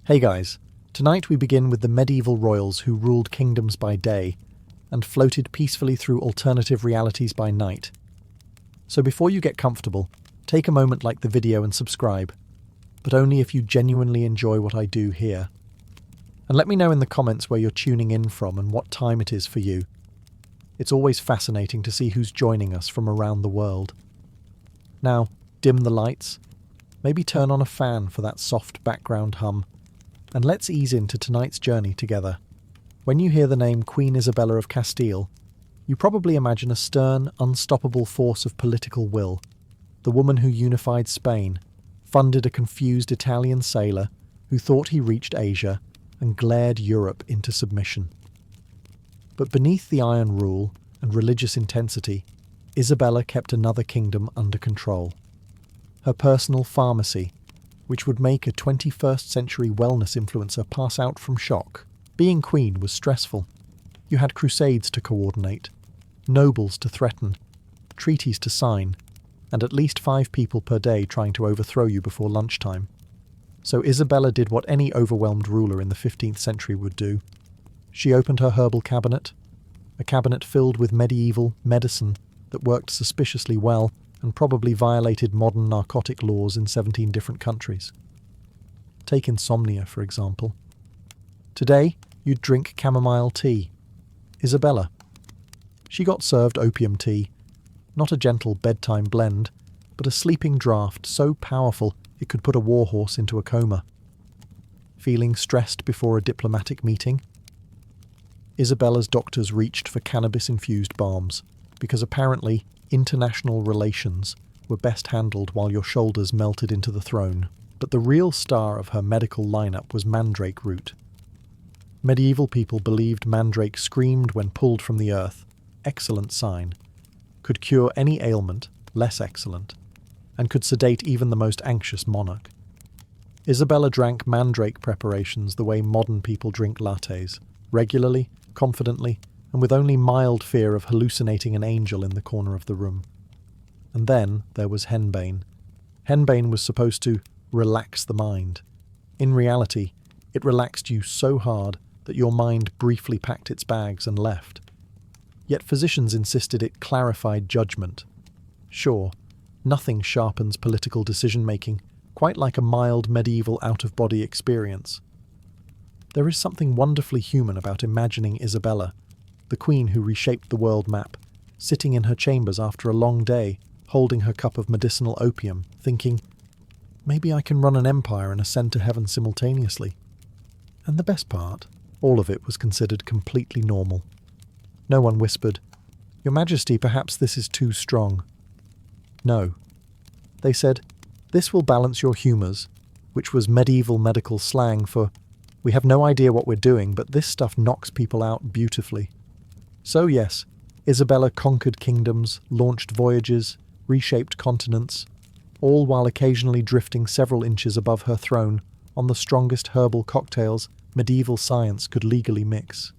Hey guys, tonight we begin with the medieval royals who ruled kingdoms by day and floated peacefully through alternative realities by night. So before you get comfortable, take a moment, like the video and subscribe, but only if you genuinely enjoy what I do here. And let me know in the comments where you're tuning in from and what time it is for you. It's always fascinating to see who's joining us from around the world. Now, dim the lights, maybe turn on a fan for that soft background hum, and let's ease into tonight's journey together. When you hear the name Queen Isabella of Castile, you probably imagine a stern, unstoppable force of political will, the woman who unified Spain, funded a confused Italian sailor who thought he reached Asia, and glared Europe into submission. But beneath the iron rule and religious intensity, Isabella kept another kingdom under control. Her personal pharmacy, which would make a 21st century wellness influencer pass out from shock. Being queen was stressful. You had crusades to coordinate, nobles to threaten, treaties to sign, and at least 5 people per day trying to overthrow you before lunchtime. So Isabella did what any overwhelmed ruler in the 15th century would do. She opened her herbal cabinet, a cabinet filled with medieval medicine that worked suspiciously well and probably violated modern narcotic laws in 17 different countries. Take insomnia, for example. Today, you'd drink chamomile tea. Isabella. She got served opium tea, not a gentle bedtime blend, but a sleeping draught so powerful it could put a warhorse into a coma. Feeling stressed before a diplomatic meeting? Isabella's doctors reached for cannabis-infused balms, because apparently international relations were best handled while your shoulders melted into the throne. But the real star of her medical lineup was mandrake root. Medieval people believed mandrake screamed when pulled from the earth, excellent sign, could cure any ailment, less excellent, and could sedate even the most anxious monarch. Isabella drank mandrake preparations the way modern people drink lattes, regularly, confidently, and with only mild fear of hallucinating an angel in the corner of the room. And then there was henbane. Henbane was supposed to relax the mind. In reality, it relaxed you so hard that your mind briefly packed its bags and left. Yet physicians insisted it clarified judgment. Sure, nothing sharpens political decision-making quite like a mild medieval out-of-body experience. There is something wonderfully human about imagining Isabella, the queen who reshaped the world map, sitting in her chambers after a long day, holding her cup of medicinal opium, thinking, maybe I can run an empire and ascend to heaven simultaneously. And the best part, all of it was considered completely normal. No one whispered, "Your Majesty, perhaps this is too strong." No. They said, "This will balance your humours," which was medieval medical slang for, "We have no idea what we're doing, but this stuff knocks people out beautifully." So yes, Isabella conquered kingdoms, launched voyages, reshaped continents, all while occasionally drifting several inches above her throne on the strongest herbal cocktails medieval science could legally mix.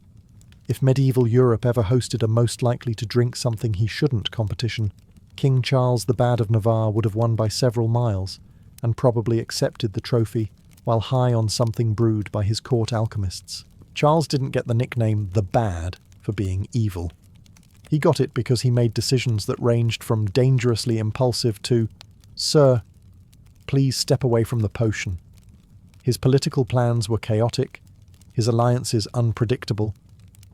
If medieval Europe ever hosted a most likely to drink something he shouldn't competition, King Charles the Bad of Navarre would have won by several miles, and probably accepted the trophy while high on something brewed by his court alchemists. Charles didn't get the nickname the Bad for being evil. He got it because he made decisions that ranged from dangerously impulsive to, "Sir, please step away from the potion." His political plans were chaotic, his alliances unpredictable,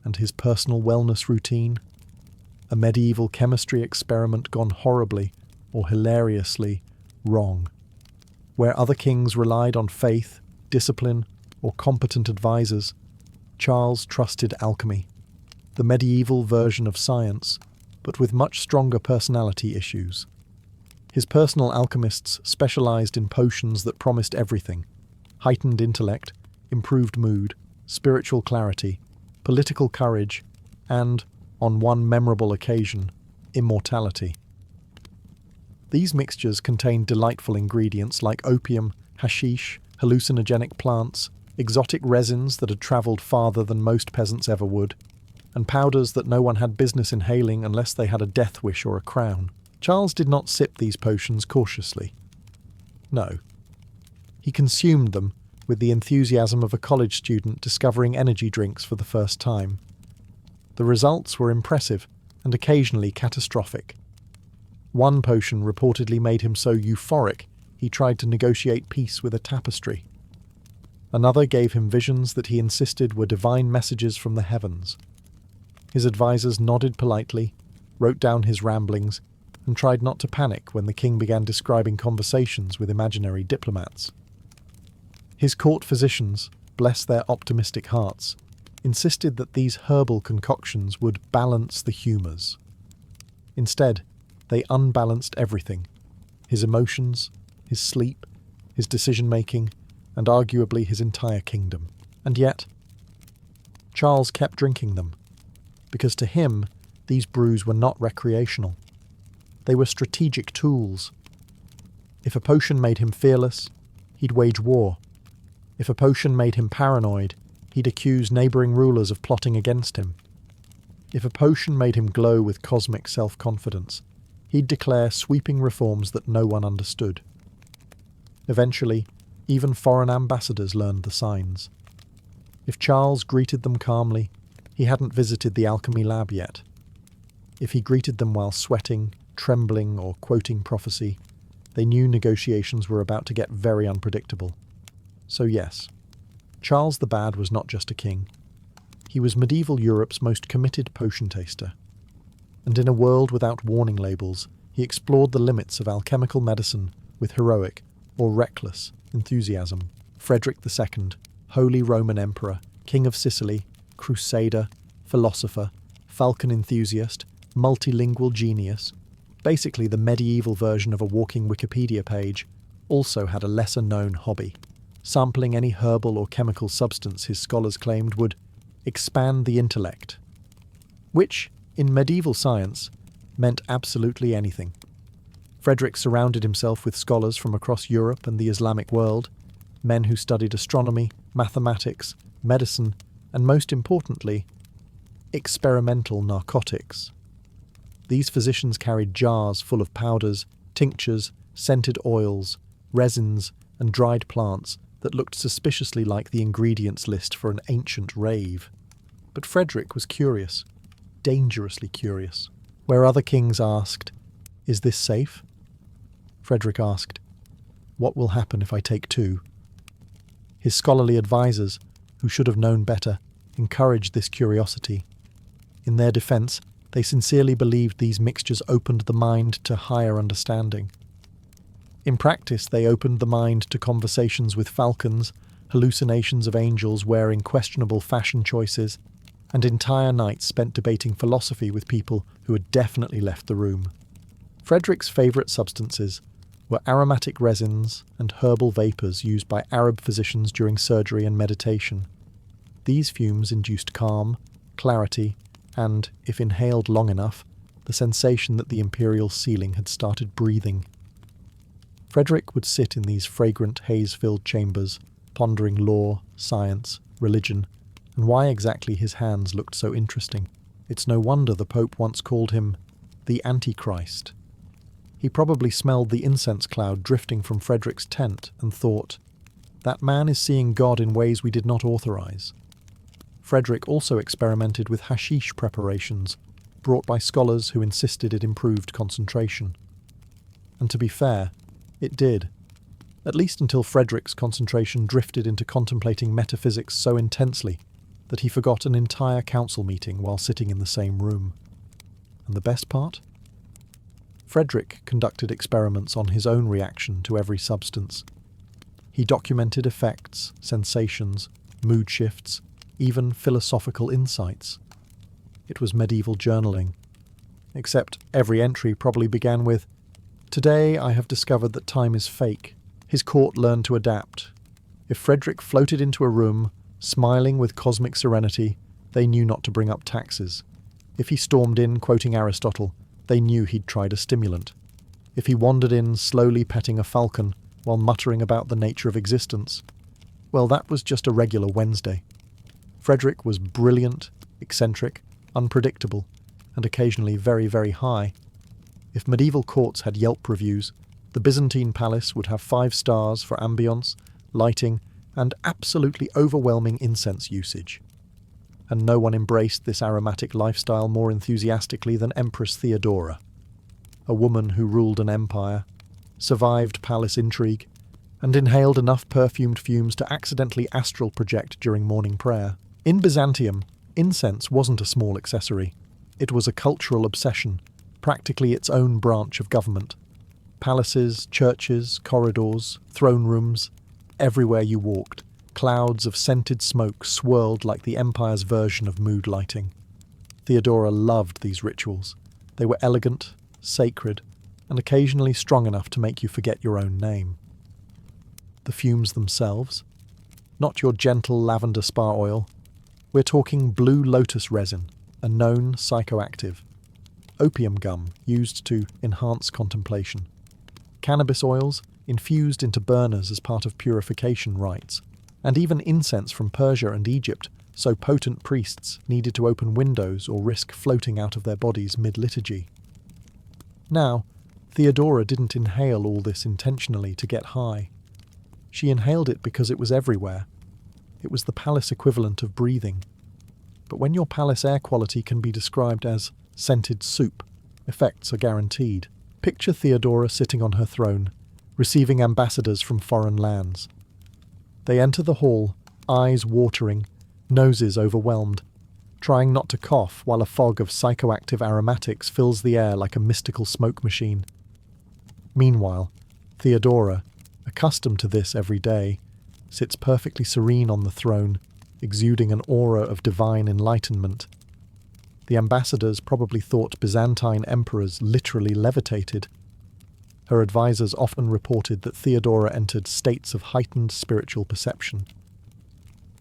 and his personal wellness routine, a medieval chemistry experiment gone horribly or hilariously wrong. Where other kings relied on faith, discipline, or competent advisors, Charles trusted alchemy, the medieval version of science, but with much stronger personality issues. His personal alchemists specialized in potions that promised everything: heightened intellect, improved mood, spiritual clarity, political courage, and, on one memorable occasion, immortality. These mixtures contained delightful ingredients like opium, hashish, hallucinogenic plants, exotic resins that had travelled farther than most peasants ever would, and powders that no one had business inhaling unless they had a death wish or a crown. Charles did not sip these potions cautiously. No. He consumed them with the enthusiasm of a college student discovering energy drinks for the first time. The results were impressive and occasionally catastrophic. One potion reportedly made him so euphoric he tried to negotiate peace with a tapestry. Another gave him visions that he insisted were divine messages from the heavens. His advisors nodded politely, wrote down his ramblings, and tried not to panic when the king began describing conversations with imaginary diplomats. His court physicians, bless their optimistic hearts, insisted that these herbal concoctions would balance the humours. Instead, they unbalanced everything: his emotions, his sleep, his decision-making, and arguably his entire kingdom. And yet, Charles kept drinking them, because to him, these brews were not recreational. They were strategic tools. If a potion made him fearless, he'd wage war. If a potion made him paranoid, he'd accuse neighbouring rulers of plotting against him. If a potion made him glow with cosmic self-confidence, he'd declare sweeping reforms that no one understood. Eventually, even foreign ambassadors learned the signs. If Charles greeted them calmly, he hadn't visited the alchemy lab yet. If he greeted them while sweating, trembling, or quoting prophecy, they knew negotiations were about to get very unpredictable. So yes, Charles the Bad was not just a king. He was medieval Europe's most committed potion taster. And in a world without warning labels, he explored the limits of alchemical medicine with heroic, or reckless, enthusiasm. Frederick II, Holy Roman Emperor, King of Sicily, crusader, philosopher, falcon enthusiast, multilingual genius, basically the medieval version of a walking Wikipedia page, also had a lesser-known hobby: sampling any herbal or chemical substance his scholars claimed would expand the intellect, which, in medieval science, meant absolutely anything. Frederick surrounded himself with scholars from across Europe and the Islamic world, men who studied astronomy, mathematics, medicine, and most importantly, experimental narcotics. These physicians carried jars full of powders, tinctures, scented oils, resins, and dried plants that looked suspiciously like the ingredients list for an ancient rave. But Frederick was curious, dangerously curious. Where other kings asked, "Is this safe?" Frederick asked, "What will happen if I take two?" His scholarly advisors, who should have known better, encouraged this curiosity. In their defense, they sincerely believed these mixtures opened the mind to higher understanding. In practice, they opened the mind to conversations with falcons, hallucinations of angels wearing questionable fashion choices, and entire nights spent debating philosophy with people who had definitely left the room. Frederick's favourite substances were aromatic resins and herbal vapours used by Arab physicians during surgery and meditation. These fumes induced calm, clarity, and, if inhaled long enough, the sensation that the imperial ceiling had started breathing. Frederick would sit in these fragrant, haze-filled chambers, pondering law, science, religion, and why exactly his hands looked so interesting. It's no wonder the Pope once called him the Antichrist. He probably smelled the incense cloud drifting from Frederick's tent and thought, "That man is seeing God in ways we did not authorize." Frederick also experimented with hashish preparations, brought by scholars who insisted it improved concentration. And to be fair, it did, at least until Frederick's concentration drifted into contemplating metaphysics so intensely that he forgot an entire council meeting while sitting in the same room. And the best part? Frederick conducted experiments on his own reaction to every substance. He documented effects, sensations, mood shifts, even philosophical insights. It was medieval journaling. Except every entry probably began with, "Today I have discovered that time is fake." His court learned to adapt. If Frederick floated into a room, smiling with cosmic serenity, they knew not to bring up taxes. If he stormed in quoting Aristotle, they knew he'd tried a stimulant. If he wandered in slowly petting a falcon while muttering about the nature of existence, well, that was just a regular Wednesday. Frederick was brilliant, eccentric, unpredictable, and occasionally very, very high. If medieval courts had Yelp reviews, the Byzantine palace would have 5 stars for ambience, lighting, and absolutely overwhelming incense usage. And no one embraced this aromatic lifestyle more enthusiastically than Empress Theodora, a woman who ruled an empire, survived palace intrigue, and inhaled enough perfumed fumes to accidentally astral project during morning prayer. In Byzantium, incense wasn't a small accessory. It was a cultural obsession, practically its own branch of government. Palaces, churches, corridors, throne rooms, everywhere you walked, clouds of scented smoke swirled like the empire's version of mood lighting. Theodora loved these rituals. They were elegant, sacred, and occasionally strong enough to make you forget your own name. The fumes themselves? Not your gentle lavender spa oil. We're talking blue lotus resin, a known psychoactive. Opium gum, used to enhance contemplation. Cannabis oils, infused into burners as part of purification rites. And even incense from Persia and Egypt, so potent priests needed to open windows or risk floating out of their bodies mid-liturgy. Now, Theodora didn't inhale all this intentionally to get high. She inhaled it because it was everywhere. It was the palace equivalent of breathing. But when your palace air quality can be described as scented soup, effects are guaranteed. Picture Theodora sitting on her throne, receiving ambassadors from foreign lands. They enter the hall, eyes watering, noses overwhelmed, trying not to cough while a fog of psychoactive aromatics fills the air like a mystical smoke machine. Meanwhile, Theodora, accustomed to this every day, sits perfectly serene on the throne, exuding an aura of divine enlightenment. The ambassadors probably thought Byzantine emperors literally levitated. Her advisors often reported that Theodora entered states of heightened spiritual perception.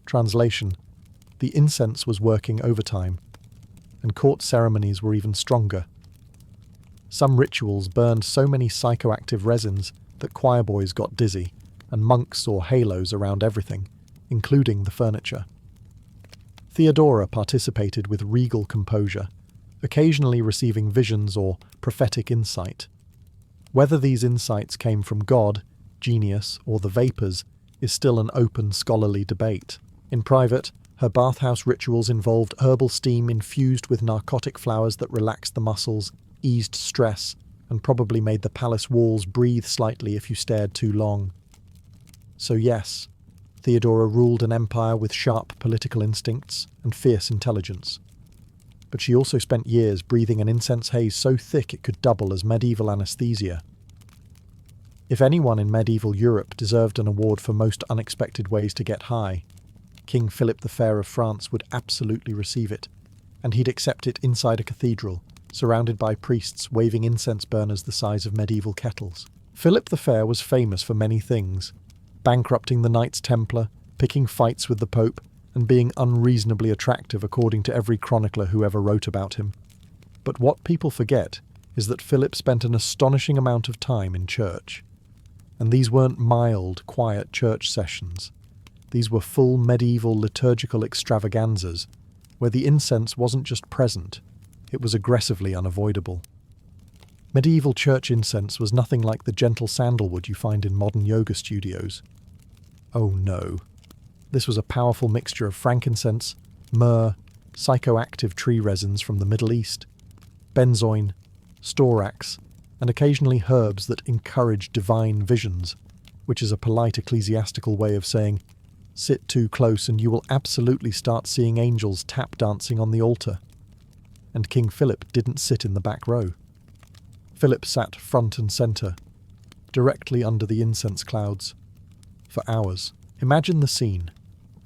Translation: the incense was working overtime, and court ceremonies were even stronger. Some rituals burned so many psychoactive resins that choir boys got dizzy, and monks saw halos around everything, including the furniture. Theodora participated with regal composure, occasionally receiving visions or prophetic insight. Whether these insights came from God, genius, or the vapours is still an open scholarly debate. In private, her bathhouse rituals involved herbal steam infused with narcotic flowers that relaxed the muscles, eased stress, and probably made the palace walls breathe slightly if you stared too long. So yes, Theodora ruled an empire with sharp political instincts and fierce intelligence. But she also spent years breathing an incense haze so thick it could double as medieval anesthesia. If anyone in medieval Europe deserved an award for most unexpected ways to get high, King Philip the Fair of France would absolutely receive it, and he'd accept it inside a cathedral, surrounded by priests waving incense burners the size of medieval kettles. Philip the Fair was famous for many things: bankrupting the Knights Templar, picking fights with the Pope, and being unreasonably attractive according to every chronicler who ever wrote about him. But what people forget is that Philip spent an astonishing amount of time in church. And these weren't mild, quiet church sessions. These were full medieval liturgical extravaganzas, where the incense wasn't just present, it was aggressively unavoidable. Medieval church incense was nothing like the gentle sandalwood you find in modern yoga studios. Oh no. This was a powerful mixture of frankincense, myrrh, psychoactive tree resins from the Middle East, benzoin, storax, and occasionally herbs that encourage divine visions, which is a polite ecclesiastical way of saying, sit too close and you will absolutely start seeing angels tap dancing on the altar. And King Philip didn't sit in the back row. Philip sat front and centre, directly under the incense clouds, for hours. Imagine the scene: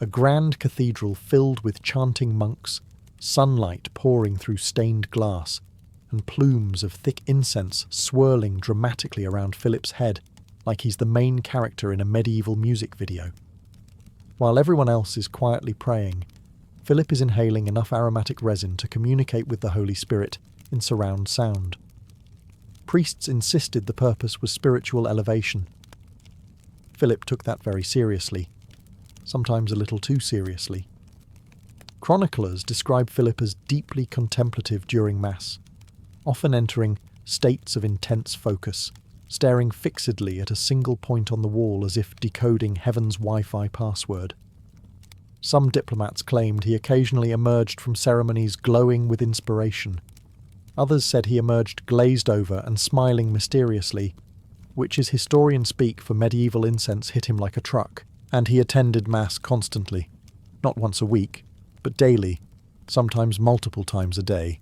a grand cathedral filled with chanting monks, sunlight pouring through stained glass, and plumes of thick incense swirling dramatically around Philip's head like he's the main character in a medieval music video. While everyone else is quietly praying, Philip is inhaling enough aromatic resin to communicate with the Holy Spirit in surround sound. Priests insisted the purpose was spiritual elevation. Philip took that very seriously, sometimes a little too seriously. Chroniclers describe Philip as deeply contemplative during Mass, often entering states of intense focus, staring fixedly at a single point on the wall as if decoding heaven's Wi-Fi password. Some diplomats claimed he occasionally emerged from ceremonies glowing with inspiration. Others said he emerged glazed over and smiling mysteriously, which is historian speak for medieval incense hit him like a truck, and he attended Mass constantly, not once a week, but daily, sometimes multiple times a day.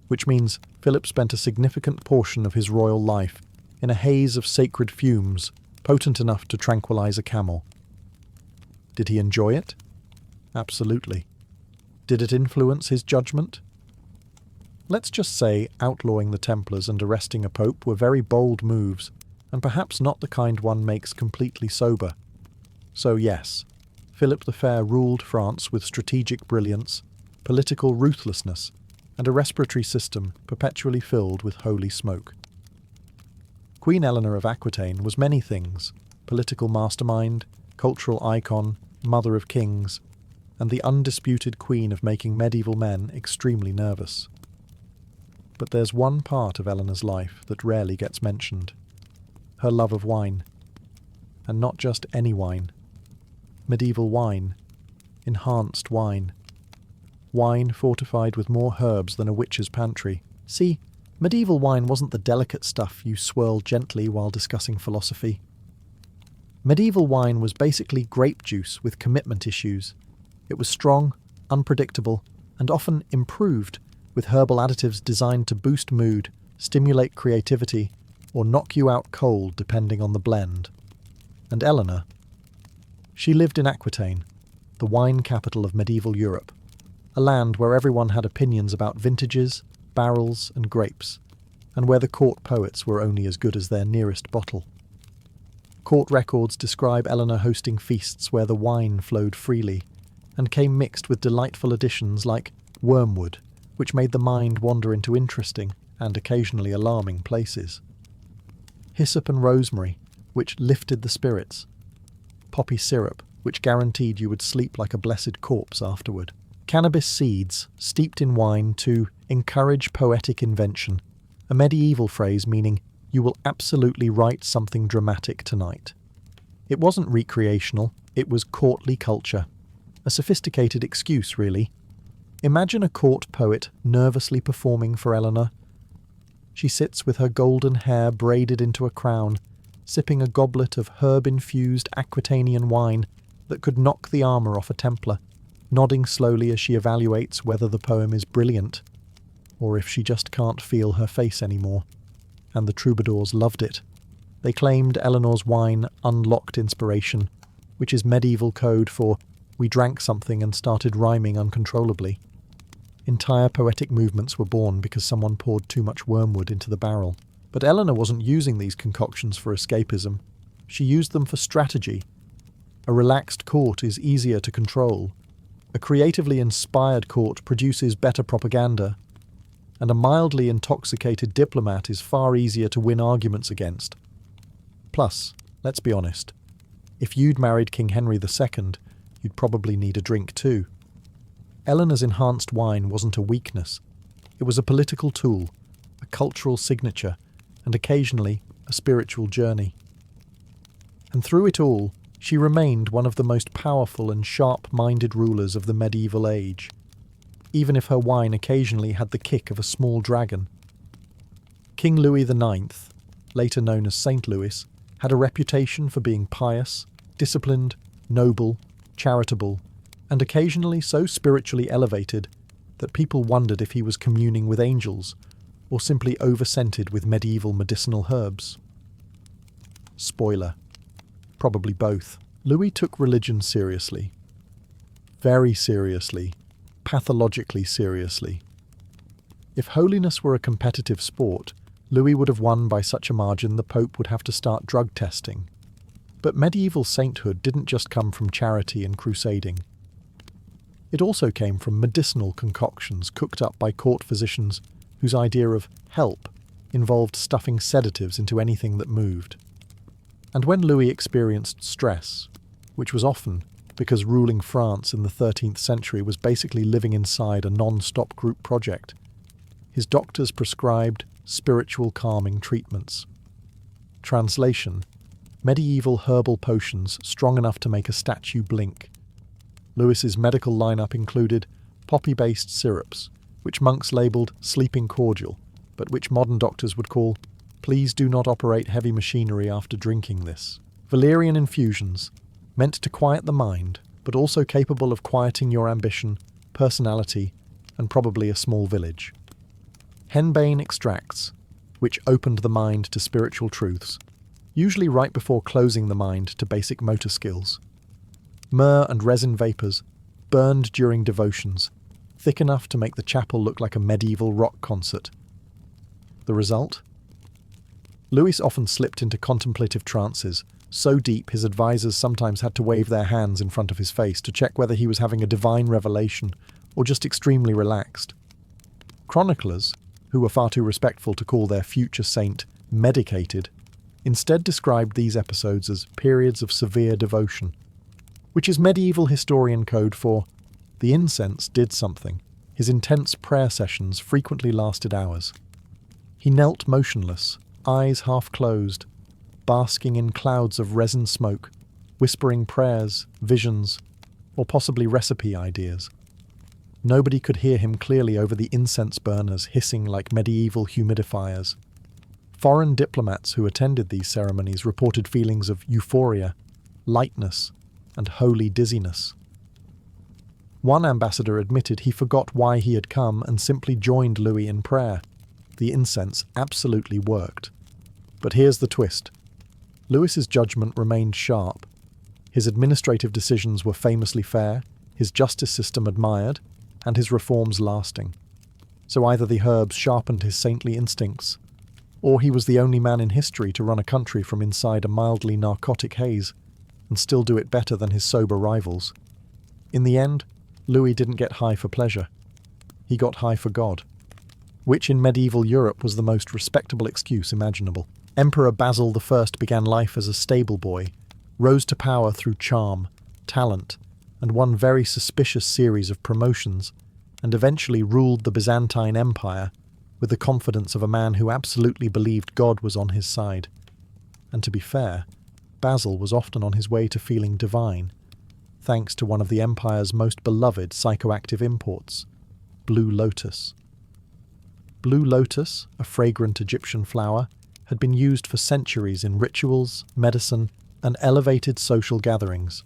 Which means Philip spent a significant portion of his royal life in a haze of sacred fumes, potent enough to tranquilize a camel. Did he enjoy it? Absolutely. Did it influence his judgment? Let's just say outlawing the Templars and arresting a pope were very bold moves, and perhaps not the kind one makes completely sober. So yes, Philip the Fair ruled France with strategic brilliance, political ruthlessness, and a respiratory system perpetually filled with holy smoke. Queen Eleanor of Aquitaine was many things: political mastermind, cultural icon, mother of kings, and the undisputed queen of making medieval men extremely nervous. But there's one part of Eleanor's life that rarely gets mentioned: her love of wine. And not just any wine. Medieval wine. Enhanced wine. Wine fortified with more herbs than a witch's pantry. See, medieval wine wasn't the delicate stuff you swirl gently while discussing philosophy. Medieval wine was basically grape juice with commitment issues. It was strong, unpredictable, and often improved with herbal additives designed to boost mood, stimulate creativity, or knock you out cold depending on the blend. And Eleanor? She lived in Aquitaine, the wine capital of medieval Europe, a land where everyone had opinions about vintages, barrels, and grapes, and where the court poets were only as good as their nearest bottle. Court records describe Eleanor hosting feasts where the wine flowed freely, and came mixed with delightful additions like wormwood, which made the mind wander into interesting and occasionally alarming places. Hyssop and rosemary, which lifted the spirits. Poppy syrup, which guaranteed you would sleep like a blessed corpse afterward. Cannabis seeds, steeped in wine to encourage poetic invention, a medieval phrase meaning you will absolutely write something dramatic tonight. It wasn't recreational, it was courtly culture. A sophisticated excuse, really. Imagine a court poet nervously performing for Eleanor. She sits with her golden hair braided into a crown, sipping a goblet of herb-infused Aquitanian wine that could knock the armour off a Templar, nodding slowly as she evaluates whether the poem is brilliant, or if she just can't feel her face anymore. And the troubadours loved it. They claimed Eleanor's wine unlocked inspiration, which is medieval code for we drank something and started rhyming uncontrollably. Entire poetic movements were born because someone poured too much wormwood into the barrel. But Eleanor wasn't using these concoctions for escapism. She used them for strategy. A relaxed court is easier to control. A creatively inspired court produces better propaganda. And a mildly intoxicated diplomat is far easier to win arguments against. Plus, let's be honest, if you'd married King Henry II, you'd probably need a drink too. Eleanor's enhanced wine wasn't a weakness. It was a political tool, a cultural signature, and occasionally a spiritual journey. And through it all, she remained one of the most powerful and sharp-minded rulers of the medieval age, even if her wine occasionally had the kick of a small dragon. King Louis IX, later known as Saint Louis, had a reputation for being pious, disciplined, noble, charitable, and occasionally so spiritually elevated that people wondered if he was communing with angels or simply over-scented with medieval medicinal herbs. Spoiler. Probably both. Louis took religion seriously. Very seriously. Pathologically seriously. If holiness were a competitive sport, Louis would have won by such a margin the Pope would have to start drug testing. But medieval sainthood didn't just come from charity and crusading. It also came from medicinal concoctions cooked up by court physicians whose idea of help involved stuffing sedatives into anything that moved. And when Louis experienced stress, which was often because ruling France in the 13th century was basically living inside a non-stop group project, his doctors prescribed spiritual calming treatments. Translation: medieval herbal potions strong enough to make a statue blink. Lewis's medical lineup included poppy-based syrups, which monks labelled sleeping cordial, but which modern doctors would call please do not operate heavy machinery after drinking this. Valerian infusions, meant to quiet the mind, but also capable of quieting your ambition, personality, and probably a small village. Henbane extracts, which opened the mind to spiritual truths, usually right before closing the mind to basic motor skills. Myrrh and resin vapours, burned during devotions, thick enough to make the chapel look like a medieval rock concert. The result? Lewis often slipped into contemplative trances, so deep his advisors sometimes had to wave their hands in front of his face to check whether he was having a divine revelation or just extremely relaxed. Chroniclers, who were far too respectful to call their future saint medicated, instead described these episodes as periods of severe devotion, which is medieval historian code for the incense did something. His intense prayer sessions frequently lasted hours. He knelt motionless, eyes half closed, basking in clouds of resin smoke, whispering prayers, visions, or possibly recipe ideas. Nobody could hear him clearly over the incense burners hissing like medieval humidifiers. Foreign diplomats who attended these ceremonies reported feelings of euphoria, lightness, and holy dizziness. One ambassador admitted he forgot why he had come and simply joined Louis in prayer. The incense absolutely worked. But here's the twist. Lewis's judgment remained sharp. His administrative decisions were famously fair, his justice system admired, and his reforms lasting. So either the herbs sharpened his saintly instincts, or he was the only man in history to run a country from inside a mildly narcotic haze, and still do it better than his sober rivals. In the end, Louis didn't get high for pleasure. He got high for God, which in medieval Europe was the most respectable excuse imaginable. Emperor Basil I began life as a stable boy, rose to power through charm, talent, and one very suspicious series of promotions, and eventually ruled the Byzantine Empire with the confidence of a man who absolutely believed God was on his side. And to be fair, Basil was often on his way to feeling divine, thanks to one of the empire's most beloved psychoactive imports, blue lotus. Blue lotus, a fragrant Egyptian flower, had been used for centuries in rituals, medicine, and elevated social gatherings,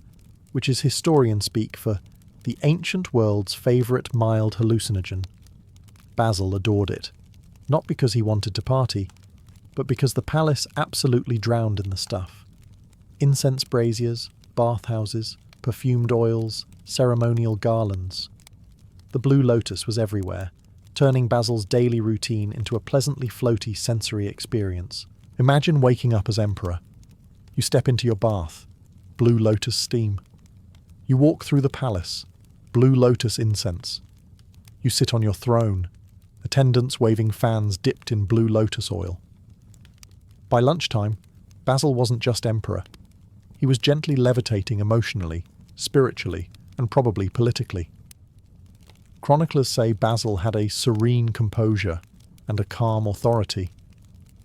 which is historian speak for the ancient world's favourite mild hallucinogen. Basil adored it, not because he wanted to party, but because the palace absolutely drowned in the stuff. Incense braziers, bathhouses, perfumed oils, ceremonial garlands. The blue lotus was everywhere, turning Basil's daily routine into a pleasantly floaty sensory experience. Imagine waking up as emperor. You step into your bath, blue lotus steam. You walk through the palace, blue lotus incense. You sit on your throne, attendants waving fans dipped in blue lotus oil. By lunchtime, Basil wasn't just emperor. He was gently levitating emotionally, spiritually, and probably politically. Chroniclers say Basil had a serene composure and a calm authority.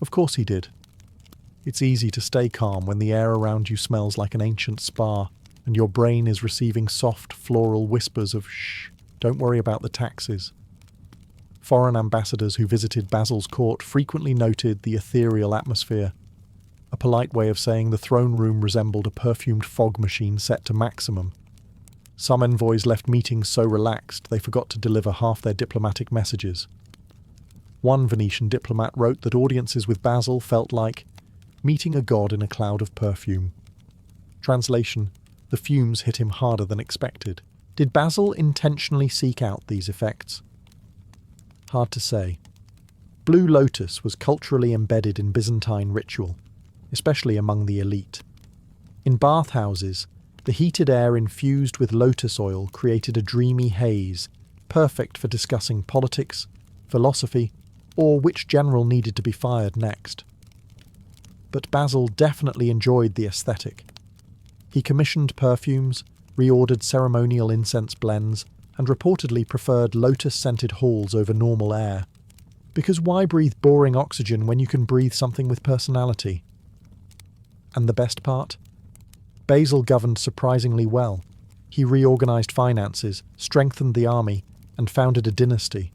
Of course he did. It's easy to stay calm when the air around you smells like an ancient spa and your brain is receiving soft floral whispers of shh, don't worry about the taxes. Foreign ambassadors who visited Basil's court frequently noted the ethereal atmosphere, a polite way of saying the throne room resembled a perfumed fog machine set to maximum. Some envoys left meetings so relaxed they forgot to deliver half their diplomatic messages. One Venetian diplomat wrote that audiences with Basil felt like meeting a god in a cloud of perfume. Translation: the fumes hit him harder than expected. Did Basil intentionally seek out these effects? Hard to say. Blue lotus was culturally embedded in Byzantine ritual, especially among the elite. In bathhouses, the heated air infused with lotus oil created a dreamy haze, perfect for discussing politics, philosophy, or which general needed to be fired next. But Basil definitely enjoyed the aesthetic. He commissioned perfumes, reordered ceremonial incense blends, and reportedly preferred lotus-scented halls over normal air. Because why breathe boring oxygen when you can breathe something with personality? And the best part? Basil governed surprisingly well. He reorganized finances, strengthened the army, and founded a dynasty,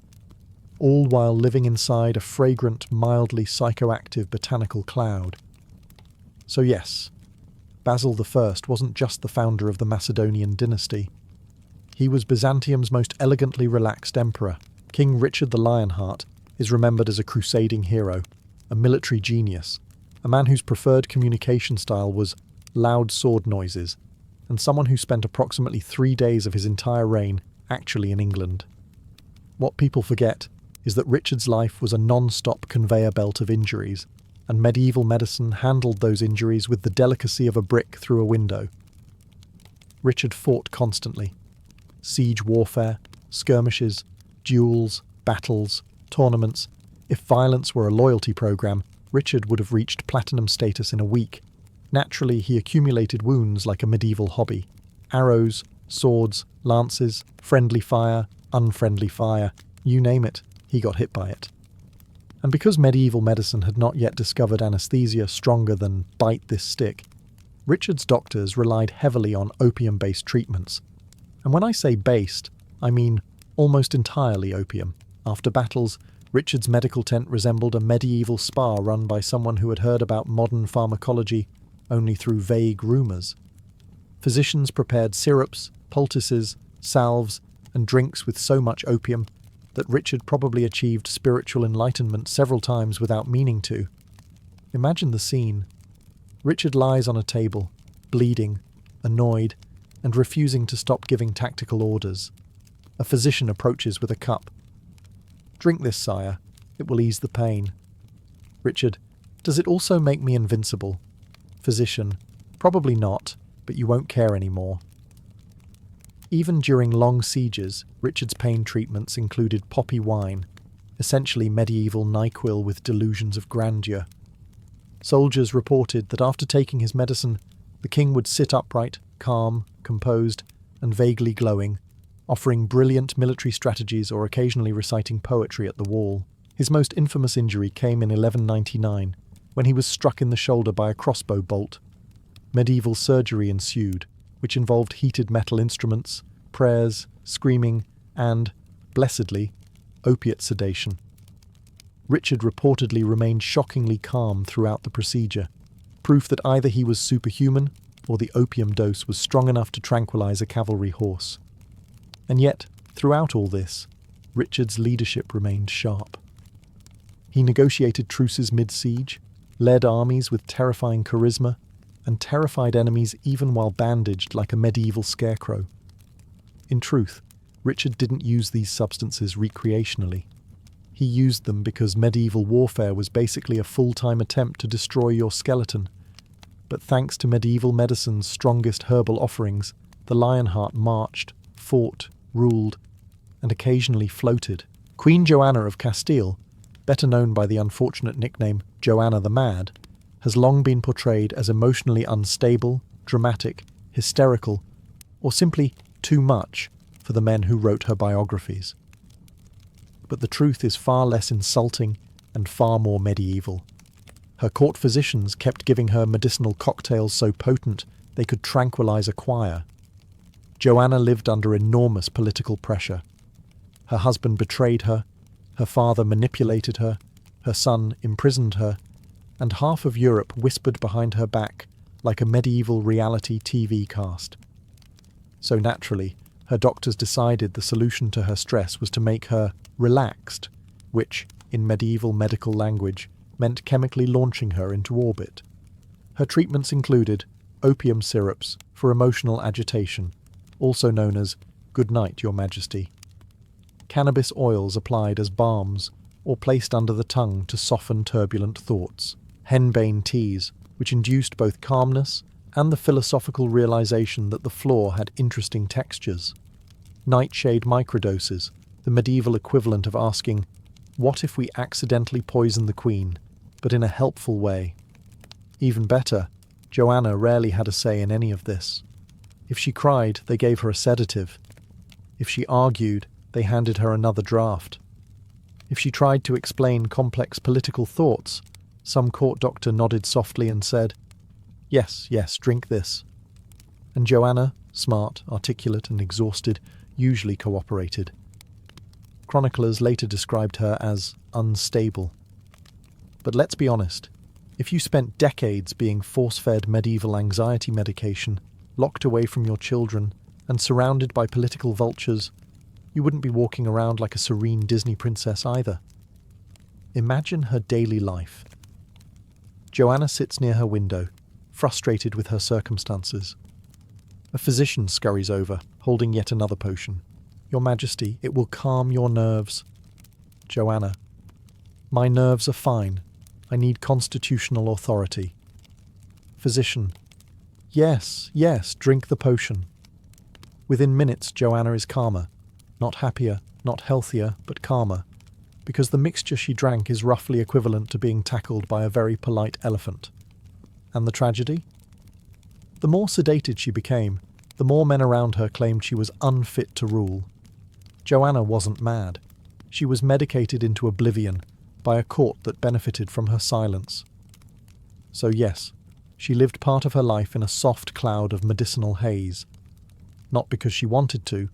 all while living inside a fragrant, mildly psychoactive botanical cloud. So yes, Basil I wasn't just the founder of the Macedonian dynasty. He was Byzantium's most elegantly relaxed emperor. King Richard the Lionheart is remembered as a crusading hero, a military genius, a man whose preferred communication style was loud sword noises, and someone who spent approximately 3 days of his entire reign actually in England. What people forget is that Richard's life was a non-stop conveyor belt of injuries, and medieval medicine handled those injuries with the delicacy of a brick through a window. Richard fought constantly. Siege warfare, skirmishes, duels, battles, tournaments. If violence were a loyalty program, Richard would have reached platinum status in a week. Naturally, he accumulated wounds like a medieval hobby. Arrows, swords, lances, friendly fire, unfriendly fire, you name it, he got hit by it. And because medieval medicine had not yet discovered anesthesia stronger than bite this stick, Richard's doctors relied heavily on opium-based treatments. And when I say based, I mean almost entirely opium. After battles, Richard's medical tent resembled a medieval spa run by someone who had heard about modern pharmacology only through vague rumours. Physicians prepared syrups, poultices, salves, and drinks with so much opium that Richard probably achieved spiritual enlightenment several times without meaning to. Imagine the scene. Richard lies on a table, bleeding, annoyed, and refusing to stop giving tactical orders. A physician approaches with a cup. "Drink this, sire. It will ease the pain." Richard, "Does it also make me invincible?" Physician, "Probably not, but you won't care anymore." Even during long sieges, Richard's pain treatments included poppy wine, essentially medieval NyQuil with delusions of grandeur. Soldiers reported that after taking his medicine, the king would sit upright, calm, composed, and vaguely glowing, offering brilliant military strategies or occasionally reciting poetry at the wall. His most infamous injury came in 1199, when he was struck in the shoulder by a crossbow bolt. Medieval surgery ensued, which involved heated metal instruments, prayers, screaming, and, blessedly, opiate sedation. Richard reportedly remained shockingly calm throughout the procedure, proof that either he was superhuman or the opium dose was strong enough to tranquilize a cavalry horse. And yet, throughout all this, Richard's leadership remained sharp. He negotiated truces mid-siege, led armies with terrifying charisma, and terrified enemies even while bandaged like a medieval scarecrow. In truth, Richard didn't use these substances recreationally. He used them because medieval warfare was basically a full-time attempt to destroy your skeleton. But thanks to medieval medicine's strongest herbal offerings, the Lionheart marched, fought, ruled, and occasionally floated. Queen Joanna of Castile, better known by the unfortunate nickname Joanna the Mad, has long been portrayed as emotionally unstable, dramatic, hysterical, or simply too much for the men who wrote her biographies. But the truth is far less insulting and far more medieval. Her court physicians kept giving her medicinal cocktails so potent they could tranquilize a choir. Joanna lived under enormous political pressure. Her husband betrayed her, her father manipulated her, her son imprisoned her, and half of Europe whispered behind her back like a medieval reality TV cast. So naturally, her doctors decided the solution to her stress was to make her relaxed, which, in medieval medical language, meant chemically launching her into orbit. Her treatments included opium syrups for emotional agitation, also known as "Good night, Your Majesty", cannabis oils applied as balms or placed under the tongue to soften turbulent thoughts, henbane teas, which induced both calmness and the philosophical realization that the floor had interesting textures, nightshade microdoses, the medieval equivalent of asking, "What if we accidentally poison the Queen?" but in a helpful way. Even better, Joanna rarely had a say in any of this. If she cried, they gave her a sedative. If she argued, they handed her another draft. If she tried to explain complex political thoughts, some court doctor nodded softly and said, Yes, yes, drink this. And Joanna, smart, articulate, and exhausted, usually cooperated. Chroniclers later described her as unstable. But let's be honest, if you spent decades being force-fed medieval anxiety medication, locked away from your children, and surrounded by political vultures, you wouldn't be walking around like a serene Disney princess either. Imagine her daily life. Joanna sits near her window, frustrated with her circumstances. A physician scurries over, holding yet another potion. Your Majesty, it will calm your nerves. Joanna. My nerves are fine. I need constitutional authority. Physician. Yes, yes, drink the potion. Within minutes, Joanna is calmer. Not happier, not healthier, but calmer, because the mixture she drank is roughly equivalent to being tackled by a very polite elephant. And the tragedy? The more sedated she became, the more men around her claimed she was unfit to rule. Joanna wasn't mad. She was medicated into oblivion by a court that benefited from her silence. So yes, she lived part of her life in a soft cloud of medicinal haze. Not because she wanted to,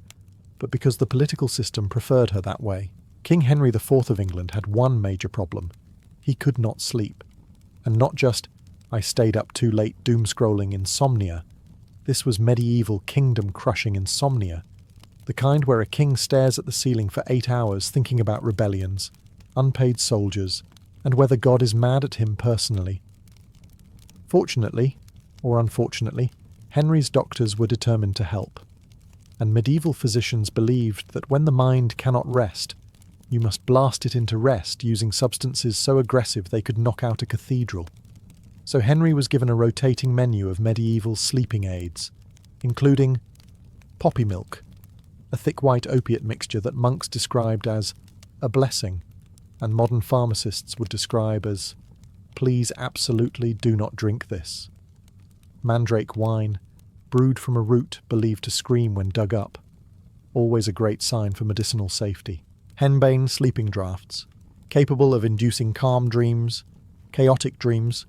but because the political system preferred her that way. King Henry IV of England had one major problem. He could not sleep. And not just, I stayed up too late doom-scrolling insomnia. This was medieval kingdom-crushing insomnia. The kind where a king stares at the ceiling for 8 hours thinking about rebellions, unpaid soldiers, and whether God is mad at him personally. Fortunately, or unfortunately, Henry's doctors were determined to help. And medieval physicians believed that when the mind cannot rest, you must blast it into rest using substances so aggressive they could knock out a cathedral. So Henry was given a rotating menu of medieval sleeping aids, including poppy milk, a thick white opiate mixture that monks described as a blessing, and modern pharmacists would describe as, please absolutely do not drink this. Mandrake wine, brewed from a root believed to scream when dug up, always a great sign for medicinal safety. Henbane sleeping draughts, capable of inducing calm dreams, chaotic dreams,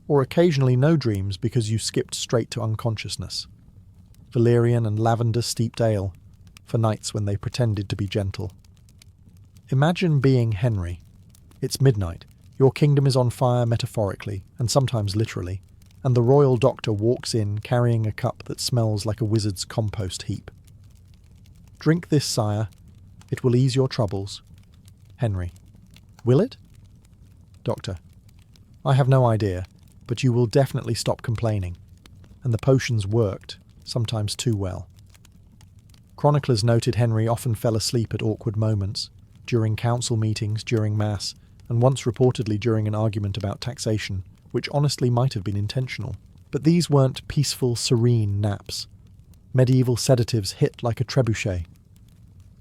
or occasionally no dreams because you skipped straight to unconsciousness. Valerian and lavender steeped ale, for nights when they pretended to be gentle. Imagine being Henry. It's midnight, your kingdom is on fire metaphorically, and sometimes literally, and the royal doctor walks in carrying a cup that smells like a wizard's compost heap. Drink this, sire. It will ease your troubles. Henry. Will it? Doctor. I have no idea, but you will definitely stop complaining. And the potions worked, sometimes too well. Chroniclers noted Henry often fell asleep at awkward moments, during council meetings, during mass, and once reportedly during an argument about taxation, which honestly might have been intentional. But these weren't peaceful, serene naps. Medieval sedatives hit like a trebuchet.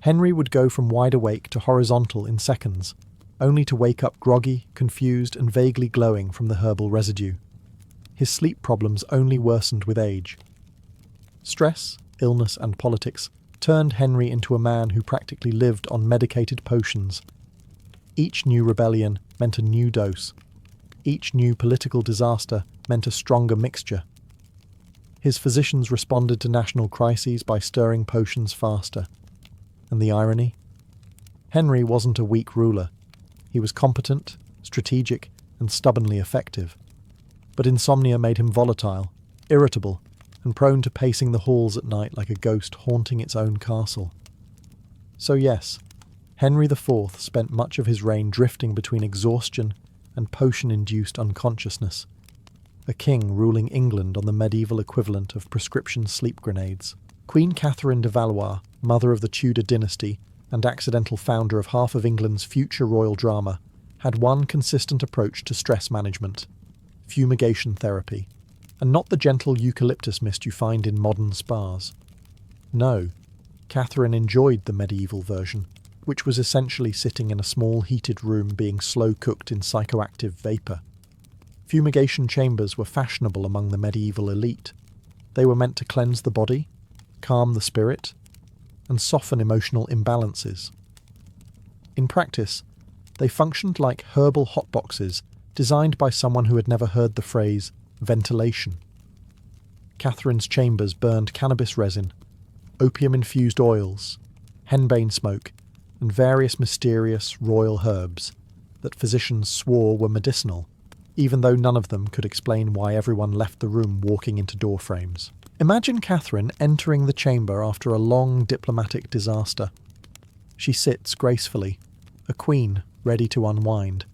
Henry would go from wide awake to horizontal in seconds, only to wake up groggy, confused, and vaguely glowing from the herbal residue. His sleep problems only worsened with age. Stress, illness, and politics turned Henry into a man who practically lived on medicated potions. Each new rebellion meant a new dose. Each new political disaster meant a stronger mixture. His physicians responded to national crises by stirring potions faster. And the irony? Henry wasn't a weak ruler. He was competent, strategic, and stubbornly effective. But insomnia made him volatile, irritable, and prone to pacing the halls at night like a ghost haunting its own castle. So yes, Henry IV spent much of his reign drifting between exhaustion and potion-induced unconsciousness, a king ruling England on the medieval equivalent of prescription sleep grenades. Queen Catherine de Valois, mother of the Tudor dynasty and accidental founder of half of England's future royal drama, had one consistent approach to stress management: fumigation therapy, and not the gentle eucalyptus mist you find in modern spas. No, Catherine enjoyed the medieval version, which was essentially sitting in a small heated room being slow-cooked in psychoactive vapour. Fumigation chambers were fashionable among the medieval elite. They were meant to cleanse the body, calm the spirit, and soften emotional imbalances. In practice, they functioned like herbal hotboxes designed by someone who had never heard the phrase ventilation. Catherine's chambers burned cannabis resin, opium-infused oils, henbane smoke, and various mysterious royal herbs that physicians swore were medicinal, even though none of them could explain why everyone left the room walking into door frames. Imagine Catherine entering the chamber after a long diplomatic disaster. She sits gracefully, a queen ready to unwind.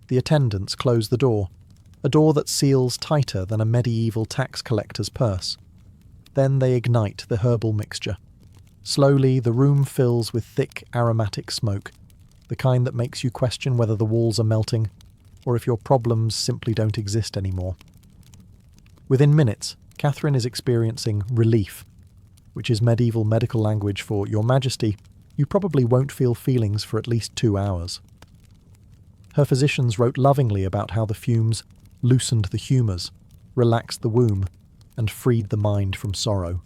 The attendants close the door, a door that seals tighter than a medieval tax collector's purse. Then they ignite the herbal mixture. Slowly, the room fills with thick, aromatic smoke, the kind that makes you question whether the walls are melting or if your problems simply don't exist anymore. Within minutes, Catherine is experiencing relief, which is medieval medical language for Your Majesty, you probably won't feel feelings for at least 2 hours. Her physicians wrote lovingly about how the fumes loosened the humours, relaxed the womb, and freed the mind from sorrow.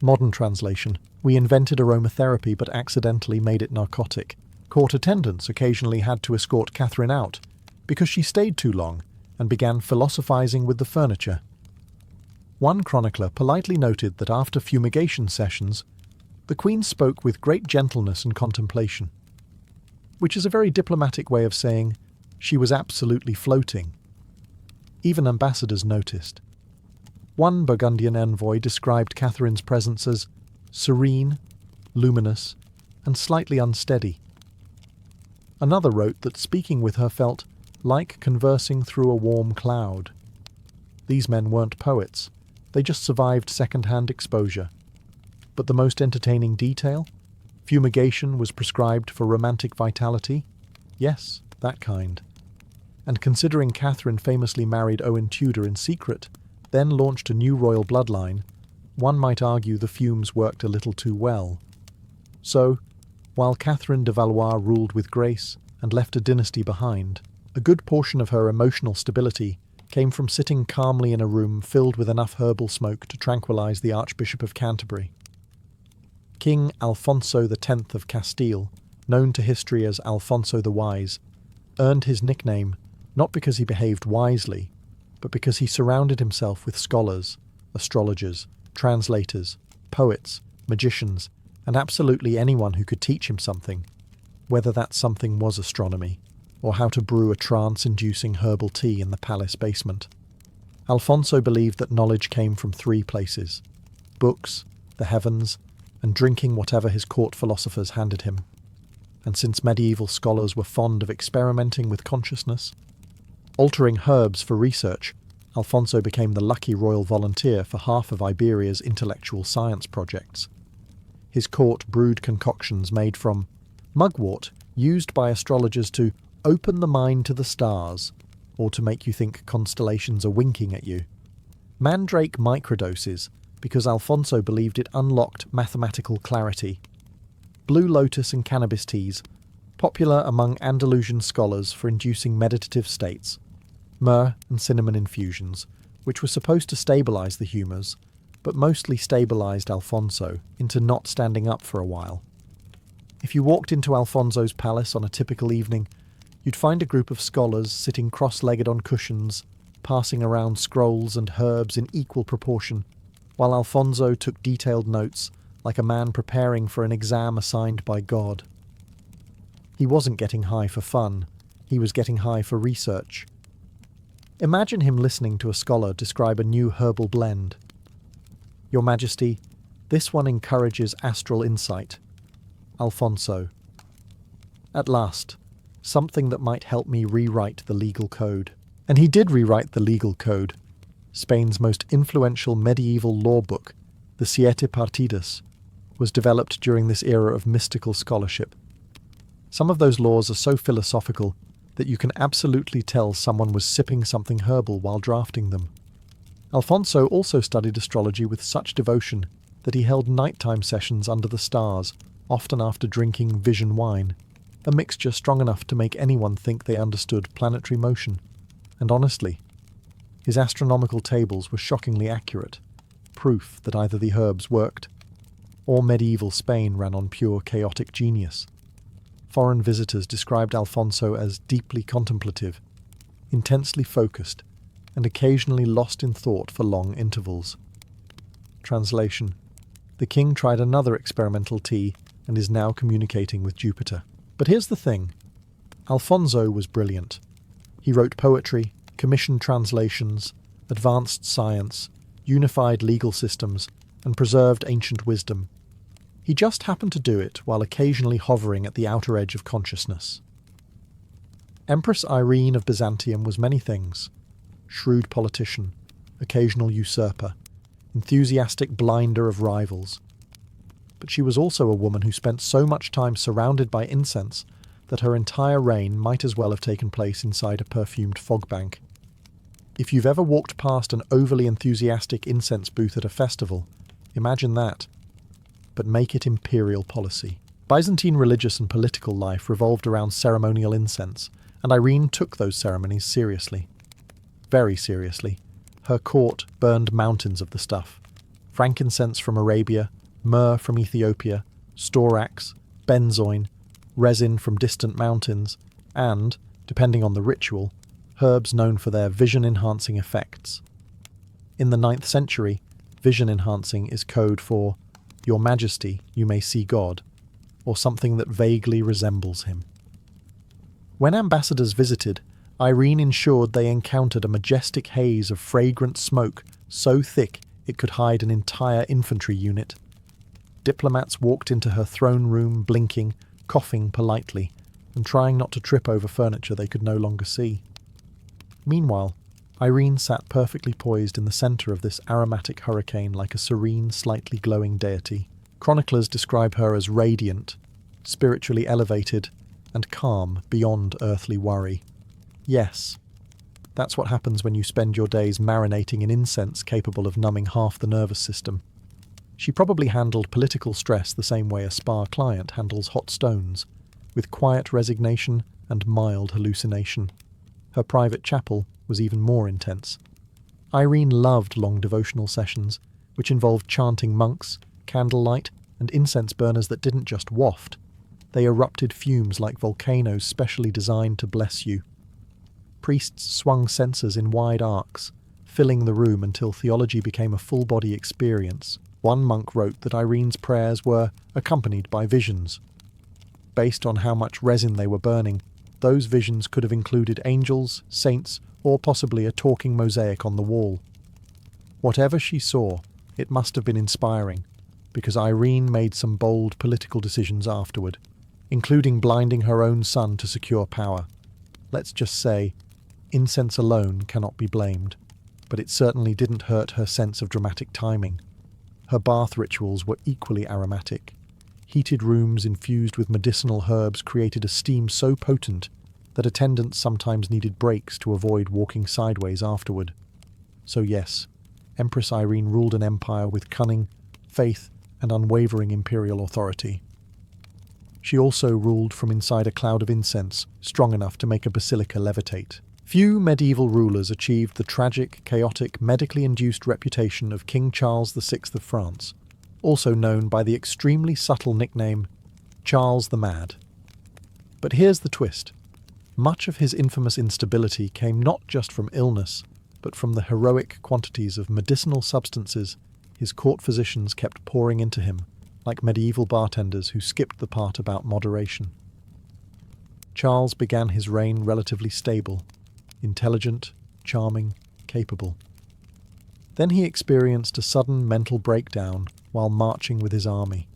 Modern translation: we invented aromatherapy but accidentally made it narcotic. Court attendants occasionally had to escort Catherine out because she stayed too long and began philosophizing with the furniture. One chronicler politely noted that after fumigation sessions, the Queen spoke with great gentleness and contemplation, which is a very diplomatic way of saying she was absolutely floating. Even ambassadors noticed. One Burgundian envoy described Catherine's presence as serene, luminous, and slightly unsteady. Another wrote that speaking with her felt like conversing through a warm cloud. These men weren't poets, they just survived second-hand exposure. But the most entertaining detail? Fumigation was prescribed for romantic vitality? Yes, that kind. And considering Catherine famously married Owen Tudor in secret, then launched a new royal bloodline, one might argue the fumes worked a little too well. So, while Catherine de Valois ruled with grace and left a dynasty behind, a good portion of her emotional stability came from sitting calmly in a room filled with enough herbal smoke to tranquilize the Archbishop of Canterbury. King Alfonso X of Castile, known to history as Alfonso the Wise, earned his nickname not because he behaved wisely, but because he surrounded himself with scholars, astrologers, translators, poets, magicians, and absolutely anyone who could teach him something, whether that something was astronomy, or how to brew a trance-inducing herbal tea in the palace basement. Alfonso believed that knowledge came from 3 places: books, the heavens, and drinking whatever his court philosophers handed him. And since medieval scholars were fond of experimenting with consciousness, altering herbs for research, Alfonso became the lucky royal volunteer for half of Iberia's intellectual science projects. His court brewed concoctions made from mugwort, used by astrologers to open the mind to the stars, or to make you think constellations are winking at you. Mandrake microdoses, because Alfonso believed it unlocked mathematical clarity. Blue lotus and cannabis teas, popular among Andalusian scholars for inducing meditative states. Myrrh and cinnamon infusions, which were supposed to stabilize the humours, but mostly stabilized Alfonso into not standing up for a while. If you walked into Alfonso's palace on a typical evening, you'd find a group of scholars sitting cross-legged on cushions, passing around scrolls and herbs in equal proportion, while Alfonso took detailed notes like a man preparing for an exam assigned by God. He wasn't getting high for fun, he was getting high for research. Imagine him listening to a scholar describe a new herbal blend. Your Majesty, this one encourages astral insight. Alfonso. At last, something that might help me rewrite the legal code. And he did rewrite the legal code. Spain's most influential medieval law book, the Siete Partidas, was developed during this era of mystical scholarship. Some of those laws are so philosophical that you can absolutely tell someone was sipping something herbal while drafting them. Alfonso also studied astrology with such devotion that he held nighttime sessions under the stars, often after drinking vision wine, a mixture strong enough to make anyone think they understood planetary motion. And honestly, his astronomical tables were shockingly accurate, proof that either the herbs worked, or medieval Spain ran on pure chaotic genius. Foreign visitors described Alfonso as deeply contemplative, intensely focused, and occasionally lost in thought for long intervals. Translation: the king tried another experimental tea and is now communicating with Jupiter. But here's the thing. Alfonso was brilliant. He wrote poetry, commissioned translations, advanced science, unified legal systems, and preserved ancient wisdom. He just happened to do it while occasionally hovering at the outer edge of consciousness. Empress Irene of Byzantium was many things: shrewd politician, occasional usurper, enthusiastic blinder of rivals. But she was also a woman who spent so much time surrounded by incense that her entire reign might as well have taken place inside a perfumed fog bank. If you've ever walked past an overly enthusiastic incense booth at a festival, imagine that. But make it imperial policy. Byzantine religious and political life revolved around ceremonial incense, and Irene took those ceremonies seriously. Very seriously. Her court burned mountains of the stuff. Frankincense from Arabia, myrrh from Ethiopia, storax, benzoin, resin from distant mountains, and, depending on the ritual, herbs known for their vision-enhancing effects. In the 9th century, vision-enhancing is code for "Your Majesty, you may see God," or something that vaguely resembles him. When ambassadors visited, Irene ensured they encountered a majestic haze of fragrant smoke so thick it could hide an entire infantry unit. Diplomats walked into her throne room blinking, coughing politely, and trying not to trip over furniture they could no longer see. Meanwhile, Irene sat perfectly poised in the centre of this aromatic hurricane like a serene, slightly glowing deity. Chroniclers describe her as radiant, spiritually elevated, and calm beyond earthly worry. Yes, that's what happens when you spend your days marinating in incense capable of numbing half the nervous system. She probably handled political stress the same way a spa client handles hot stones, with quiet resignation and mild hallucination. Her private chapel was even more intense. Irene loved long devotional sessions, which involved chanting monks, candlelight, and incense burners that didn't just waft. They erupted fumes like volcanoes specially designed to bless you. Priests swung censers in wide arcs, filling the room until theology became a full-body experience. One monk wrote that Irene's prayers were accompanied by visions. Based on how much resin they were burning, those visions could have included angels, saints, or possibly a talking mosaic on the wall. Whatever she saw, it must have been inspiring, because Irene made some bold political decisions afterward, including blinding her own son to secure power. Let's just say, incense alone cannot be blamed, but it certainly didn't hurt her sense of dramatic timing. Her bath rituals were equally aromatic. Heated rooms infused with medicinal herbs created a steam so potent that attendants sometimes needed breaks to avoid walking sideways afterward. So yes, Empress Irene ruled an empire with cunning, faith, and unwavering imperial authority. She also ruled from inside a cloud of incense, strong enough to make a basilica levitate. Few medieval rulers achieved the tragic, chaotic, medically induced reputation of King Charles VI of France, also known by the extremely subtle nickname Charles the Mad. But here's the twist. Much of his infamous instability came not just from illness, but from the heroic quantities of medicinal substances his court physicians kept pouring into him, like medieval bartenders who skipped the part about moderation. Charles began his reign relatively stable, intelligent, charming, capable. Then he experienced a sudden mental breakdown while marching with his army.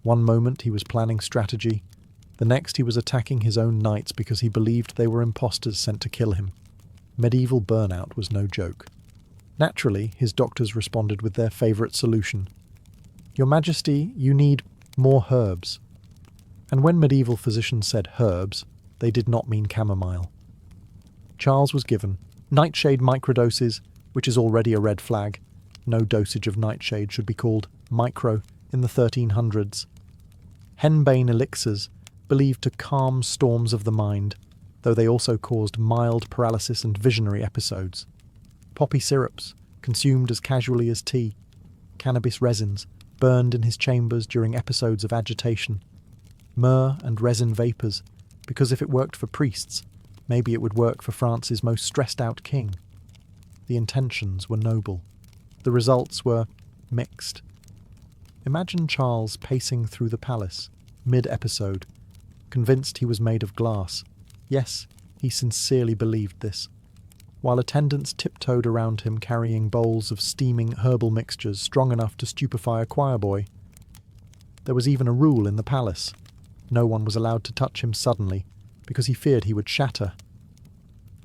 One moment he was planning strategy, the next he was attacking his own knights because he believed they were imposters sent to kill him. Medieval burnout was no joke. Naturally, his doctors responded with their favourite solution. "Your Majesty, you need more herbs." And when medieval physicians said herbs, they did not mean chamomile. Charles was given nightshade microdoses, which is already a red flag. No dosage of nightshade should be called micro in the 1300s. Henbane elixirs, believed to calm storms of the mind, though they also caused mild paralysis and visionary episodes. Poppy syrups, consumed as casually as tea. Cannabis resins, burned in his chambers during episodes of agitation. Myrrh and resin vapours, because if it worked for priests, maybe it would work for France's most stressed-out king. The intentions were noble. The results were mixed. Imagine Charles pacing through the palace, mid-episode, convinced he was made of glass. Yes, he sincerely believed this. While attendants tiptoed around him carrying bowls of steaming herbal mixtures strong enough to stupefy a choir boy. There was even a rule in the palace. No one was allowed to touch him suddenly, because he feared he would shatter.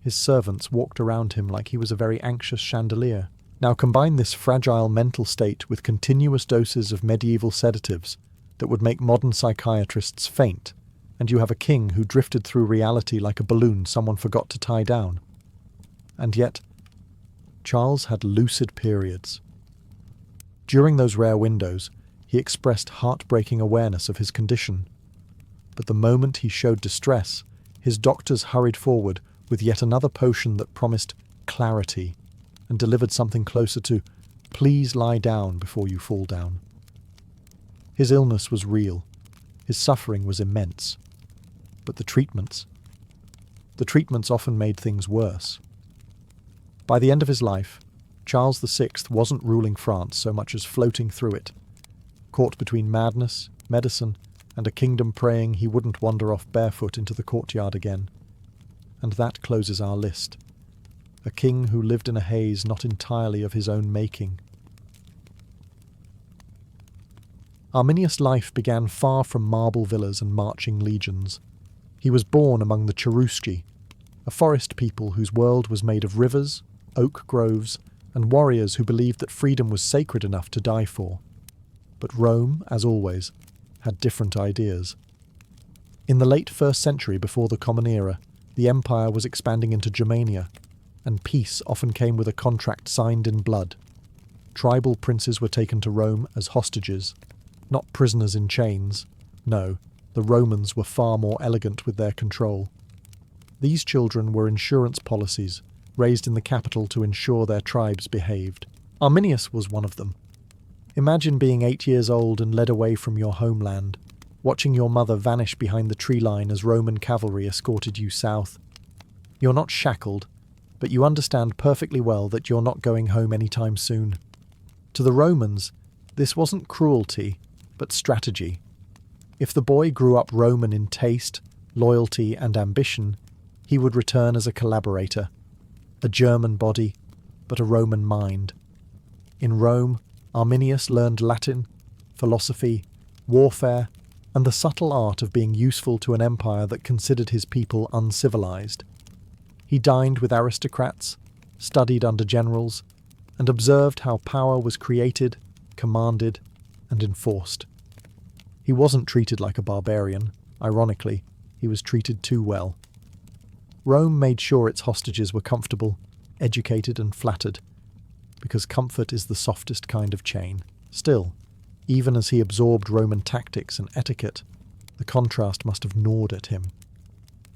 His servants walked around him like he was a very anxious chandelier. Now combine this fragile mental state with continuous doses of medieval sedatives that would make modern psychiatrists faint, and you have a king who drifted through reality like a balloon someone forgot to tie down. And yet, Charles had lucid periods. During those rare windows, he expressed heartbreaking awareness of his condition. But the moment he showed distress, his doctors hurried forward with yet another potion that promised clarity and delivered something closer to, "Please lie down before you fall down." His illness was real. His suffering was immense. But the treatments often made things worse. By the end of his life, Charles VI wasn't ruling France so much as floating through it, caught between madness, medicine, and a kingdom praying he wouldn't wander off barefoot into the courtyard again. And that closes our list. A king who lived in a haze not entirely of his own making. Arminius' life began far from marble villas and marching legions. He was born among the Cherusci, a forest people whose world was made of rivers, oak groves, and warriors who believed that freedom was sacred enough to die for. But Rome, as always, had different ideas. In the late 1st century before the Common Era, the empire was expanding into Germania, and peace often came with a contract signed in blood. Tribal princes were taken to Rome as hostages, not prisoners in chains. No, the Romans were far more elegant with their control. These children were insurance policies, raised in the capital to ensure their tribes behaved. Arminius was one of them. Imagine being 8 years old and led away from your homeland, watching your mother vanish behind the tree line as Roman cavalry escorted you south. You're not shackled, but you understand perfectly well that you're not going home anytime soon. To the Romans, this wasn't cruelty, but strategy. If the boy grew up Roman in taste, loyalty, and ambition, he would return as a collaborator. A German body, but a Roman mind. In Rome, Arminius learned Latin, philosophy, warfare, and the subtle art of being useful to an empire that considered his people uncivilized. He dined with aristocrats, studied under generals, and observed how power was created, commanded, and enforced. He wasn't treated like a barbarian. Ironically, he was treated too well. Rome made sure its hostages were comfortable, educated, and flattered, because comfort is the softest kind of chain. Still, even as he absorbed Roman tactics and etiquette, the contrast must have gnawed at him.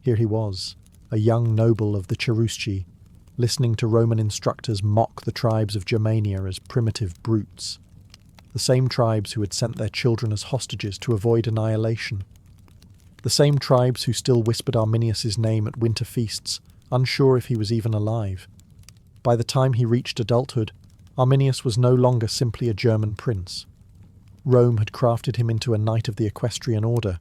Here he was, a young noble of the Cherusci, listening to Roman instructors mock the tribes of Germania as primitive brutes, the same tribes who had sent their children as hostages to avoid annihilation. The same tribes who still whispered Arminius' name at winter feasts, unsure if he was even alive. By the time he reached adulthood, Arminius was no longer simply a German prince. Rome had crafted him into a knight of the equestrian order,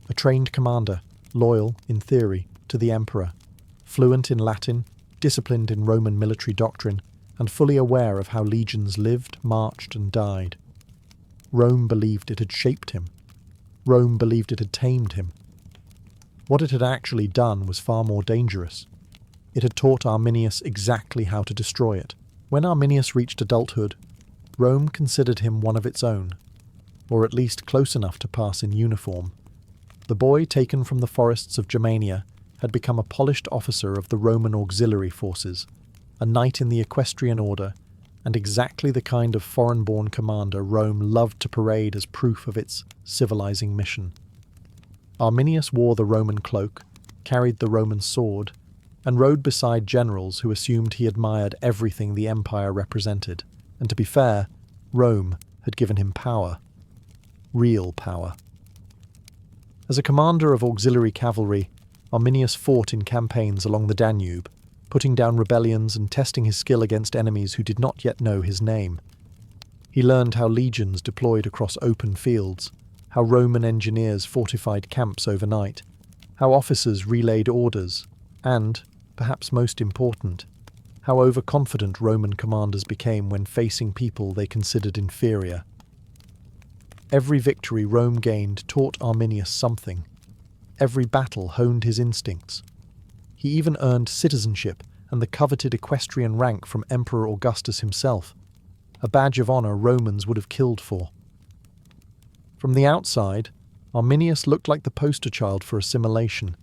a trained commander, loyal, in theory, to the emperor, fluent in Latin, disciplined in Roman military doctrine, and fully aware of how legions lived, marched, and died. Rome believed it had shaped him. Rome believed it had tamed him. What it had actually done was far more dangerous. It had taught Arminius exactly how to destroy it. When Arminius reached adulthood, Rome considered him one of its own, or at least close enough to pass in uniform. The boy taken from the forests of Germania had become a polished officer of the Roman auxiliary forces, a knight in the equestrian order, and exactly the kind of foreign-born commander Rome loved to parade as proof of its civilizing mission. Arminius wore the Roman cloak, carried the Roman sword, and rode beside generals who assumed he admired everything the empire represented. And to be fair, Rome had given him power. Real power. As a commander of auxiliary cavalry, Arminius fought in campaigns along the Danube, putting down rebellions and testing his skill against enemies who did not yet know his name. He learned how legions deployed across open fields, how Roman engineers fortified camps overnight, how officers relayed orders, and, perhaps most important, how overconfident Roman commanders became when facing people they considered inferior. Every victory Rome gained taught Arminius something. Every battle honed his instincts. He even earned citizenship and the coveted equestrian rank from Emperor Augustus himself, a badge of honor Romans would have killed for. From the outside, Arminius looked like the poster child for assimilation,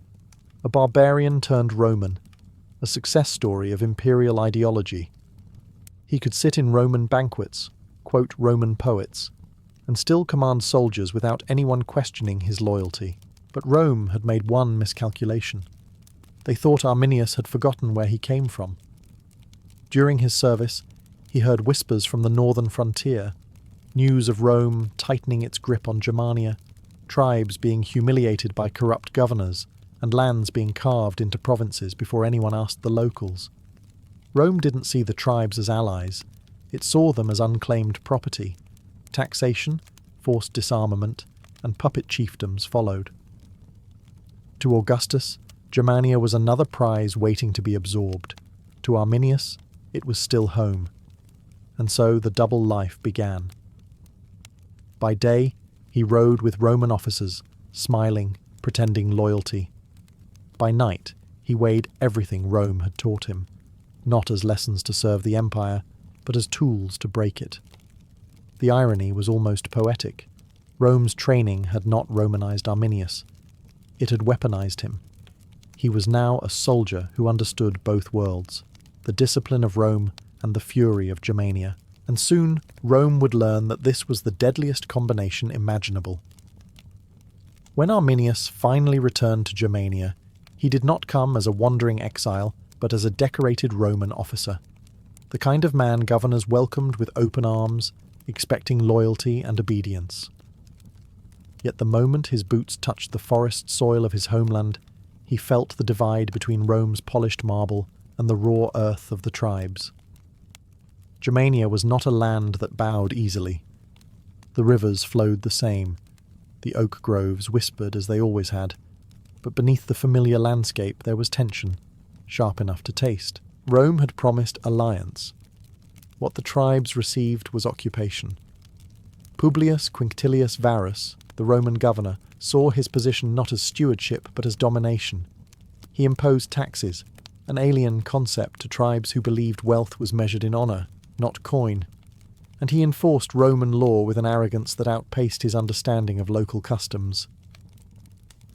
a barbarian turned Roman, a success story of imperial ideology. He could sit in Roman banquets, quote Roman poets, and still command soldiers without anyone questioning his loyalty. But Rome had made one miscalculation. They thought Arminius had forgotten where he came from. During his service, he heard whispers from the northern frontier, news of Rome tightening its grip on Germania, tribes being humiliated by corrupt governors, and lands being carved into provinces before anyone asked the locals. Rome didn't see the tribes as allies. It saw them as unclaimed property. Taxation, forced disarmament, and puppet chiefdoms followed. To Augustus, Germania was another prize waiting to be absorbed. To Arminius, it was still home. And so the double life began. By day, he rode with Roman officers, smiling, pretending loyalty. By night, he weighed everything Rome had taught him, not as lessons to serve the empire, but as tools to break it. The irony was almost poetic. Rome's training had not Romanized Arminius. It had weaponized him. He was now a soldier who understood both worlds, the discipline of Rome and the fury of Germania. And soon, Rome would learn that this was the deadliest combination imaginable. When Arminius finally returned to Germania, he did not come as a wandering exile, but as a decorated Roman officer. The kind of man governors welcomed with open arms, expecting loyalty and obedience. Yet the moment his boots touched the forest soil of his homeland, he felt the divide between Rome's polished marble and the raw earth of the tribes. Germania was not a land that bowed easily. The rivers flowed the same. The oak groves whispered as they always had. But beneath the familiar landscape there was tension, sharp enough to taste. Rome had promised alliance. What the tribes received was occupation. Publius Quinctilius Varus, the Roman governor, saw his position not as stewardship but as domination. He imposed taxes, an alien concept to tribes who believed wealth was measured in honor, not coin. And he enforced Roman law with an arrogance that outpaced his understanding of local customs.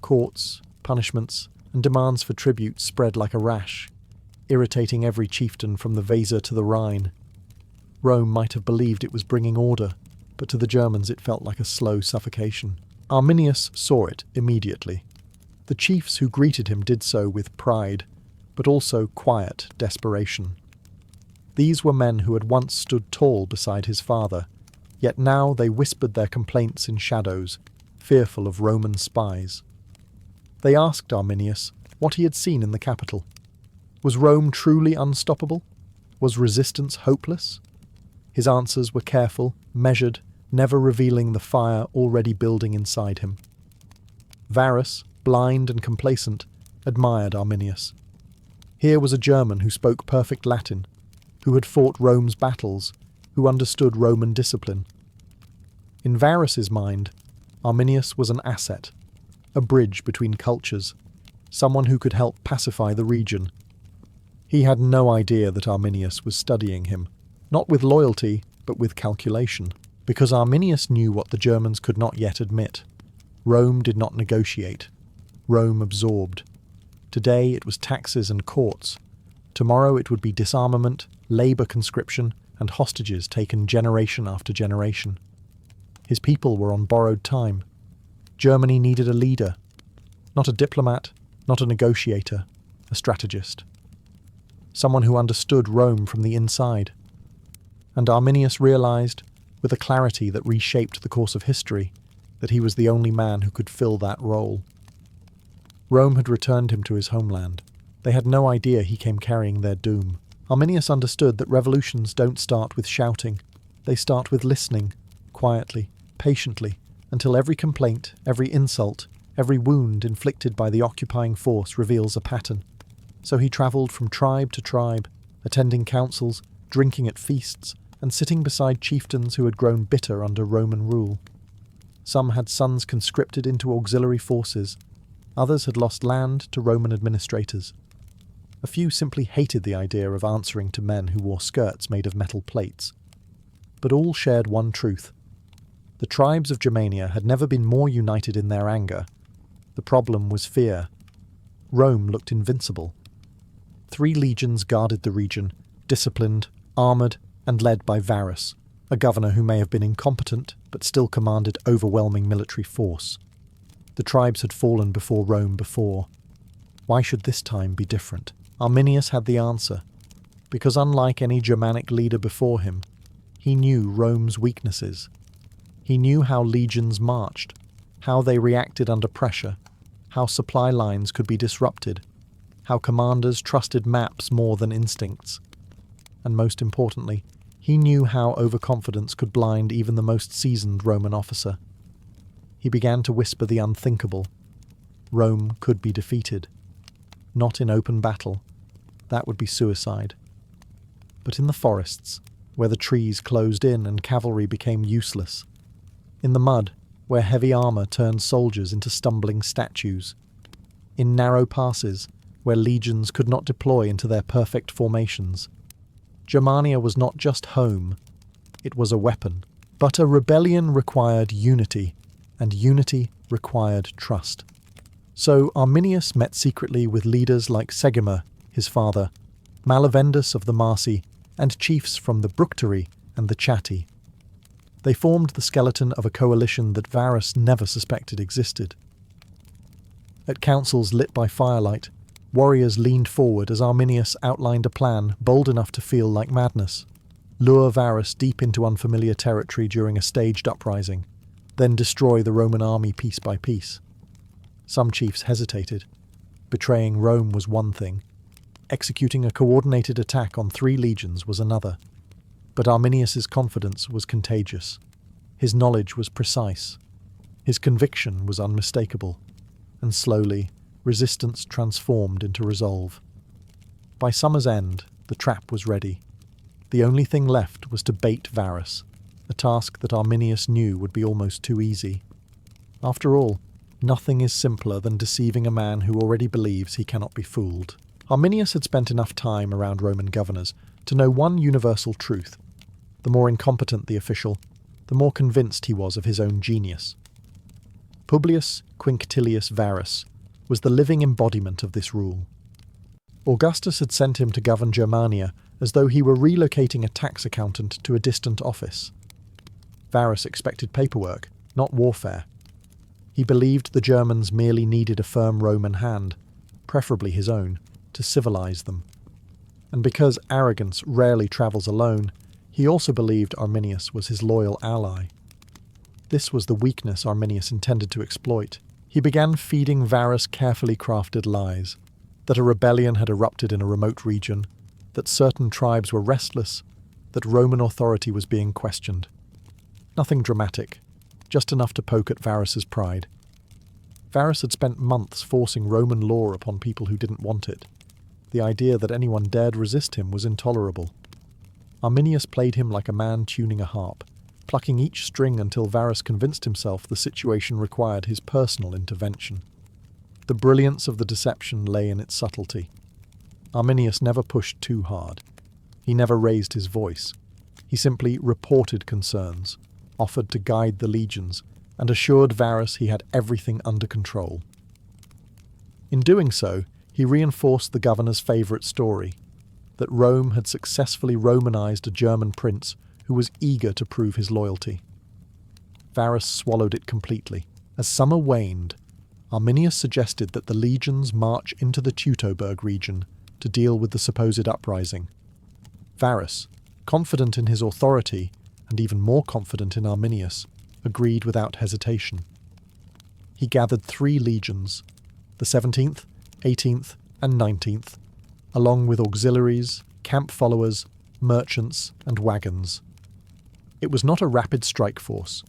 Courts, punishments, and demands for tribute spread like a rash, irritating every chieftain from the Weser to the Rhine. Rome might have believed it was bringing order, but to the Germans it felt like a slow suffocation. Arminius saw it immediately. The chiefs who greeted him did so with pride, but also quiet desperation. These were men who had once stood tall beside his father, yet now they whispered their complaints in shadows, fearful of Roman spies. They asked Arminius what he had seen in the capital. Was Rome truly unstoppable? Was resistance hopeless? His answers were careful, measured, never revealing the fire already building inside him. Varus, blind and complacent, admired Arminius. Here was a German who spoke perfect Latin, who had fought Rome's battles, who understood Roman discipline. In Varus's mind, Arminius was an asset, a bridge between cultures, someone who could help pacify the region. He had no idea that Arminius was studying him, not with loyalty, but with calculation, because Arminius knew what the Germans could not yet admit. Rome did not negotiate. Rome absorbed. Today it was taxes and courts. Tomorrow it would be disarmament, labour conscription, and hostages taken generation after generation. His people were on borrowed time. Germany needed a leader, not a diplomat, not a negotiator, a strategist. Someone who understood Rome from the inside. And Arminius realized, with a clarity that reshaped the course of history, that he was the only man who could fill that role. Rome had returned him to his homeland. They had no idea he came carrying their doom. Arminius understood that revolutions don't start with shouting. They start with listening, quietly, patiently, until every complaint, every insult, every wound inflicted by the occupying force reveals a pattern. So he travelled from tribe to tribe, attending councils, drinking at feasts, and sitting beside chieftains who had grown bitter under Roman rule. Some had sons conscripted into auxiliary forces, others had lost land to Roman administrators. A few simply hated the idea of answering to men who wore skirts made of metal plates. But all shared one truth. The tribes of Germania had never been more united in their anger. The problem was fear. Rome looked invincible. 3 legions guarded the region, disciplined, armoured, and led by Varus, a governor who may have been incompetent but still commanded overwhelming military force. The tribes had fallen before Rome before. Why should this time be different? Arminius had the answer, because unlike any Germanic leader before him, he knew Rome's weaknesses. He knew how legions marched, how they reacted under pressure, how supply lines could be disrupted, how commanders trusted maps more than instincts. And most importantly, he knew how overconfidence could blind even the most seasoned Roman officer. He began to whisper the unthinkable. Rome could be defeated. Not in open battle. That would be suicide. But in the forests, where the trees closed in and cavalry became useless. In the mud, where heavy armour turned soldiers into stumbling statues. In narrow passes, where legions could not deploy into their perfect formations. Germania was not just home, it was a weapon. But a rebellion required unity, and unity required trust. So Arminius met secretly with leaders like Segimer, his father, Malavendus of the Marsi, and chiefs from the Bructeri and the Chatti. They formed the skeleton of a coalition that Varus never suspected existed. At councils lit by firelight, warriors leaned forward as Arminius outlined a plan bold enough to feel like madness. Lure Varus deep into unfamiliar territory during a staged uprising, then destroy the Roman army piece by piece. Some chiefs hesitated. Betraying Rome was one thing. Executing a coordinated attack on 3 legions was another. But Arminius's confidence was contagious. His knowledge was precise. His conviction was unmistakable. And slowly, resistance transformed into resolve. By summer's end, the trap was ready. The only thing left was to bait Varus, a task that Arminius knew would be almost too easy. After all, nothing is simpler than deceiving a man who already believes he cannot be fooled. Arminius had spent enough time around Roman governors to know one universal truth. The more incompetent the official, the more convinced he was of his own genius. Publius Quinctilius Varus was the living embodiment of this rule. Augustus had sent him to govern Germania as though he were relocating a tax accountant to a distant office. Varus expected paperwork, not warfare. He believed the Germans merely needed a firm Roman hand, preferably his own, to civilize them. And because arrogance rarely travels alone, he also believed Arminius was his loyal ally. This was the weakness Arminius intended to exploit. He began feeding Varus carefully crafted lies, that a rebellion had erupted in a remote region, that certain tribes were restless, that Roman authority was being questioned. Nothing dramatic, just enough to poke at Varus's pride. Varus had spent months forcing Roman law upon people who didn't want it. The idea that anyone dared resist him was intolerable. Arminius played him like a man tuning a harp, plucking each string until Varus convinced himself the situation required his personal intervention. The brilliance of the deception lay in its subtlety. Arminius never pushed too hard. He never raised his voice. He simply reported concerns, offered to guide the legions, and assured Varus he had everything under control. In doing so, he reinforced the governor's favourite story, that Rome had successfully Romanized a German prince who was eager to prove his loyalty. Varus swallowed it completely. As summer waned, Arminius suggested that the legions march into the Teutoburg region to deal with the supposed uprising. Varus, confident in his authority and even more confident in Arminius, agreed without hesitation. He gathered 3 legions, the 17th, 18th, and 19th, along with auxiliaries, camp followers, merchants, and wagons. It was not a rapid strike force.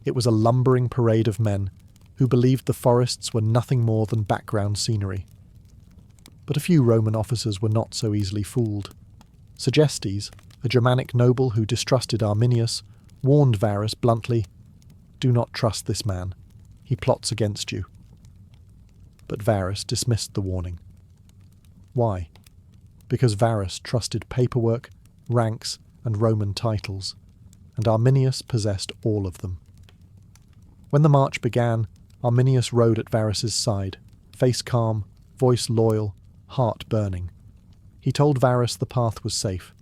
It was a lumbering parade of men who believed the forests were nothing more than background scenery. But a few Roman officers were not so easily fooled. Segestes, a Germanic noble who distrusted Arminius, warned Varus bluntly, "Do not trust this man. He plots against you." But Varus dismissed the warning. Why? Because Varus trusted paperwork, ranks, and Roman titles, and Arminius possessed all of them. When the march began, Arminius rode at Varus's side, face calm, voice loyal, heart burning. He told Varus the path was safe.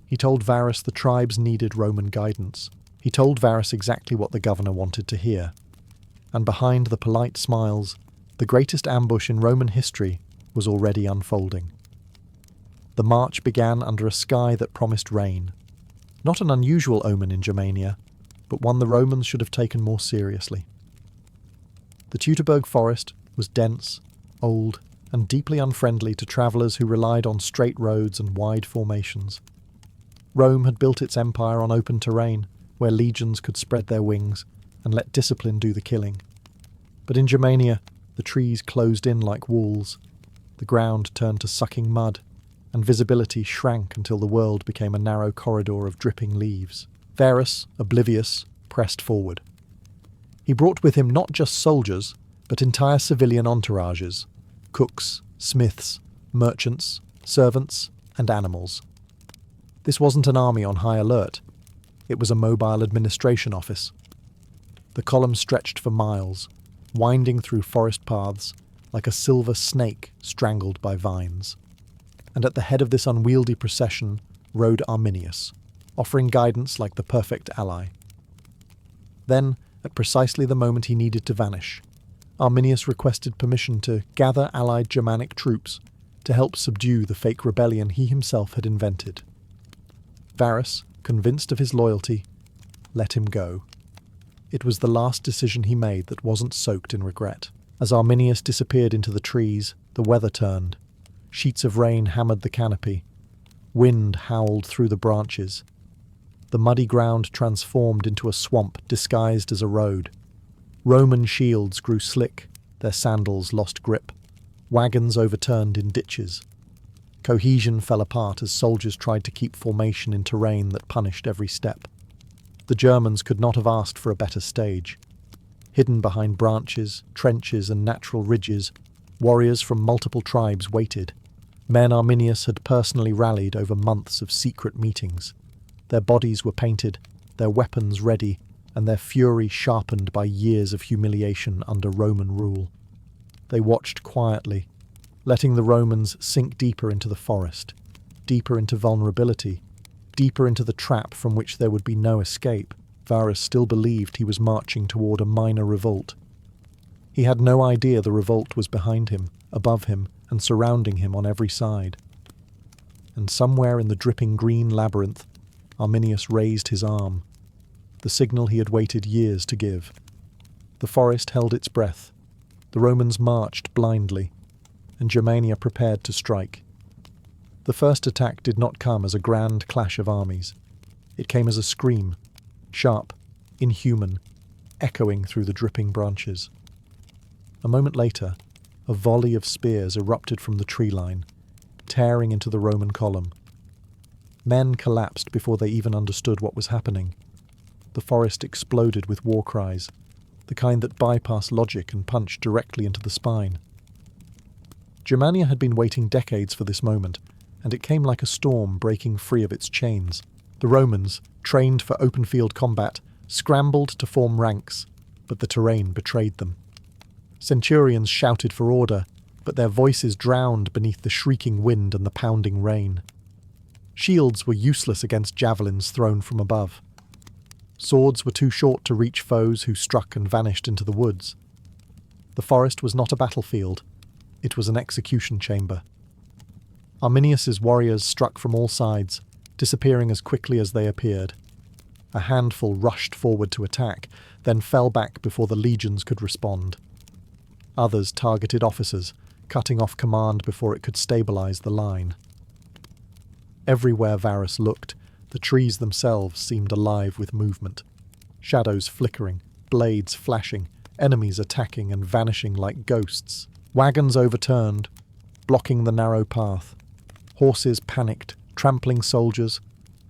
He told Varus the tribes needed Roman guidance. He told Varus exactly what the governor wanted to hear. And behind the polite smiles, the greatest ambush in Roman history was already unfolding. The march began under a sky that promised rain. Not an unusual omen in Germania, but one the Romans should have taken more seriously. The Teutoburg forest was dense, old, and deeply unfriendly to travellers who relied on straight roads and wide formations. Rome had built its empire on open terrain, where legions could spread their wings and let discipline do the killing. But in Germania, the trees closed in like walls, the ground turned to sucking mud, and visibility shrank until the world became a narrow corridor of dripping leaves. Varus, oblivious, pressed forward. He brought with him not just soldiers, but entire civilian entourages, cooks, smiths, merchants, servants, and animals. This wasn't an army on high alert. It was a mobile administration office. The column stretched for miles, winding through forest paths like a silver snake strangled by vines. And at the head of this unwieldy procession rode Arminius, offering guidance like the perfect ally. Then, at precisely the moment he needed to vanish, Arminius requested permission to gather allied Germanic troops to help subdue the fake rebellion he himself had invented. Varus, convinced of his loyalty, let him go. It was the last decision he made that wasn't soaked in regret. As Arminius disappeared into the trees, the weather turned. Sheets of rain hammered the canopy. Wind howled through the branches. The muddy ground transformed into a swamp disguised as a road. Roman shields grew slick, their sandals lost grip. Wagons overturned in ditches. Cohesion fell apart as soldiers tried to keep formation in terrain that punished every step. The Germans could not have asked for a better stage. Hidden behind branches, trenches, and natural ridges, warriors from multiple tribes waited. Men Arminius had personally rallied over months of secret meetings. Their bodies were painted, their weapons ready, and their fury sharpened by years of humiliation under Roman rule. They watched quietly, letting the Romans sink deeper into the forest, deeper into vulnerability, deeper into the trap from which there would be no escape. Varus still believed he was marching toward a minor revolt. He had no idea the revolt was behind him, above him, and surrounding him on every side. And somewhere in the dripping green labyrinth, Arminius raised his arm, the signal he had waited years to give. The forest held its breath. The Romans marched blindly, and Germania prepared to strike. The first attack did not come as a grand clash of armies. It came as a scream, sharp, inhuman, echoing through the dripping branches. A moment later, a volley of spears erupted from the tree line, tearing into the Roman column. Men collapsed before they even understood what was happening. The forest exploded with war cries, the kind that bypass logic and punch directly into the spine. Germania had been waiting decades for this moment, and it came like a storm breaking free of its chains. The Romans, trained for open-field combat, scrambled to form ranks, but the terrain betrayed them. Centurions shouted for order, but their voices drowned beneath the shrieking wind and the pounding rain. Shields were useless against javelins thrown from above. Swords were too short to reach foes who struck and vanished into the woods. The forest was not a battlefield, it was an execution chamber. Arminius's warriors struck from all sides, disappearing as quickly as they appeared. A handful rushed forward to attack, then fell back before the legions could respond. Others targeted officers, cutting off command before it could stabilize the line. Everywhere Varus looked, the trees themselves seemed alive with movement. Shadows flickering, blades flashing, enemies attacking and vanishing like ghosts. Wagons overturned, blocking the narrow path. Horses panicked, trampling soldiers.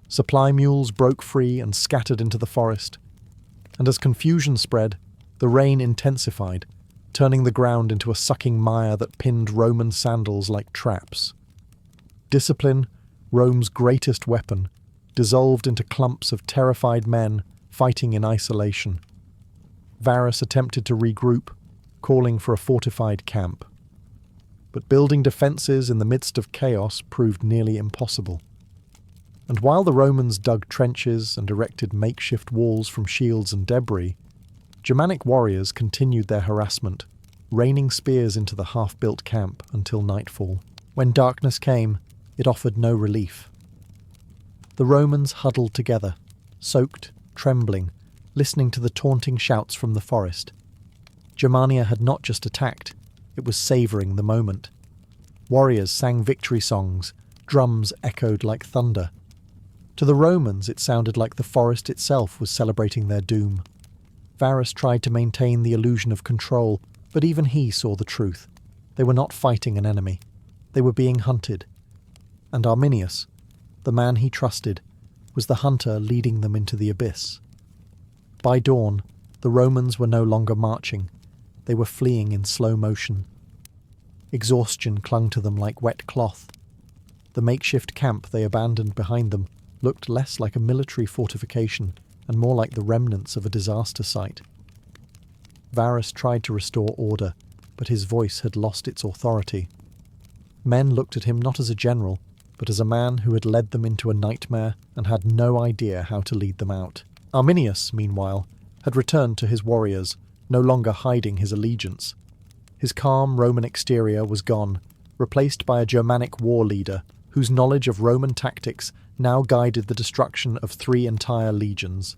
Supply mules broke free and scattered into the forest. And as confusion spread, the rain intensified, turning the ground into a sucking mire that pinned Roman sandals like traps. Discipline, Rome's greatest weapon, dissolved into clumps of terrified men fighting in isolation. Varus attempted to regroup, calling for a fortified camp. But building defences in the midst of chaos proved nearly impossible. And while the Romans dug trenches and erected makeshift walls from shields and debris, Germanic warriors continued their harassment, raining spears into the half-built camp until nightfall. When darkness came, it offered no relief. The Romans huddled together, soaked, trembling, listening to the taunting shouts from the forest. Germania had not just attacked, it was savouring the moment. Warriors sang victory songs, drums echoed like thunder. To the Romans it sounded like the forest itself was celebrating their doom. Varus tried to maintain the illusion of control, but even he saw the truth. They were not fighting an enemy. They were being hunted. And Arminius, the man he trusted, was the hunter leading them into the abyss. By dawn, the Romans were no longer marching. They were fleeing in slow motion. Exhaustion clung to them like wet cloth. The makeshift camp they abandoned behind them looked less like a military fortification and more like the remnants of a disaster site. Varus tried to restore order, but his voice had lost its authority. Men looked at him not as a general, but as a man who had led them into a nightmare and had no idea how to lead them out. Arminius, meanwhile, had returned to his warriors, no longer hiding his allegiance. His calm Roman exterior was gone, replaced by a Germanic war leader whose knowledge of Roman tactics now guided the destruction of 3 entire legions.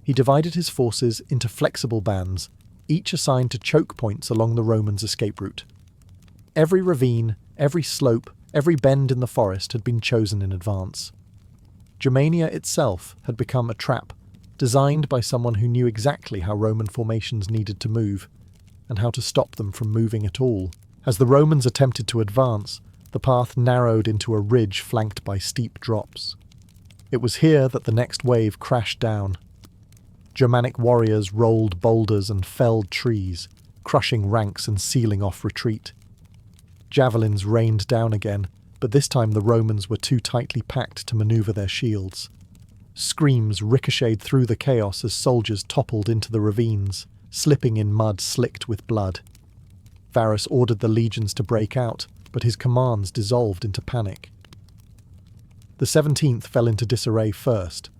He divided his forces into flexible bands, each assigned to choke points along the Romans' escape route. Every ravine, every slope, every bend in the forest had been chosen in advance. Germania itself had become a trap, designed by someone who knew exactly how Roman formations needed to move, and how to stop them from moving at all. As the Romans attempted to advance, the path narrowed into a ridge flanked by steep drops. It was here that the next wave crashed down. Germanic warriors rolled boulders and felled trees, crushing ranks and sealing off retreat. Javelins rained down again, but this time the Romans were too tightly packed to maneuver their shields. Screams ricocheted through the chaos as soldiers toppled into the ravines, slipping in mud slicked with blood. Varus ordered the legions to break out, but his commands dissolved into panic. The 17th fell into disarray first.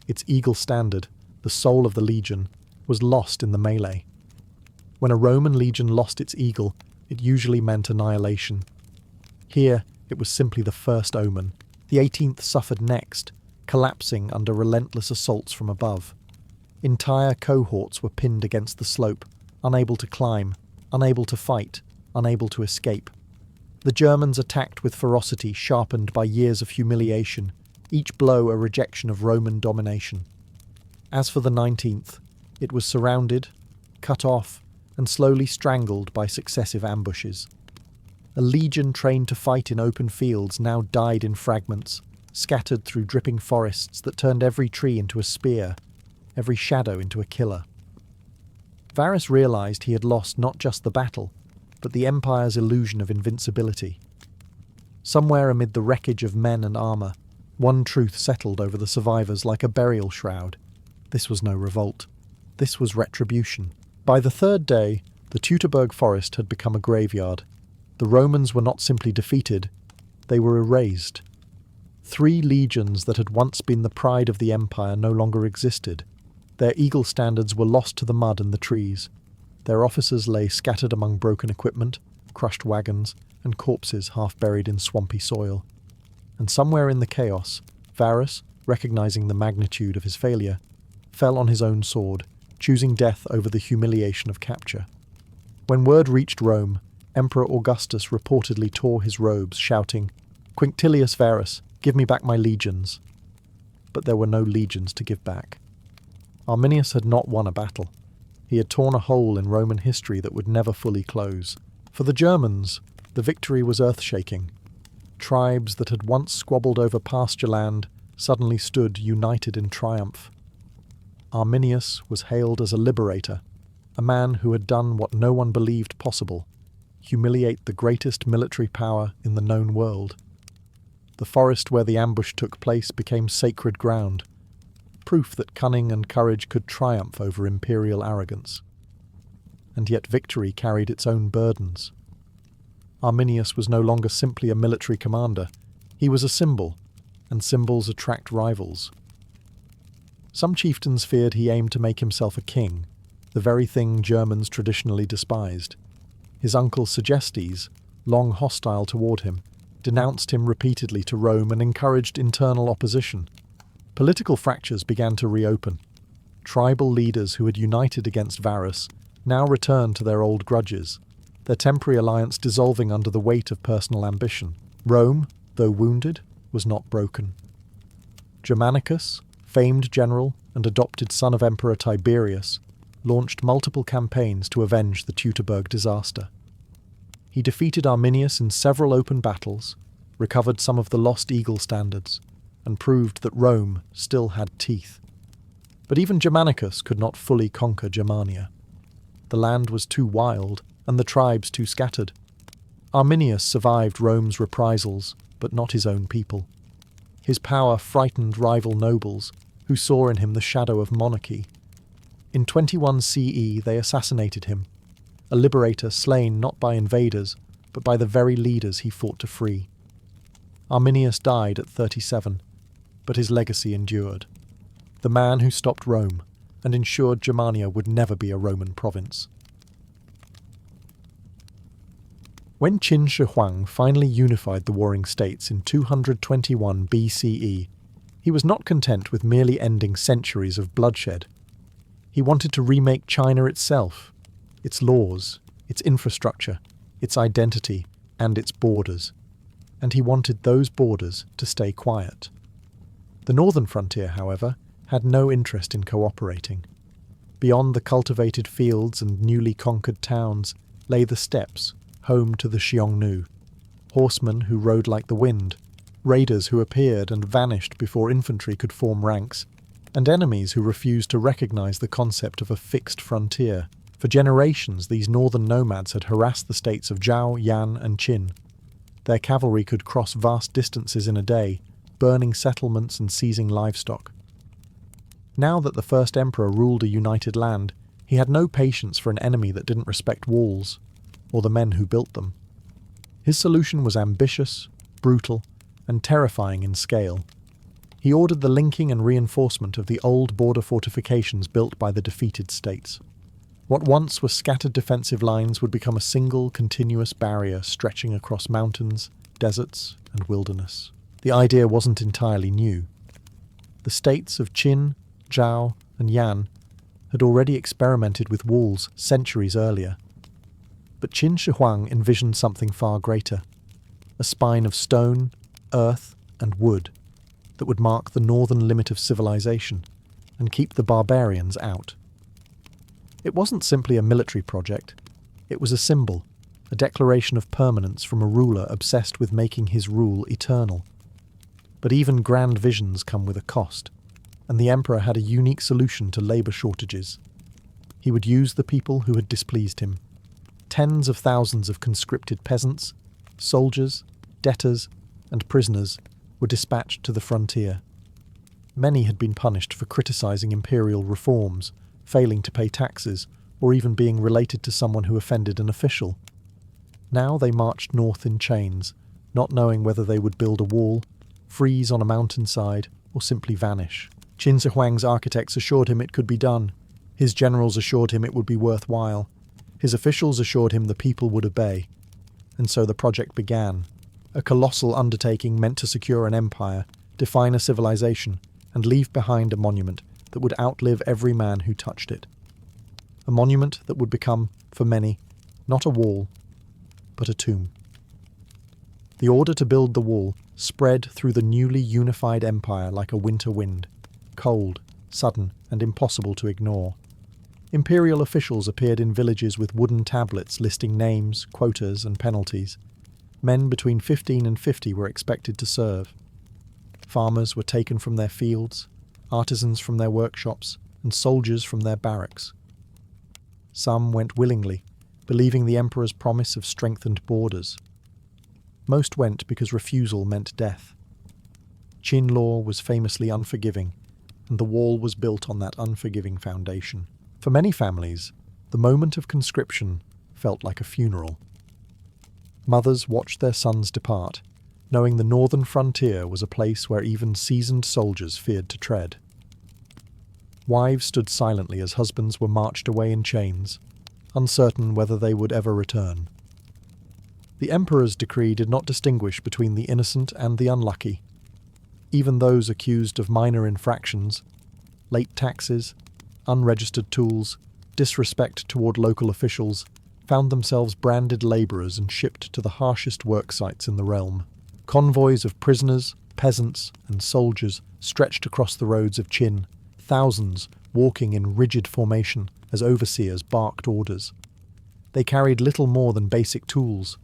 Its eagle standard, the soul of the legion, was lost in the melee. When a Roman legion lost its eagle, it usually meant annihilation. Here, it was simply the first omen. The 18th suffered next, collapsing under relentless assaults from above. Entire cohorts were pinned against the slope, unable to climb, unable to fight, unable to escape. The Germans attacked with ferocity sharpened by years of humiliation, each blow a rejection of Roman domination. As for the 19th, it was surrounded, cut off, and slowly strangled by successive ambushes. A legion trained to fight in open fields now died in fragments, scattered through dripping forests that turned every tree into a spear, every shadow into a killer. Varus realized he had lost not just the battle, but the Empire's illusion of invincibility. Somewhere amid the wreckage of men and armour, one truth settled over the survivors like a burial shroud. This was no revolt. This was retribution. By the 3rd day, the Teutoburg forest had become a graveyard. The Romans were not simply defeated, they were erased. 3 legions that had once been the pride of the empire no longer existed. Their eagle standards were lost to the mud and the trees. Their officers lay scattered among broken equipment, crushed wagons, and corpses half buried in swampy soil. And somewhere in the chaos, Varus, recognizing the magnitude of his failure, fell on his own sword, choosing death over the humiliation of capture. When word reached Rome, Emperor Augustus reportedly tore his robes, shouting, "Quinctilius Verus, give me back my legions." But there were no legions to give back. Arminius had not won a battle. He had torn a hole in Roman history that would never fully close. For the Germans, the victory was earth-shaking. Tribes that had once squabbled over pasture land suddenly stood united in triumph. Arminius was hailed as a liberator, a man who had done what no one believed possible: humiliate the greatest military power in the known world. The forest where the ambush took place became sacred ground, proof that cunning and courage could triumph over imperial arrogance. And yet victory carried its own burdens. Arminius was no longer simply a military commander. He was a symbol, and symbols attract rivals. Some chieftains feared he aimed to make himself a king, the very thing Germans traditionally despised. His uncle Segestes, long hostile toward him, denounced him repeatedly to Rome and encouraged internal opposition. Political fractures began to reopen. Tribal leaders who had united against Varus now returned to their old grudges, their temporary alliance dissolving under the weight of personal ambition. Rome, though wounded, was not broken. Germanicus, famed general and adopted son of Emperor Tiberius, launched multiple campaigns to avenge the Teutoburg disaster. He defeated Arminius in several open battles, recovered some of the lost eagle standards, and proved that Rome still had teeth. But even Germanicus could not fully conquer Germania. The land was too wild, and the tribes too scattered. Arminius survived Rome's reprisals, but not his own people. His power frightened rival nobles, who saw in him the shadow of monarchy. In 21 CE they assassinated him, a liberator slain not by invaders, but by the very leaders he fought to free. Arminius died at 37, but his legacy endured. The man who stopped Rome and ensured Germania would never be a Roman province. When Qin Shi Huang finally unified the warring states in 221 BCE, he was not content with merely ending centuries of bloodshed. He wanted to remake China itself, its laws, its infrastructure, its identity, and its borders. And he wanted those borders to stay quiet. The northern frontier, however, had no interest in cooperating. Beyond the cultivated fields and newly conquered towns lay the steppes, home to the Xiongnu, horsemen who rode like the wind, raiders who appeared and vanished before infantry could form ranks, and enemies who refused to recognize the concept of a fixed frontier. For generations, these northern nomads had harassed the states of Zhao, Yan, and Qin. Their cavalry could cross vast distances in a day, burning settlements and seizing livestock. Now that the first emperor ruled a united land, he had no patience for an enemy that didn't respect walls, or the men who built them. His solution was ambitious, brutal, and terrifying in scale. He ordered the linking and reinforcement of the old border fortifications built by the defeated states. What once were scattered defensive lines would become a single, continuous barrier stretching across mountains, deserts, and wilderness. The idea wasn't entirely new. The states of Qin, Zhao, and Yan had already experimented with walls centuries earlier. But Qin Shi Huang envisioned something far greater, a spine of stone, earth, and wood that would mark the northern limit of civilization and keep the barbarians out. It wasn't simply a military project, it was a symbol, a declaration of permanence from a ruler obsessed with making his rule eternal. But even grand visions come with a cost, and the emperor had a unique solution to labour shortages. He would use the people who had displeased him. Tens of thousands of conscripted peasants, soldiers, debtors, and prisoners were dispatched to the frontier. Many had been punished for criticising imperial reforms, failing to pay taxes, or even being related to someone who offended an official. Now they marched north in chains, not knowing whether they would build a wall, freeze on a mountainside, or simply vanish. Qin Shi Huang's architects assured him it could be done. His generals assured him it would be worthwhile. His officials assured him the people would obey. And so the project began. A colossal undertaking meant to secure an empire, define a civilization, and leave behind a monument that would outlive every man who touched it. A monument that would become, for many, not a wall, but a tomb. The order to build the wall spread through the newly unified empire like a winter wind, cold, sudden, and impossible to ignore. Imperial officials appeared in villages with wooden tablets listing names, quotas, and penalties. Men between 15 and 50 were expected to serve. Farmers were taken from their fields, artisans from their workshops, and soldiers from their barracks. Some went willingly, believing the emperor's promise of strengthened borders. Most went because refusal meant death. Qin law was famously unforgiving, and the wall was built on that unforgiving foundation. For many families, the moment of conscription felt like a funeral. Mothers watched their sons depart, knowing the northern frontier was a place where even seasoned soldiers feared to tread. Wives stood silently as husbands were marched away in chains, uncertain whether they would ever return. The emperor's decree did not distinguish between the innocent and the unlucky. Even those accused of minor infractions, late taxes, unregistered tools, disrespect toward local officials, found themselves branded labourers and shipped to the harshest work sites in the realm. Convoys of prisoners, peasants, and soldiers stretched across the roads of Qin, thousands walking in rigid formation as overseers barked orders. They carried little more than basic tools: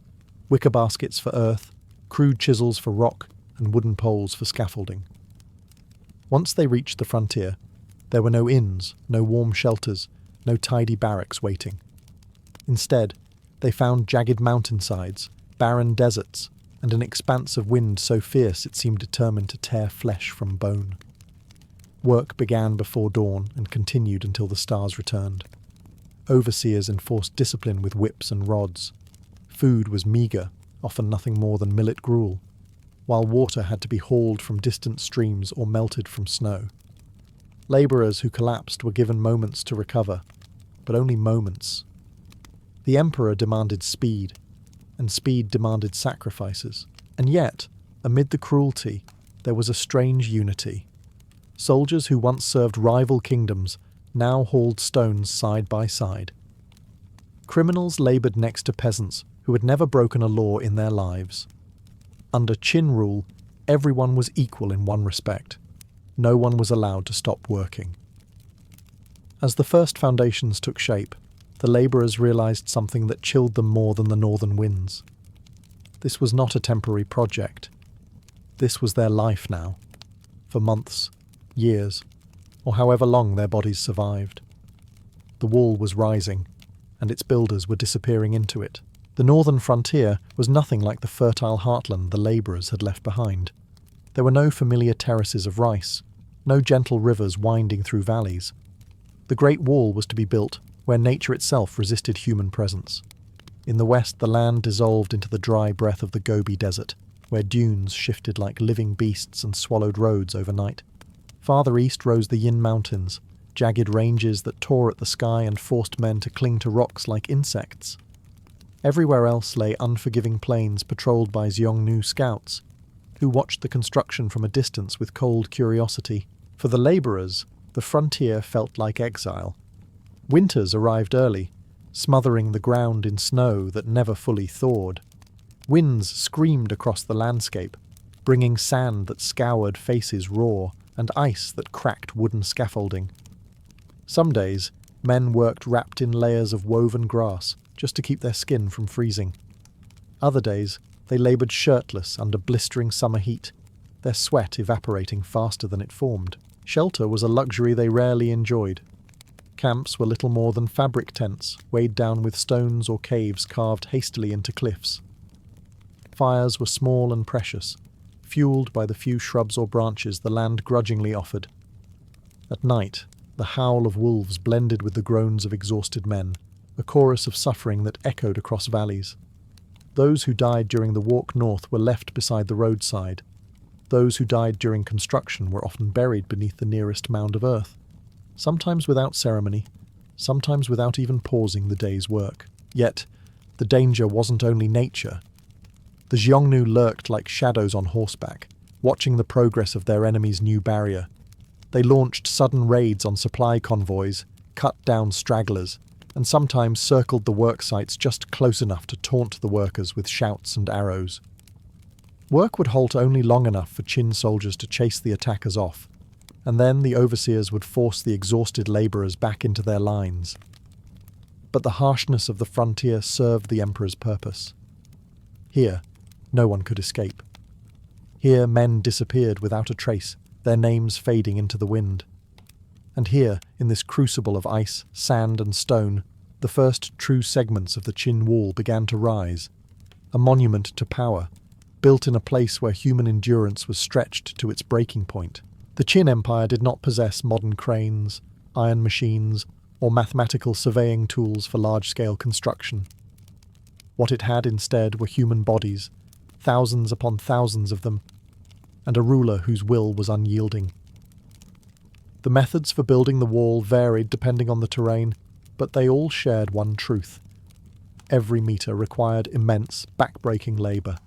wicker baskets for earth, crude chisels for rock, and wooden poles for scaffolding. Once they reached the frontier, there were no inns, no warm shelters, no tidy barracks waiting. Instead, they found jagged mountainsides, barren deserts, and an expanse of wind so fierce it seemed determined to tear flesh from bone. Work began before dawn and continued until the stars returned. Overseers enforced discipline with whips and rods. Food was meagre, often nothing more than millet gruel, while water had to be hauled from distant streams or melted from snow. Labourers who collapsed were given moments to recover, but only moments. The emperor demanded speed, and speed demanded sacrifices. And yet, amid the cruelty, there was a strange unity. Soldiers who once served rival kingdoms now hauled stones side by side. Criminals laboured next to peasants who had never broken a law in their lives. Under Qin rule, everyone was equal in one respect. No one was allowed to stop working. As the first foundations took shape, the labourers realised something that chilled them more than the northern winds. This was not a temporary project. This was their life now, for months, years, or however long their bodies survived. The wall was rising, and its builders were disappearing into it. The northern frontier was nothing like the fertile heartland the labourers had left behind. There were no familiar terraces of rice, no gentle rivers winding through valleys. The Great Wall was to be built where nature itself resisted human presence. In the west, the land dissolved into the dry breath of the Gobi Desert, where dunes shifted like living beasts and swallowed roads overnight. Farther east rose the Yin Mountains, jagged ranges that tore at the sky and forced men to cling to rocks like insects. Everywhere else lay unforgiving plains patrolled by Xiongnu scouts, who watched the construction from a distance with cold curiosity. For the labourers, the frontier felt like exile. Winters arrived early, smothering the ground in snow that never fully thawed. Winds screamed across the landscape, bringing sand that scoured faces raw and ice that cracked wooden scaffolding. Some days, men worked wrapped in layers of woven grass just to keep their skin from freezing. Other days, they laboured shirtless under blistering summer heat, their sweat evaporating faster than it formed. Shelter was a luxury they rarely enjoyed. Camps were little more than fabric tents, weighed down with stones or caves carved hastily into cliffs. Fires were small and precious, fueled by the few shrubs or branches the land grudgingly offered. At night, the howl of wolves blended with the groans of exhausted men, a chorus of suffering that echoed across valleys. Those who died during the walk north were left beside the roadside. Those who died during construction were often buried beneath the nearest mound of earth, sometimes without ceremony, sometimes without even pausing the day's work. Yet, the danger wasn't only nature. The Xiongnu lurked like shadows on horseback, watching the progress of their enemy's new barrier. They launched sudden raids on supply convoys, cut down stragglers, and sometimes circled the work sites just close enough to taunt the workers with shouts and arrows. Work would halt only long enough for Qin soldiers to chase the attackers off, and then the overseers would force the exhausted labourers back into their lines. But the harshness of the frontier served the emperor's purpose. Here, no one could escape. Here men disappeared without a trace, their names fading into the wind. And here, in this crucible of ice, sand and stone, the first true segments of the Qin wall began to rise, a monument to power, built in a place where human endurance was stretched to its breaking point. The Qin Empire did not possess modern cranes, iron machines, or mathematical surveying tools for large-scale construction. What it had instead were human bodies, thousands upon thousands of them, and a ruler whose will was unyielding. The methods for building the wall varied depending on the terrain, but they all shared one truth. Every metre required immense, back-breaking labour.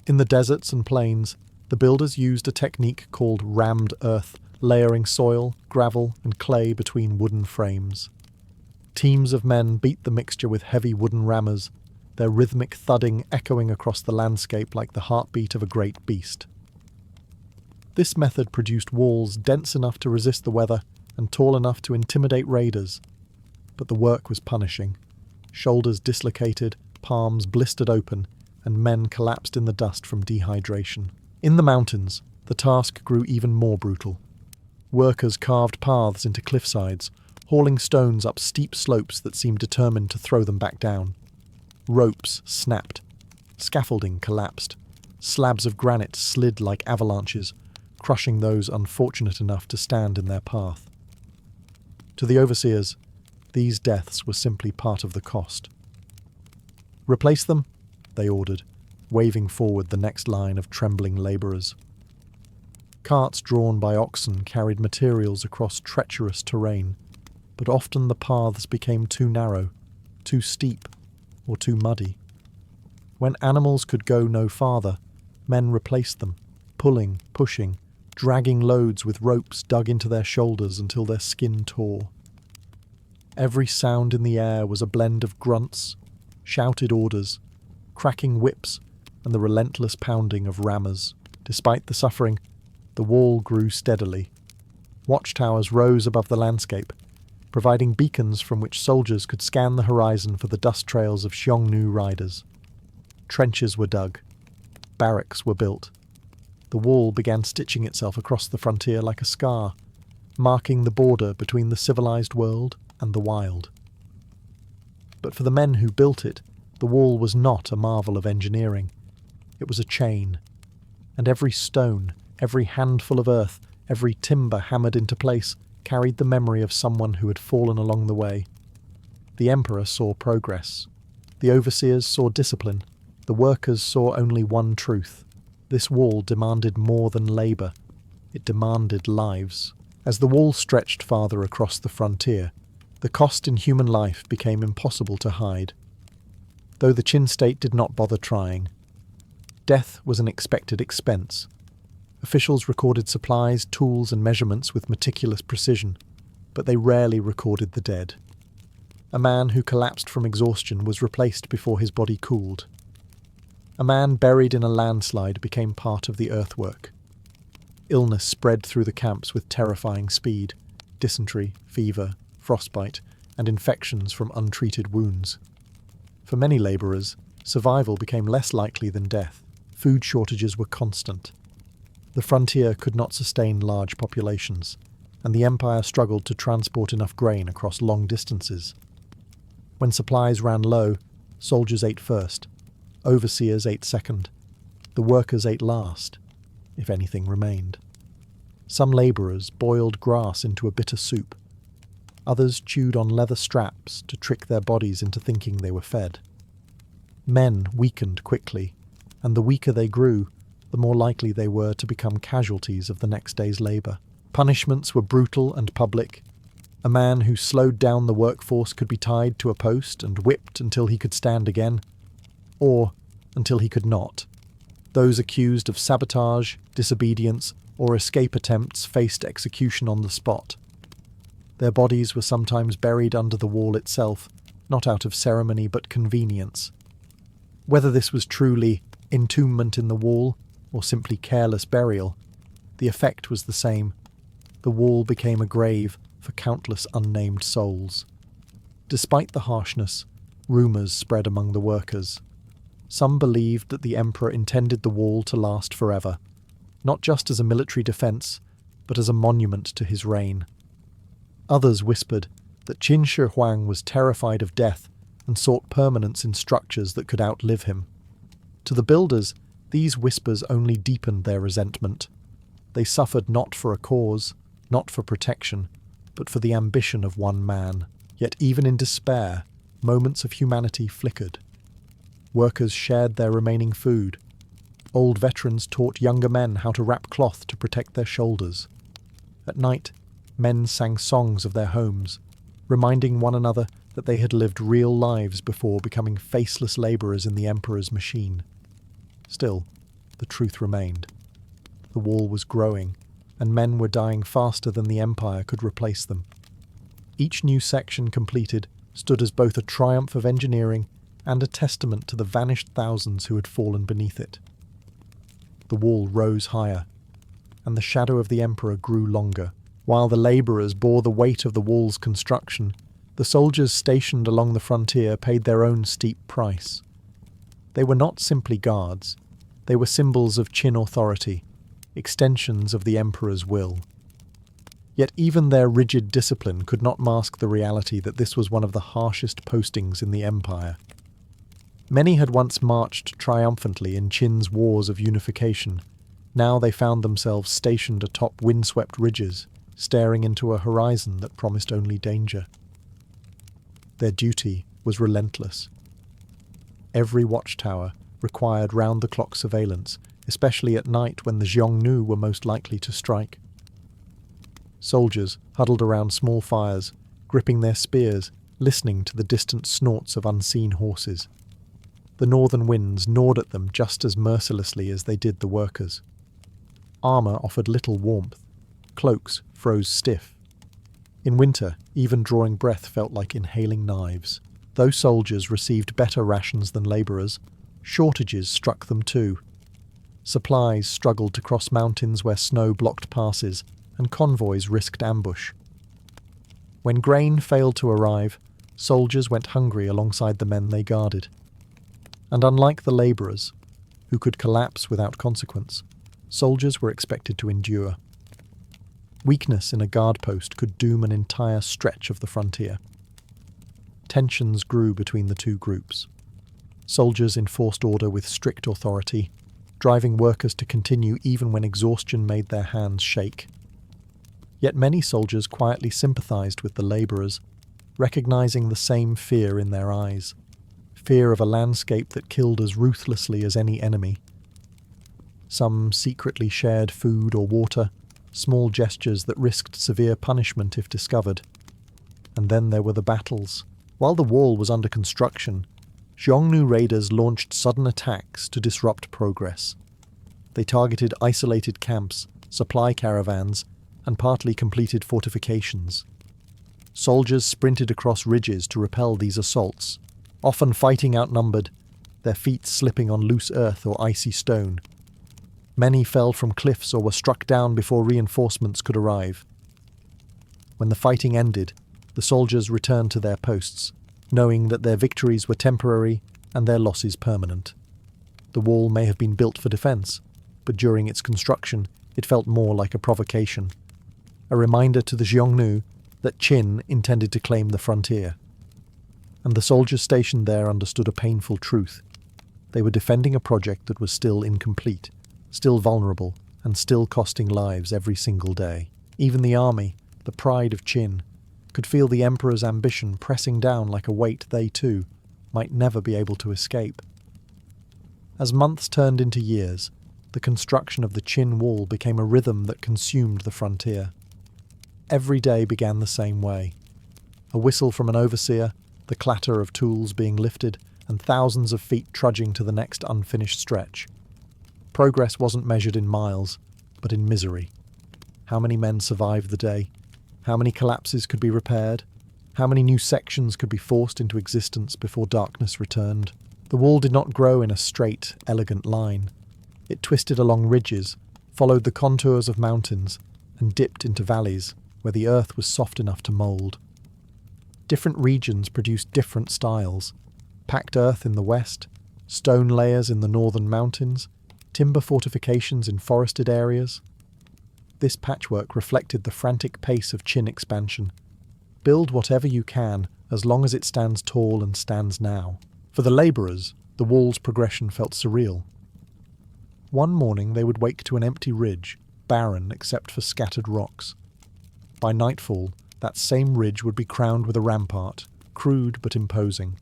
In the deserts and plains, the builders used a technique called rammed earth, layering soil, gravel, and clay between wooden frames. Teams of men beat the mixture with heavy wooden rammers, their rhythmic thudding echoing across the landscape like the heartbeat of a great beast. This method produced walls dense enough to resist the weather and tall enough to intimidate raiders. But the work was punishing. Shoulders dislocated, palms blistered open, and men collapsed in the dust from dehydration. In the mountains, the task grew even more brutal. Workers carved paths into cliffsides, hauling stones up steep slopes that seemed determined to throw them back down. Ropes snapped. Scaffolding collapsed. Slabs of granite slid like avalanches, crushing those unfortunate enough to stand in their path. To the overseers, these deaths were simply part of the cost. "Replace them," they ordered, waving forward the next line of trembling labourers. Carts drawn by oxen carried materials across treacherous terrain, but often the paths became too narrow, too steep, or too muddy. When animals could go no farther, men replaced them, pulling, pushing, dragging loads with ropes dug into their shoulders until their skin tore. Every sound in the air was a blend of grunts, shouted orders, cracking whips, and the relentless pounding of rammers. Despite the suffering, the wall grew steadily. Watchtowers rose above the landscape, providing beacons from which soldiers could scan the horizon for the dust trails of Xiongnu riders. Trenches were dug. Barracks were built. The wall began stitching itself across the frontier like a scar, marking the border between the civilized world and the wild. But for the men who built it, the wall was not a marvel of engineering. It was a chain, and every stone, every handful of earth, every timber hammered into place carried the memory of someone who had fallen along the way. The emperor saw progress. The overseers saw discipline. The workers saw only one truth. This wall demanded more than labour. It demanded lives. As the wall stretched farther across the frontier, the cost in human life became impossible to hide. Though the Qin state did not bother trying. Death was an expected expense. Officials recorded supplies, tools and measurements with meticulous precision, but they rarely recorded the dead. A man who collapsed from exhaustion was replaced before his body cooled. A man buried in a landslide became part of the earthwork. Illness spread through the camps with terrifying speed: dysentery, fever, frostbite, and infections from untreated wounds. For many labourers, survival became less likely than death. Food shortages were constant. The frontier could not sustain large populations, and the empire struggled to transport enough grain across long distances. When supplies ran low, soldiers ate first, overseers ate second, the workers ate last, if anything remained. Some labourers boiled grass into a bitter soup. Others chewed on leather straps to trick their bodies into thinking they were fed. Men weakened quickly, and the weaker they grew, the more likely they were to become casualties of the next day's labour. Punishments were brutal and public. A man who slowed down the workforce could be tied to a post and whipped until he could stand again, or until he could not. Those accused of sabotage, disobedience, or escape attempts faced execution on the spot. Their bodies were sometimes buried under the wall itself, not out of ceremony but convenience. Whether this was truly entombment in the wall or simply careless burial, the effect was the same. The wall became a grave for countless unnamed souls. Despite the harshness, rumours spread among the workers. Some believed that the emperor intended the wall to last forever, not just as a military defence, but as a monument to his reign. Others whispered that Qin Shi Huang was terrified of death and sought permanence in structures that could outlive him. To the builders, these whispers only deepened their resentment. They suffered not for a cause, not for protection, but for the ambition of one man. Yet even in despair, moments of humanity flickered. Workers shared their remaining food. Old veterans taught younger men how to wrap cloth to protect their shoulders. At night, men sang songs of their homes, reminding one another that they had lived real lives before becoming faceless labourers in the emperor's machine. Still, the truth remained. The wall was growing, and men were dying faster than the empire could replace them. Each new section completed stood as both a triumph of engineering and a testament to the vanished thousands who had fallen beneath it. The wall rose higher, and the shadow of the emperor grew longer. While the labourers bore the weight of the wall's construction, the soldiers stationed along the frontier paid their own steep price. They were not simply guards. They were symbols of Qin authority, extensions of the emperor's will. Yet even their rigid discipline could not mask the reality that this was one of the harshest postings in the empire. Many had once marched triumphantly in Qin's wars of unification. Now they found themselves stationed atop windswept ridges, staring into a horizon that promised only danger. Their duty was relentless. Every watchtower required round-the-clock surveillance, especially at night when the Xiongnu were most likely to strike. Soldiers huddled around small fires, gripping their spears, listening to the distant snorts of unseen horses. The northern winds gnawed at them just as mercilessly as they did the workers. Armour offered little warmth. Cloaks froze stiff. In winter, even drawing breath felt like inhaling knives. Though soldiers received better rations than labourers, shortages struck them too. Supplies struggled to cross mountains where snow blocked passes, and convoys risked ambush. When grain failed to arrive, soldiers went hungry alongside the men they guarded. And unlike the labourers, who could collapse without consequence, soldiers were expected to endure. Weakness in a guard post could doom an entire stretch of the frontier. Tensions grew between the two groups. Soldiers enforced order with strict authority, driving workers to continue even when exhaustion made their hands shake. Yet many soldiers quietly sympathised with the labourers, recognising the same fear in their eyes. Fear of a landscape that killed as ruthlessly as any enemy. Some secretly shared food or water, small gestures that risked severe punishment if discovered. And then there were the battles. While the wall was under construction, Xiongnu raiders launched sudden attacks to disrupt progress. They targeted isolated camps, supply caravans, and partly completed fortifications. Soldiers sprinted across ridges to repel these assaults, often fighting outnumbered, their feet slipping on loose earth or icy stone. Many fell from cliffs or were struck down before reinforcements could arrive. When the fighting ended, the soldiers returned to their posts, knowing that their victories were temporary and their losses permanent. The wall may have been built for defence, but during its construction it felt more like a provocation, a reminder to the Xiongnu that Qin intended to claim the frontier. And the soldiers stationed there understood a painful truth. They were defending a project that was still incomplete, still vulnerable, and still costing lives every single day. Even the army, the pride of Qin, could feel the emperor's ambition pressing down like a weight they too might never be able to escape. As months turned into years, the construction of the Qin wall became a rhythm that consumed the frontier. Every day began the same way. A whistle from an overseer, the clatter of tools being lifted, and thousands of feet trudging to the next unfinished stretch. Progress wasn't measured in miles, but in misery. How many men survived the day? How many collapses could be repaired? How many new sections could be forced into existence before darkness returned? The wall did not grow in a straight, elegant line. It twisted along ridges, followed the contours of mountains, and dipped into valleys where the earth was soft enough to mould. Different regions produced different styles: packed earth in the west, stone layers in the northern mountains, timber fortifications in forested areas. This patchwork reflected the frantic pace of Qin expansion. Build whatever you can, as long as it stands tall and stands now. For the labourers, the wall's progression felt surreal. One morning they would wake to an empty ridge, barren except for scattered rocks. By nightfall, that same ridge would be crowned with a rampart, crude but imposing,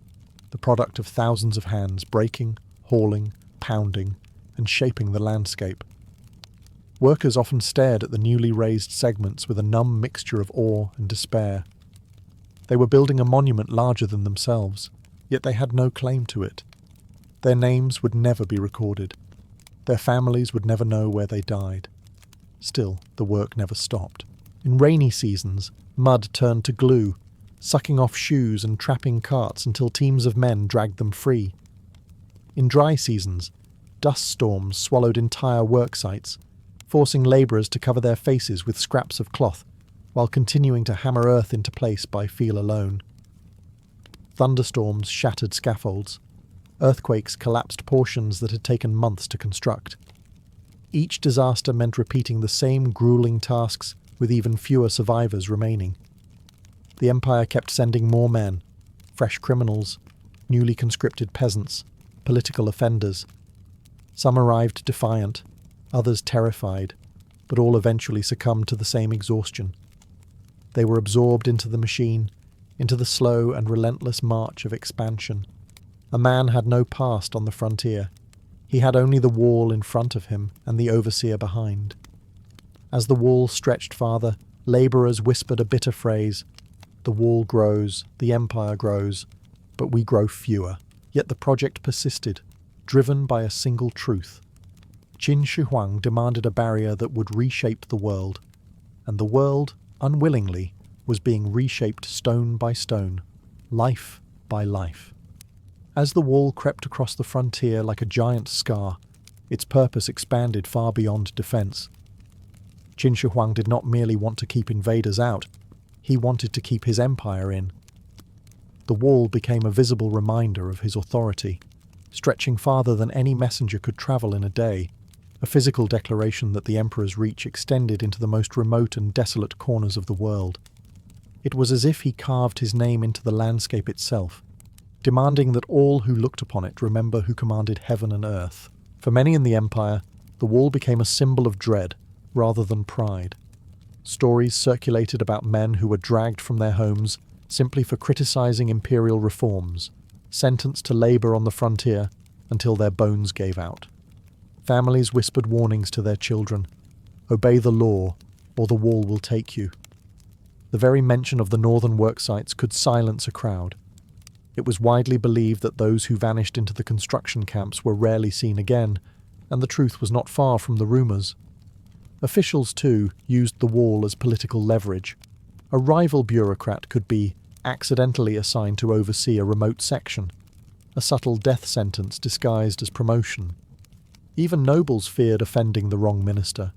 the product of thousands of hands breaking, hauling, pounding, and shaping the landscape. Workers often stared at the newly raised segments with a numb mixture of awe and despair. They were building a monument larger than themselves, yet they had no claim to it. Their names would never be recorded. Their families would never know where they died. Still, the work never stopped. In rainy seasons, mud turned to glue, sucking off shoes and trapping carts until teams of men dragged them free. In dry seasons, dust storms swallowed entire work sites, forcing labourers to cover their faces with scraps of cloth, while continuing to hammer earth into place by feel alone. Thunderstorms shattered scaffolds. Earthquakes collapsed portions that had taken months to construct. Each disaster meant repeating the same grueling tasks with even fewer survivors remaining. The Empire kept sending more men, fresh criminals, newly conscripted peasants, political offenders. Some arrived defiant, others terrified, but all eventually succumbed to the same exhaustion. They were absorbed into the machine, into the slow and relentless march of expansion. A man had no past on the frontier. He had only the wall in front of him and the overseer behind. As the wall stretched farther, labourers whispered a bitter phrase: "The wall grows, the empire grows, but we grow fewer." Yet the project persisted, driven by a single truth. Qin Shi Huang demanded a barrier that would reshape the world, and the world, unwillingly, was being reshaped stone by stone, life by life. As the wall crept across the frontier like a giant scar, its purpose expanded far beyond defence. Qin Shi Huang did not merely want to keep invaders out, he wanted to keep his empire in. The wall became a visible reminder of his authority, stretching farther than any messenger could travel in a day, a physical declaration that the emperor's reach extended into the most remote and desolate corners of the world. It was as if he carved his name into the landscape itself, demanding that all who looked upon it remember who commanded heaven and earth. For many in the empire, the wall became a symbol of dread rather than pride. Stories circulated about men who were dragged from their homes simply for criticizing imperial reforms, sentenced to labour on the frontier until their bones gave out. Families whispered warnings to their children: "Obey the law, or the wall will take you." The very mention of the northern worksites could silence a crowd. It was widely believed that those who vanished into the construction camps were rarely seen again, and the truth was not far from the rumours. Officials, too, used the wall as political leverage. A rival bureaucrat could be accidentally assigned to oversee a remote section, a subtle death sentence disguised as promotion. Even nobles feared offending the wrong minister.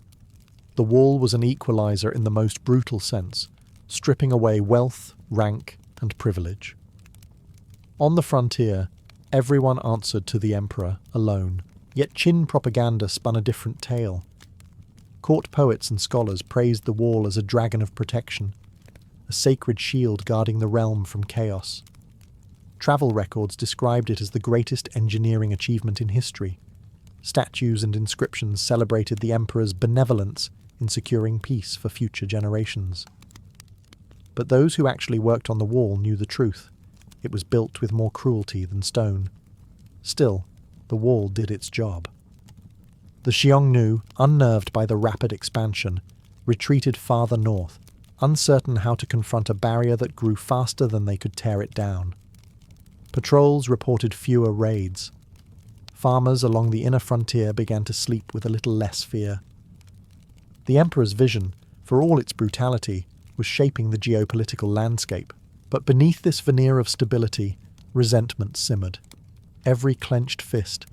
The wall was an equalizer in the most brutal sense, stripping away wealth, rank, and privilege. On the frontier, everyone answered to the emperor alone, yet Qin propaganda spun a different tale. Court poets and scholars praised the wall as a dragon of protection, a sacred shield guarding the realm from chaos. Travel records described it as the greatest engineering achievement in history. Statues and inscriptions celebrated the emperor's benevolence in securing peace for future generations. But those who actually worked on the wall knew the truth. It was built with more cruelty than stone. Still, the wall did its job. The Xiongnu, unnerved by the rapid expansion, retreated farther north, uncertain how to confront a barrier that grew faster than they could tear it down. Patrols reported fewer raids. Farmers along the inner frontier began to sleep with a little less fear. The emperor's vision, for all its brutality, was shaping the geopolitical landscape. But beneath this veneer of stability, resentment simmered. Every clenched fist,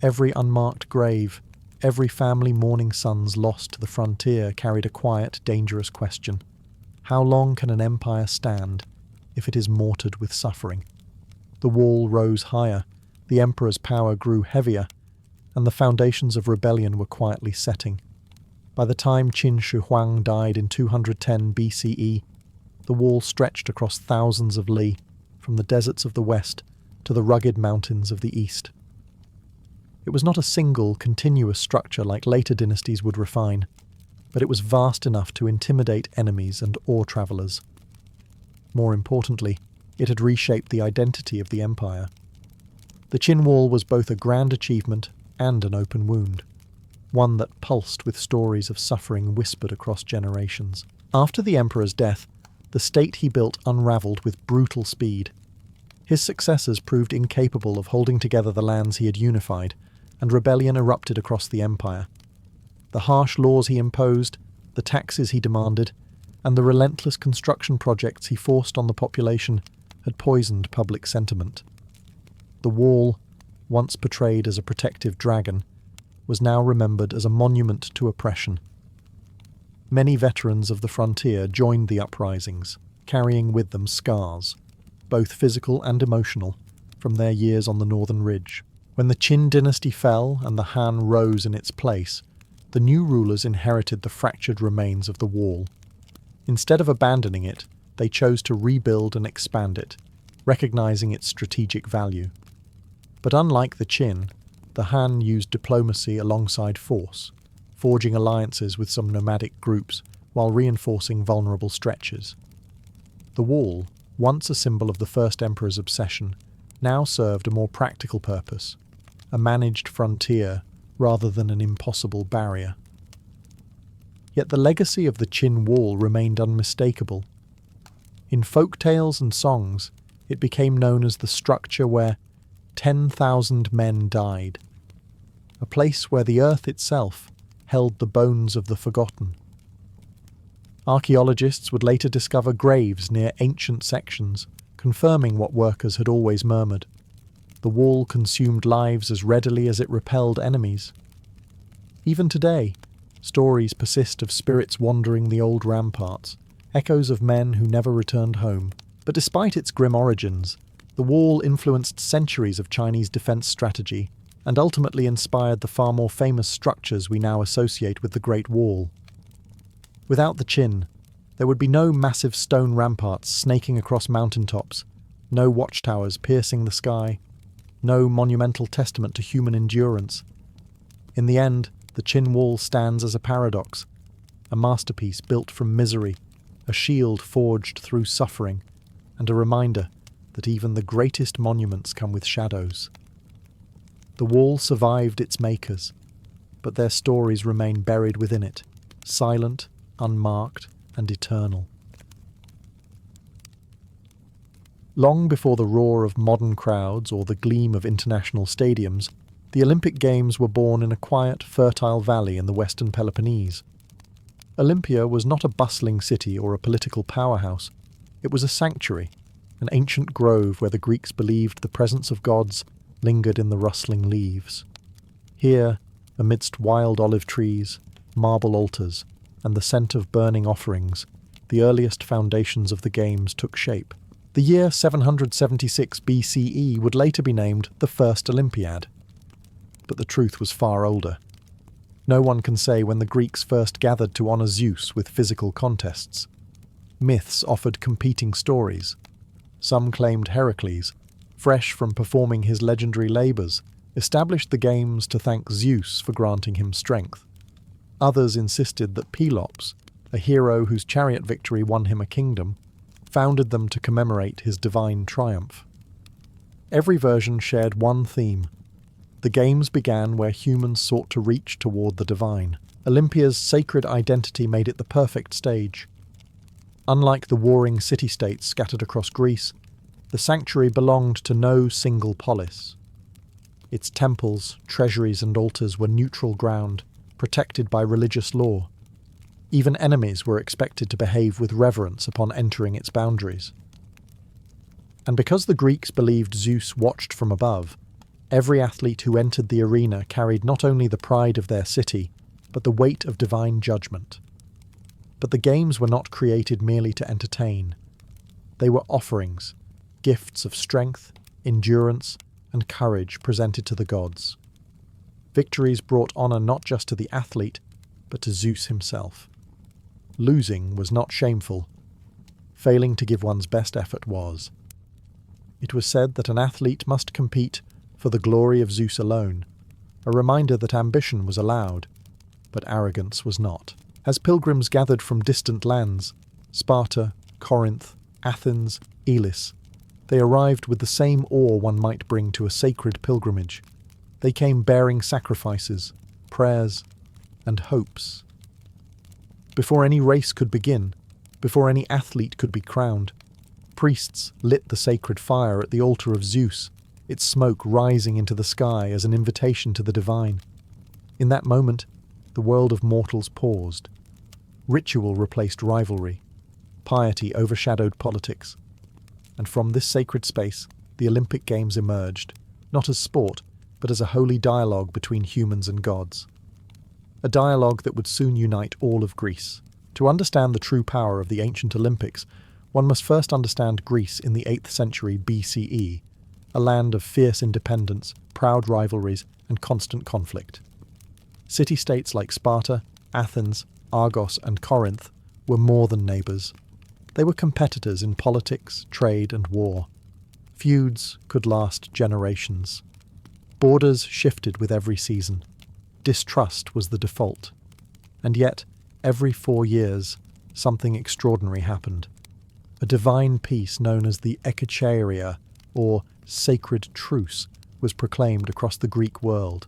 every unmarked grave, every family mourning sons lost to the frontier carried a quiet, dangerous question. How long can an empire stand if it is mortared with suffering? The wall rose higher, the emperor's power grew heavier, and the foundations of rebellion were quietly setting. By the time Qin Shi Huang died in 210 BCE, the wall stretched across thousands of li, from the deserts of the west to the rugged mountains of the east. It was not a single, continuous structure like later dynasties would refine, but it was vast enough to intimidate enemies and awe travellers. More importantly, it had reshaped the identity of the empire. The Qin Wall was both a grand achievement and an open wound, one that pulsed with stories of suffering whispered across generations. After the emperor's death, the state he built unravelled with brutal speed. His successors proved incapable of holding together the lands he had unified, and rebellion erupted across the empire. The harsh laws he imposed, the taxes he demanded, and the relentless construction projects he forced on the population had poisoned public sentiment. The wall, once portrayed as a protective dragon, was now remembered as a monument to oppression. Many veterans of the frontier joined the uprisings, carrying with them scars, both physical and emotional, from their years on the northern ridge. When the Qin dynasty fell and the Han rose in its place, the new rulers inherited the fractured remains of the wall. Instead of abandoning it, they chose to rebuild and expand it, recognizing its strategic value. But unlike the Qin, the Han used diplomacy alongside force, forging alliances with some nomadic groups while reinforcing vulnerable stretches. The wall, once a symbol of the first emperor's obsession, now served a more practical purpose, a managed frontier rather than an impossible barrier. Yet the legacy of the Qin Wall remained unmistakable. In folk tales and songs, it became known as the structure where 10,000 men died, a place where the earth itself held the bones of the forgotten. Archaeologists would later discover graves near ancient sections, confirming what workers had always murmured. The wall consumed lives as readily as it repelled enemies. Even today, stories persist of spirits wandering the old ramparts, echoes of men who never returned home. But despite its grim origins, the wall influenced centuries of Chinese defense strategy and ultimately inspired the far more famous structures we now associate with the Great Wall. Without the Qin, there would be no massive stone ramparts snaking across mountaintops, no watchtowers piercing the sky, no monumental testament to human endurance. In the end, the Qin Wall stands as a paradox, a masterpiece built from misery, a shield forged through suffering, and a reminder that even the greatest monuments come with shadows. The wall survived its makers, but their stories remain buried within it, silent, unmarked, and eternal. Long before the roar of modern crowds or the gleam of international stadiums, the Olympic Games were born in a quiet, fertile valley in the western Peloponnese. Olympia was not a bustling city or a political powerhouse. It was a sanctuary, an ancient grove where the Greeks believed the presence of gods lingered in the rustling leaves. Here, amidst wild olive trees, marble altars, and the scent of burning offerings, the earliest foundations of the games took shape. The year 776 BCE would later be named the First Olympiad. But the truth was far older. No one can say when the Greeks first gathered to honour Zeus with physical contests. Myths offered competing stories. Some claimed Heracles, fresh from performing his legendary labours, established the games to thank Zeus for granting him strength. Others insisted that Pelops, a hero whose chariot victory won him a kingdom, founded them to commemorate his divine triumph. Every version shared one theme. The games began where humans sought to reach toward the divine. Olympia's sacred identity made it the perfect stage. Unlike the warring city-states scattered across Greece, the sanctuary belonged to no single polis. Its temples, treasuries and altars were neutral ground, protected by religious law. Even enemies were expected to behave with reverence upon entering its boundaries. And because the Greeks believed Zeus watched from above, every athlete who entered the arena carried not only the pride of their city, but the weight of divine judgment. But the games were not created merely to entertain. They were offerings, gifts of strength, endurance, and courage presented to the gods. Victories brought honour not just to the athlete, but to Zeus himself. Losing was not shameful. Failing to give one's best effort was. It was said that an athlete must compete for the glory of Zeus alone, a reminder that ambition was allowed, but arrogance was not. As pilgrims gathered from distant lands, Sparta, Corinth, Athens, Elis, they arrived with the same awe one might bring to a sacred pilgrimage. They came bearing sacrifices, prayers, and hopes. Before any race could begin, before any athlete could be crowned, priests lit the sacred fire at the altar of Zeus, its smoke rising into the sky as an invitation to the divine. In that moment, the world of mortals paused. Ritual replaced rivalry. Piety overshadowed politics. And from this sacred space, the Olympic Games emerged, not as sport, but as a holy dialogue between humans and gods. A dialogue that would soon unite all of Greece. To understand the true power of the ancient Olympics, one must first understand Greece in the 8th century BCE, a land of fierce independence, proud rivalries, and constant conflict. City-states like Sparta, Athens, Argos, and Corinth were more than neighbours. They were competitors in politics, trade, and war. Feuds could last generations. Borders shifted with every season. Distrust was the default. And yet, every 4 years, something extraordinary happened. A divine peace known as the Ekacheria, or sacred truce, was proclaimed across the Greek world.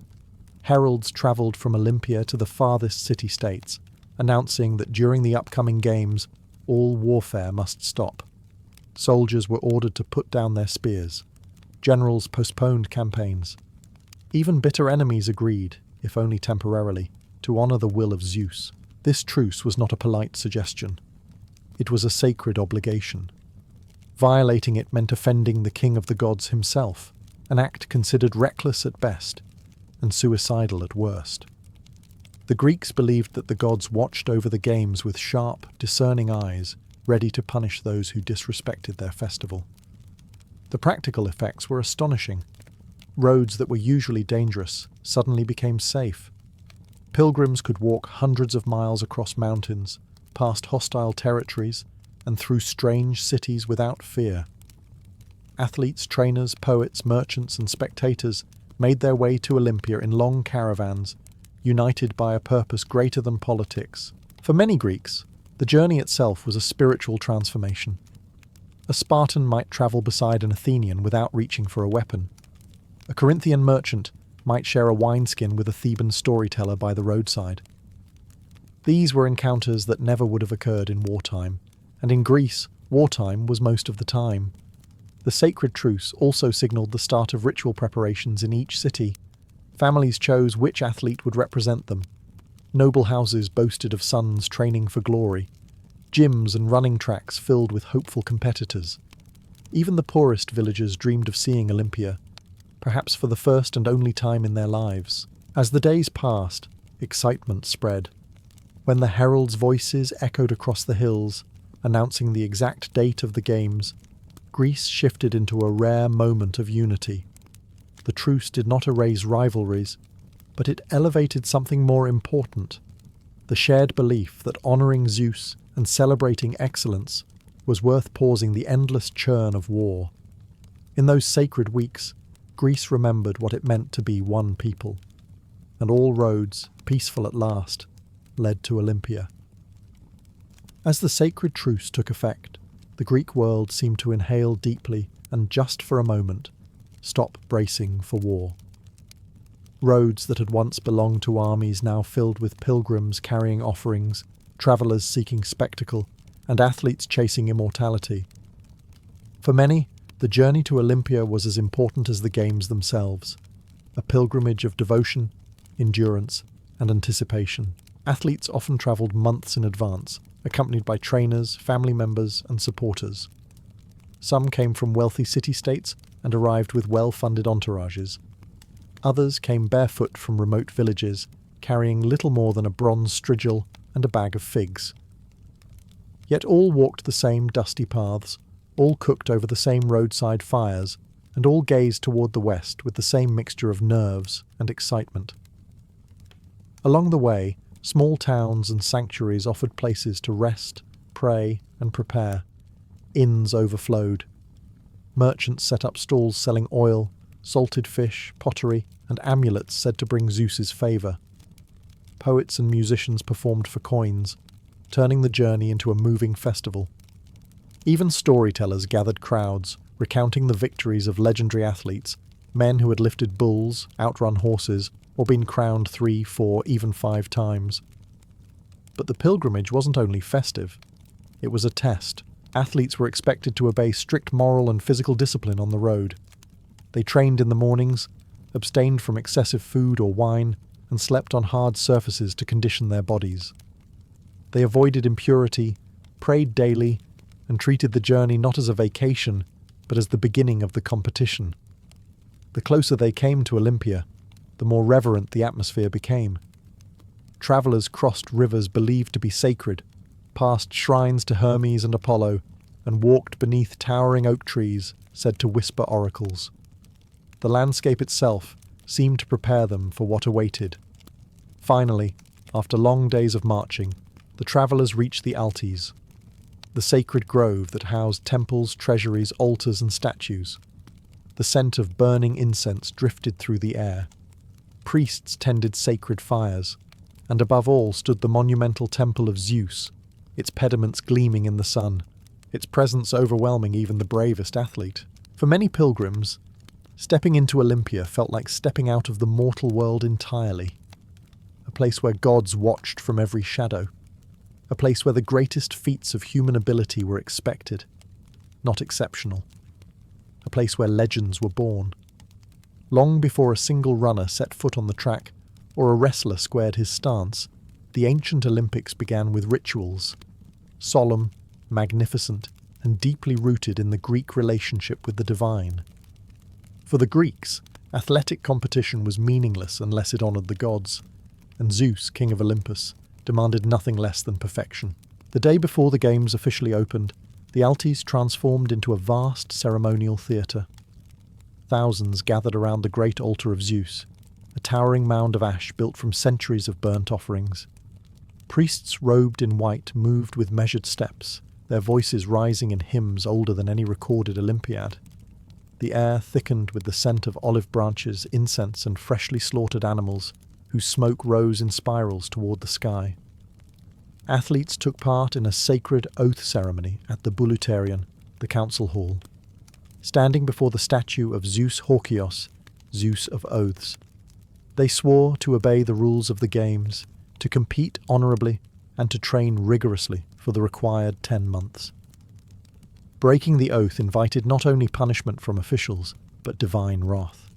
Heralds travelled from Olympia to the farthest city-states, announcing that during the upcoming games, all warfare must stop. Soldiers were ordered to put down their spears. Generals postponed campaigns. Even bitter enemies agreed, if only temporarily, to honour the will of Zeus. This truce was not a polite suggestion. It was a sacred obligation. Violating it meant offending the king of the gods himself, an act considered reckless at best and suicidal at worst. The Greeks believed that the gods watched over the games with sharp, discerning eyes, ready to punish those who disrespected their festival. The practical effects were astonishing. Roads that were usually dangerous suddenly became safe. Pilgrims could walk hundreds of miles across mountains, past hostile territories, and through strange cities without fear. Athletes, trainers, poets, merchants, and spectators made their way to Olympia in long caravans, united by a purpose greater than politics. For many Greeks, the journey itself was a spiritual transformation. A Spartan might travel beside an Athenian without reaching for a weapon. A Corinthian merchant might share a wineskin with a Theban storyteller by the roadside. These were encounters that never would have occurred in wartime, and in Greece, wartime was most of the time. The sacred truce also signalled the start of ritual preparations in each city. Families chose which athlete would represent them. Noble houses boasted of sons training for glory. Gyms and running tracks filled with hopeful competitors. Even the poorest villagers dreamed of seeing Olympia, perhaps for the first and only time in their lives. As the days passed, excitement spread. When the heralds' voices echoed across the hills, announcing the exact date of the games, Greece shifted into a rare moment of unity. The truce did not erase rivalries, but it elevated something more important: the shared belief that honouring Zeus and celebrating excellence was worth pausing the endless churn of war. In those sacred weeks, Greece remembered what it meant to be one people, and all roads, peaceful at last, led to Olympia. As the sacred truce took effect, the Greek world seemed to inhale deeply and, just for a moment, stop bracing for war. Roads that had once belonged to armies now filled with pilgrims carrying offerings, travellers seeking spectacle, and athletes chasing immortality. For many, the journey to Olympia was as important as the games themselves, a pilgrimage of devotion, endurance, and anticipation. Athletes often travelled months in advance, accompanied by trainers, family members, and supporters. Some came from wealthy city-states and arrived with well-funded entourages. Others came barefoot from remote villages, carrying little more than a bronze strigil and a bag of figs. Yet all walked the same dusty paths, all cooked over the same roadside fires, and all gazed toward the west with the same mixture of nerves and excitement. Along the way, small towns and sanctuaries offered places to rest, pray, and prepare. Inns overflowed. Merchants set up stalls selling oil, salted fish, pottery, and amulets said to bring Zeus's favour. Poets and musicians performed for coins, turning the journey into a moving festival. Even storytellers gathered crowds, recounting the victories of legendary athletes, men who had lifted bulls, outrun horses, or been crowned 3, 4, even 5 times. But the pilgrimage wasn't only festive. It was a test. Athletes were expected to obey strict moral and physical discipline on the road. They trained in the mornings, abstained from excessive food or wine, and slept on hard surfaces to condition their bodies. They avoided impurity, prayed daily, and treated the journey not as a vacation, but as the beginning of the competition. The closer they came to Olympia, the more reverent the atmosphere became. Travellers crossed rivers believed to be sacred, passed shrines to Hermes and Apollo, and walked beneath towering oak trees said to whisper oracles. The landscape itself seemed to prepare them for what awaited. Finally, after long days of marching, the travellers reached the Altes, the sacred grove that housed temples, treasuries, altars, and statues. The scent of burning incense drifted through the air. Priests tended sacred fires, and above all stood the monumental temple of Zeus, its pediments gleaming in the sun, its presence overwhelming even the bravest athlete. For many pilgrims, stepping into Olympia felt like stepping out of the mortal world entirely, a place where gods watched from every shadow, a place where the greatest feats of human ability were expected, not exceptional, a place where legends were born. Long before a single runner set foot on the track or a wrestler squared his stance, the ancient Olympics began with rituals, solemn, magnificent, and deeply rooted in the Greek relationship with the divine. For the Greeks, athletic competition was meaningless unless it honoured the gods, and Zeus, king of Olympus, demanded nothing less than perfection. The day before the games officially opened, the Altes transformed into a vast ceremonial theatre. Thousands gathered around the great altar of Zeus, a towering mound of ash built from centuries of burnt offerings. Priests robed in white moved with measured steps, their voices rising in hymns older than any recorded Olympiad. The air thickened with the scent of olive branches, incense, and freshly slaughtered animals, whose smoke rose in spirals toward the sky. Athletes took part in a sacred oath ceremony at the Bouleuterion, the council hall, standing before the statue of Zeus Horkios, Zeus of Oaths. They swore to obey the rules of the games, to compete honourably, and to train rigorously for the required 10 months. Breaking the oath invited not only punishment from officials, but divine wrath.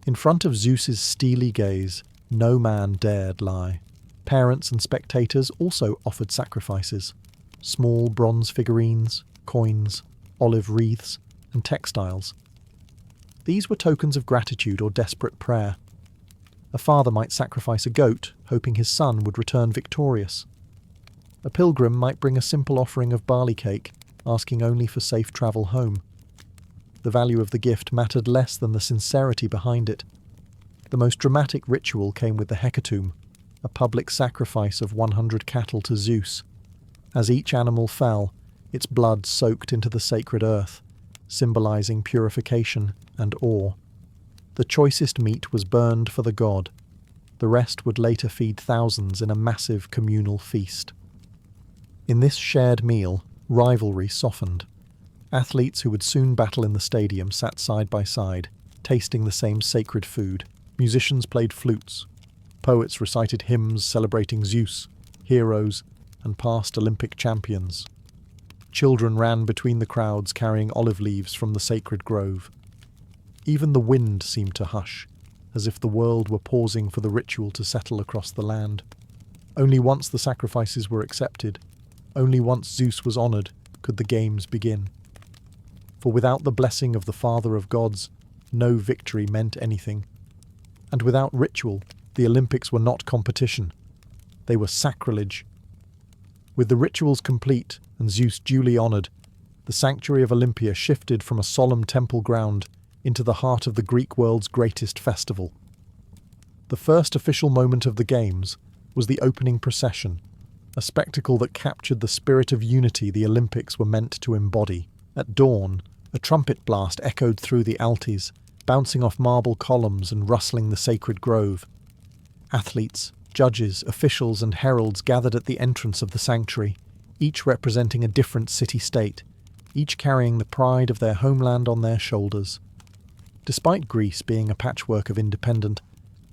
In front of Zeus's steely gaze, no man dared lie. Parents and spectators also offered sacrifices: small bronze figurines, coins, olive wreaths, and textiles. These were tokens of gratitude or desperate prayer. A father might sacrifice a goat, hoping his son would return victorious. A pilgrim might bring a simple offering of barley cake, asking only for safe travel home. The value of the gift mattered less than the sincerity behind it. The most dramatic ritual came with the hecatomb, a public sacrifice of 100 cattle to Zeus. As each animal fell, its blood soaked into the sacred earth, symbolizing purification and awe. The choicest meat was burned for the god. The rest would later feed thousands in a massive communal feast. In this shared meal, rivalry softened. Athletes who would soon battle in the stadium sat side by side, tasting the same sacred food. Musicians played flutes. Poets recited hymns celebrating Zeus, heroes, and past Olympic champions. Children ran between the crowds carrying olive leaves from the sacred grove. Even the wind seemed to hush, as if the world were pausing for the ritual to settle across the land. Only once the sacrifices were accepted, only once Zeus was honoured, could the games begin. For without the blessing of the Father of Gods, no victory meant anything. And without ritual, the Olympics were not competition. They were sacrilege. With the rituals complete and Zeus duly honoured, the sanctuary of Olympia shifted from a solemn temple ground into the heart of the Greek world's greatest festival. The first official moment of the Games was the opening procession, a spectacle that captured the spirit of unity the Olympics were meant to embody. At dawn, a trumpet blast echoed through the Altes, bouncing off marble columns and rustling the sacred grove. Athletes, judges, officials and heralds gathered at the entrance of the sanctuary, each representing a different city-state, each carrying the pride of their homeland on their shoulders. Despite Greece being a patchwork of independent,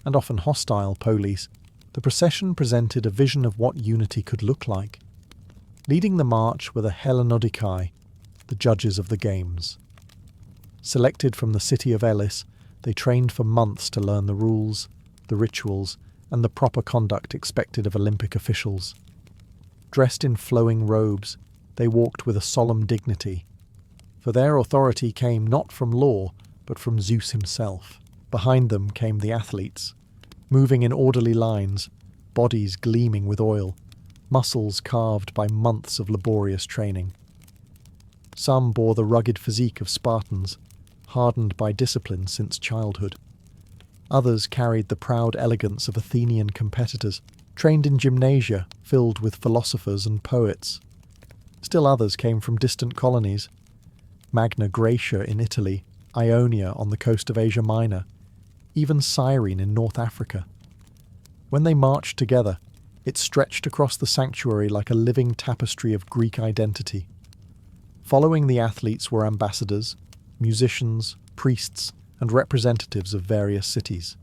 and often hostile polis, the procession presented a vision of what unity could look like. Leading the march were the Hellenodikai, the judges of the Games. Selected from the city of Elis, they trained for months to learn the rules, the rituals, and the proper conduct expected of Olympic officials. Dressed in flowing robes, they walked with a solemn dignity, for their authority came not from law, but from Zeus himself. Behind them came the athletes, moving in orderly lines, bodies gleaming with oil, muscles carved by months of laborious training. Some bore the rugged physique of Spartans, hardened by discipline since childhood. Others carried the proud elegance of Athenian competitors, trained in gymnasia filled with philosophers and poets. Still others came from distant colonies, Magna Graecia in Italy, Ionia on the coast of Asia Minor, even Cyrene in North Africa. When they marched together, it stretched across the sanctuary like a living tapestry of Greek identity. Following the athletes were ambassadors, musicians, priests, and representatives of various cities.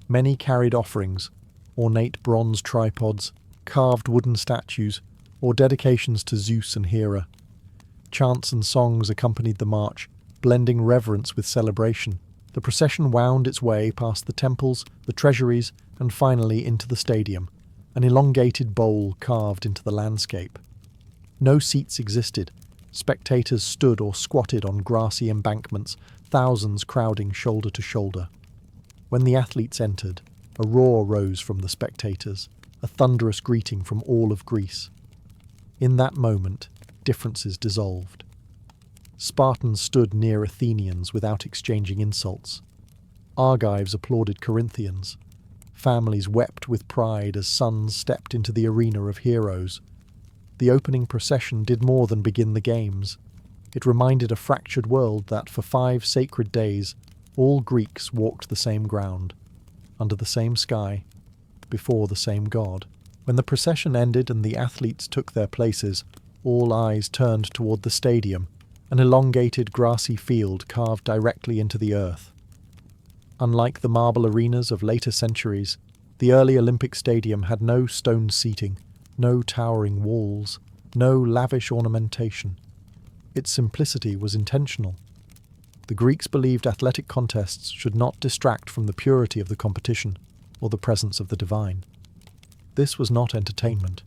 Many carried offerings, ornate bronze tripods, carved wooden statues, or dedications to Zeus and Hera. Chants and songs accompanied the march, blending reverence with celebration. The procession wound its way past the temples, the treasuries, and finally into the stadium, an elongated bowl carved into the landscape. No seats existed. Spectators stood or squatted on grassy embankments, thousands crowding shoulder to shoulder. When the athletes entered, a roar rose from the spectators, a thunderous greeting from all of Greece. In that moment, differences dissolved. Spartans stood near Athenians without exchanging insults. Argives applauded Corinthians. Families wept with pride as sons stepped into the arena of heroes. The opening procession did more than begin the games. It reminded a fractured world that for 5 sacred days, all Greeks walked the same ground, under the same sky, before the same god. When the procession ended and the athletes took their places, all eyes turned toward the stadium, an elongated grassy field carved directly into the earth. Unlike the marble arenas of later centuries, the early Olympic Stadium had no stone seating, no towering walls, no lavish ornamentation. Its simplicity was intentional. The Greeks believed athletic contests should not distract from the purity of the competition or the presence of the divine. This was not entertainment.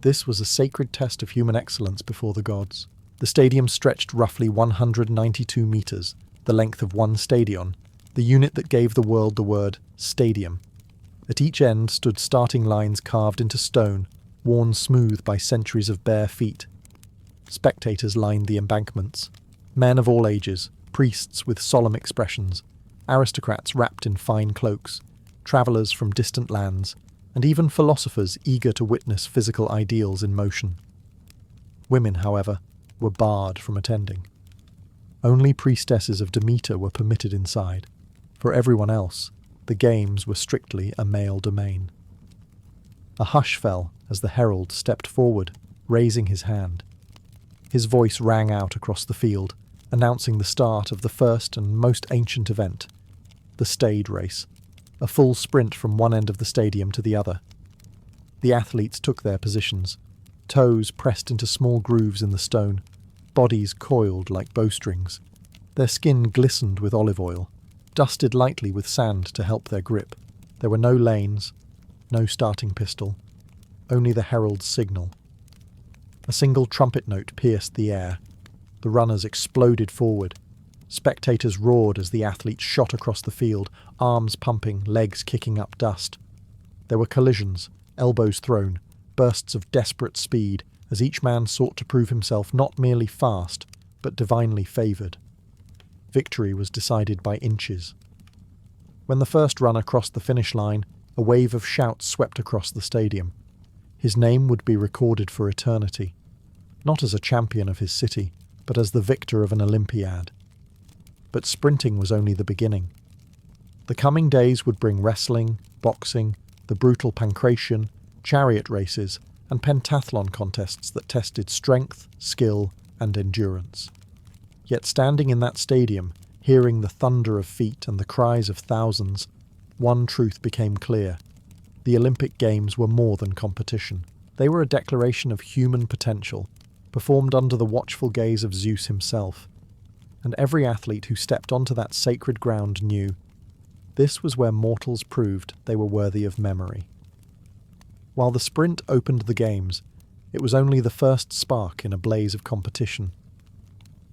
This was a sacred test of human excellence before the gods. The stadium stretched roughly 192 meters, the length of one stadion, the unit that gave the world the word stadium. At each end stood starting lines carved into stone, worn smooth by centuries of bare feet. Spectators lined the embankments. Men of all ages, priests with solemn expressions, aristocrats wrapped in fine cloaks, travellers from distant lands, and even philosophers eager to witness physical ideals in motion. Women, however, were barred from attending. Only priestesses of Demeter were permitted inside. For everyone else, the games were strictly a male domain. A hush fell as the herald stepped forward, raising his hand. His voice rang out across the field, announcing the start of the first and most ancient event, the stade race, a full sprint from one end of the stadium to the other. The athletes took their positions, toes pressed into small grooves in the stone, bodies coiled like bowstrings. Their skin glistened with olive oil, dusted lightly with sand to help their grip. There were no lanes, no starting pistol, only the herald's signal. A single trumpet note pierced the air. The runners exploded forward. Spectators roared as the athletes shot across the field, arms pumping, legs kicking up dust. There were collisions, elbows thrown, bursts of desperate speed, as each man sought to prove himself not merely fast, but divinely favoured. Victory was decided by inches. When the first runner crossed the finish line, a wave of shouts swept across the stadium. His name would be recorded for eternity, not as a champion of his city, but as the victor of an Olympiad. But sprinting was only the beginning. The coming days would bring wrestling, boxing, the brutal pancration, chariot races, and pentathlon contests that tested strength, skill, and endurance. Yet standing in that stadium, hearing the thunder of feet and the cries of thousands, one truth became clear. The Olympic Games were more than competition. They were a declaration of human potential, performed under the watchful gaze of Zeus himself. And every athlete who stepped onto that sacred ground knew this was where mortals proved they were worthy of memory. While the sprint opened the games, it was only the first spark in a blaze of competition.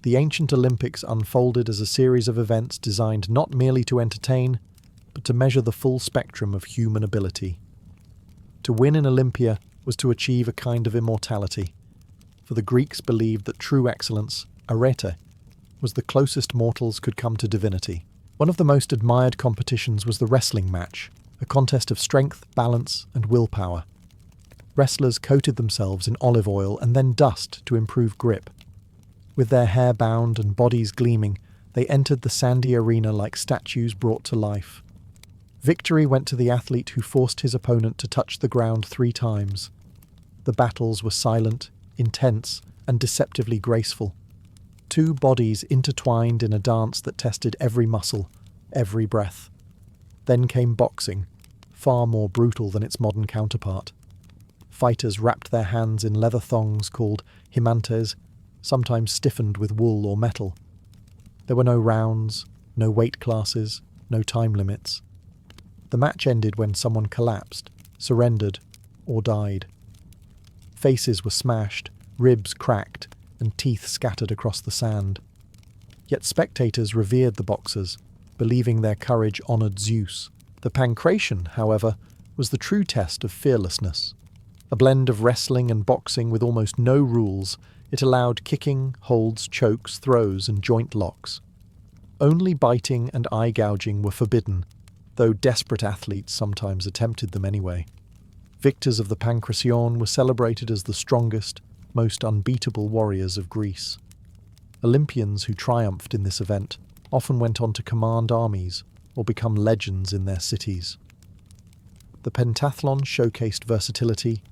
The ancient Olympics unfolded as a series of events designed not merely to entertain, but to measure the full spectrum of human ability. To win in Olympia was to achieve a kind of immortality, for the Greeks believed that true excellence, arete, was the closest mortals could come to divinity. One of the most admired competitions was the wrestling match, a contest of strength, balance, and willpower. Wrestlers coated themselves in olive oil and then dust to improve grip. With their hair bound and bodies gleaming, they entered the sandy arena like statues brought to life. Victory went to the athlete who forced his opponent to touch the ground 3 times. The battles were silent, intense, and deceptively graceful. 2 bodies intertwined in a dance that tested every muscle, every breath. Then came boxing, far more brutal than its modern counterpart. Fighters wrapped their hands in leather thongs called himantes, sometimes stiffened with wool or metal. There were no rounds, no weight classes, no time limits. The match ended when someone collapsed, surrendered, or died. Faces were smashed, ribs cracked, and teeth scattered across the sand. Yet spectators revered the boxers, believing their courage honoured Zeus. The pancration, however, was the true test of fearlessness. A blend of wrestling and boxing with almost no rules, it allowed kicking, holds, chokes, throws, and joint locks. Only biting and eye gouging were forbidden, though desperate athletes sometimes attempted them anyway. Victors of the pancration were celebrated as the strongest, most unbeatable warriors of Greece. Olympians who triumphed in this event often went on to command armies or become legends in their cities. The pentathlon showcased versatility: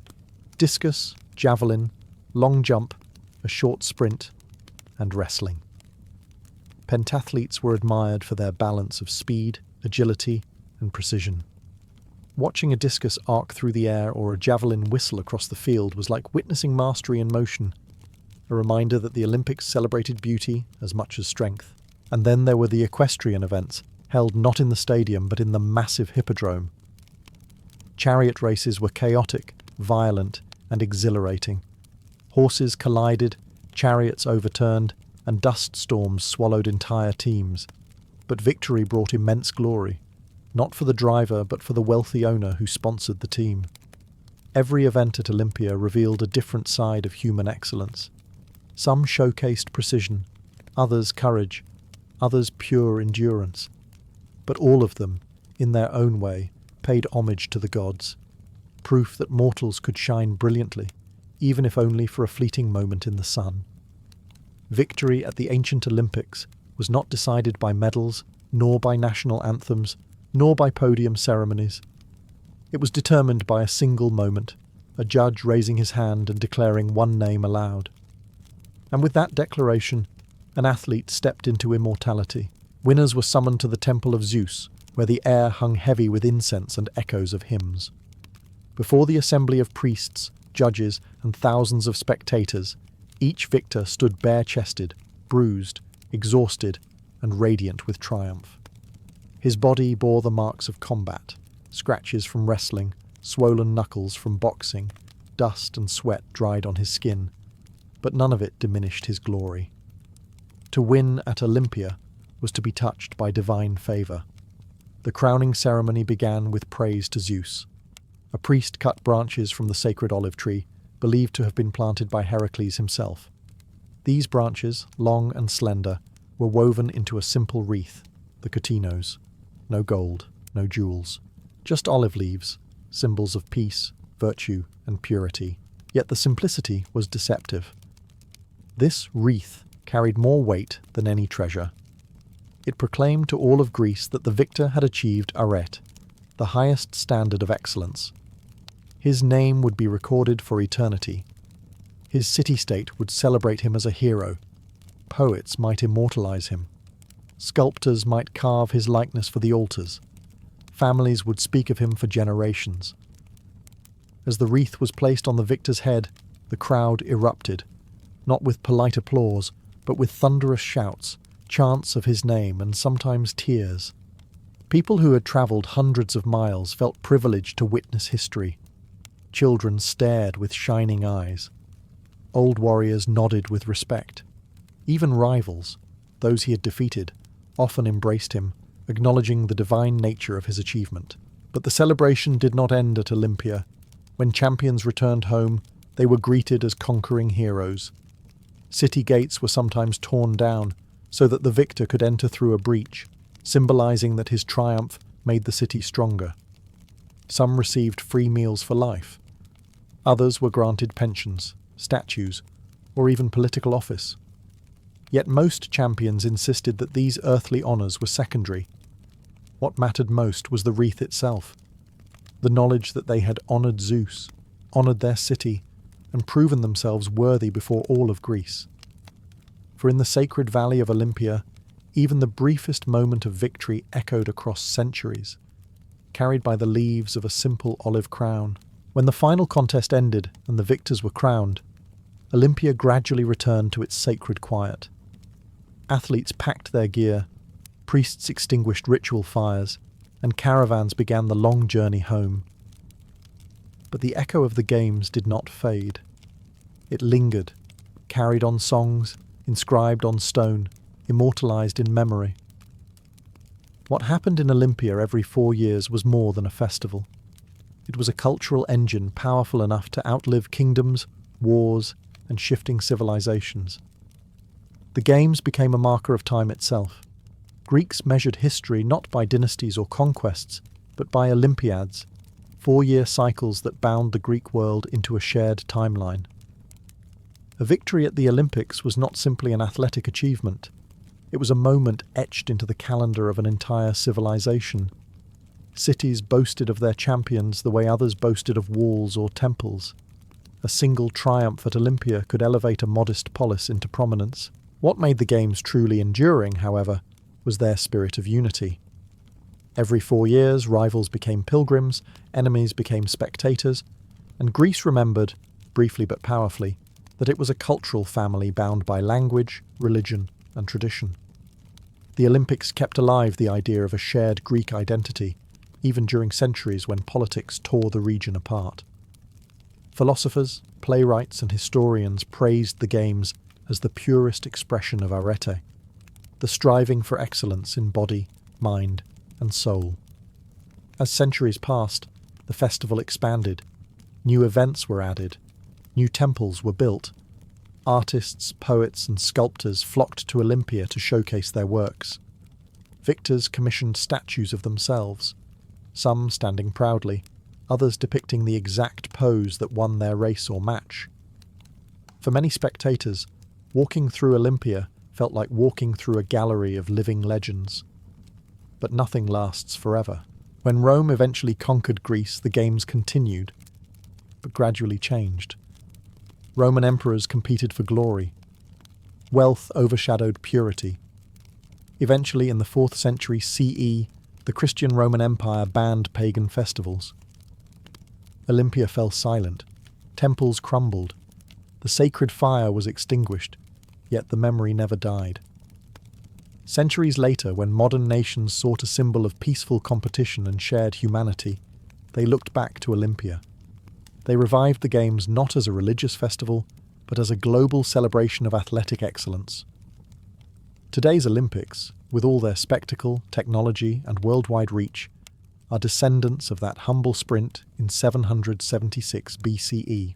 discus, javelin, long jump, a short sprint, and wrestling. Pentathletes were admired for their balance of speed, agility, and precision. Watching a discus arc through the air or a javelin whistle across the field was like witnessing mastery in motion, a reminder that the Olympics celebrated beauty as much as strength. And then there were the equestrian events, held not in the stadium but in the massive hippodrome. Chariot races were chaotic, violent, and exhilarating. Horses collided, chariots overturned, and dust storms swallowed entire teams. But victory brought immense glory, not for the driver but for the wealthy owner who sponsored the team. Every event at Olympia revealed a different side of human excellence. Some showcased precision, others courage, others pure endurance. But all of them, in their own way, paid homage to the gods, proof that mortals could shine brilliantly, even if only for a fleeting moment in the sun. Victory at the ancient Olympics was not decided by medals, nor by national anthems, nor by podium ceremonies. It was determined by a single moment, a judge raising his hand and declaring one name aloud. And with that declaration, an athlete stepped into immortality. Winners were summoned to the temple of Zeus, where the air hung heavy with incense and echoes of hymns. Before the assembly of priests, judges, and thousands of spectators, each victor stood bare-chested, bruised, exhausted, and radiant with triumph. His body bore the marks of combat, scratches from wrestling, swollen knuckles from boxing, dust and sweat dried on his skin, but none of it diminished his glory. To win at Olympia was to be touched by divine favour. The crowning ceremony began with praise to Zeus. A priest cut branches from the sacred olive tree, believed to have been planted by Heracles himself. These branches, long and slender, were woven into a simple wreath, the katinos. No gold, no jewels, just olive leaves, symbols of peace, virtue, and purity. Yet the simplicity was deceptive. This wreath carried more weight than any treasure. It proclaimed to all of Greece that the victor had achieved arete, the highest standard of excellence. His name would be recorded for eternity. His city-state would celebrate him as a hero. Poets might immortalize him. Sculptors might carve his likeness for the altars. Families would speak of him for generations. As the wreath was placed on the victor's head, the crowd erupted, not with polite applause, but with thunderous shouts, chants of his name, and sometimes tears. People who had travelled hundreds of miles felt privileged to witness history. Children stared with shining eyes. Old warriors nodded with respect. Even rivals, those he had defeated, often embraced him, acknowledging the divine nature of his achievement. But the celebration did not end at Olympia. When champions returned home, they were greeted as conquering heroes. City gates were sometimes torn down so that the victor could enter through a breach, symbolizing that his triumph made the city stronger. Some received free meals for life. Others were granted pensions, statues, or even political office. Yet most champions insisted that these earthly honours were secondary. What mattered most was the wreath itself, the knowledge that they had honoured Zeus, honoured their city, and proven themselves worthy before all of Greece. For in the sacred valley of Olympia, even the briefest moment of victory echoed across centuries, carried by the leaves of a simple olive crown. When the final contest ended and the victors were crowned, Olympia gradually returned to its sacred quiet. Athletes packed their gear, priests extinguished ritual fires, and caravans began the long journey home. But the echo of the games did not fade. It lingered, carried on songs, inscribed on stone, immortalized in memory. What happened in Olympia every 4 years was more than a festival. It was a cultural engine powerful enough to outlive kingdoms, wars, and shifting civilizations. The games became a marker of time itself. Greeks measured history not by dynasties or conquests, but by Olympiads, 4-year cycles that bound the Greek world into a shared timeline. A victory at the Olympics was not simply an athletic achievement. It was a moment etched into the calendar of an entire civilization. Cities boasted of their champions the way others boasted of walls or temples. A single triumph at Olympia could elevate a modest polis into prominence. What made the games truly enduring, however, was their spirit of unity. Every 4 years, rivals became pilgrims, enemies became spectators, and Greece remembered, briefly but powerfully, that it was a cultural family bound by language, religion, and tradition. The Olympics kept alive the idea of a shared Greek identity, even during centuries when politics tore the region apart. Philosophers, playwrights, and historians praised the games as the purest expression of arete, the striving for excellence in body, mind, and soul. As centuries passed, the festival expanded. New events were added. New temples were built. Artists, poets, and sculptors flocked to Olympia to showcase their works. Victors commissioned statues of themselves, some standing proudly, others depicting the exact pose that won their race or match. For many spectators, walking through Olympia felt like walking through a gallery of living legends. But nothing lasts forever. When Rome eventually conquered Greece, the games continued, but gradually changed. Roman emperors competed for glory. Wealth overshadowed purity. Eventually, in the 4th century CE, the Christian Roman Empire banned pagan festivals. Olympia fell silent. Temples crumbled. The sacred fire was extinguished, yet the memory never died. Centuries later, when modern nations sought a symbol of peaceful competition and shared humanity, they looked back to Olympia. They revived the Games not as a religious festival, but as a global celebration of athletic excellence. Today's Olympics, with all their spectacle, technology, and worldwide reach, are descendants of that humble sprint in 776 BCE.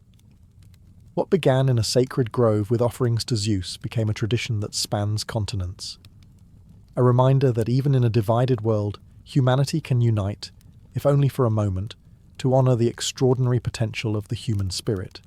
What began in a sacred grove with offerings to Zeus became a tradition that spans continents. A reminder that even in a divided world, humanity can unite, if only for a moment, to honour the extraordinary potential of the human spirit.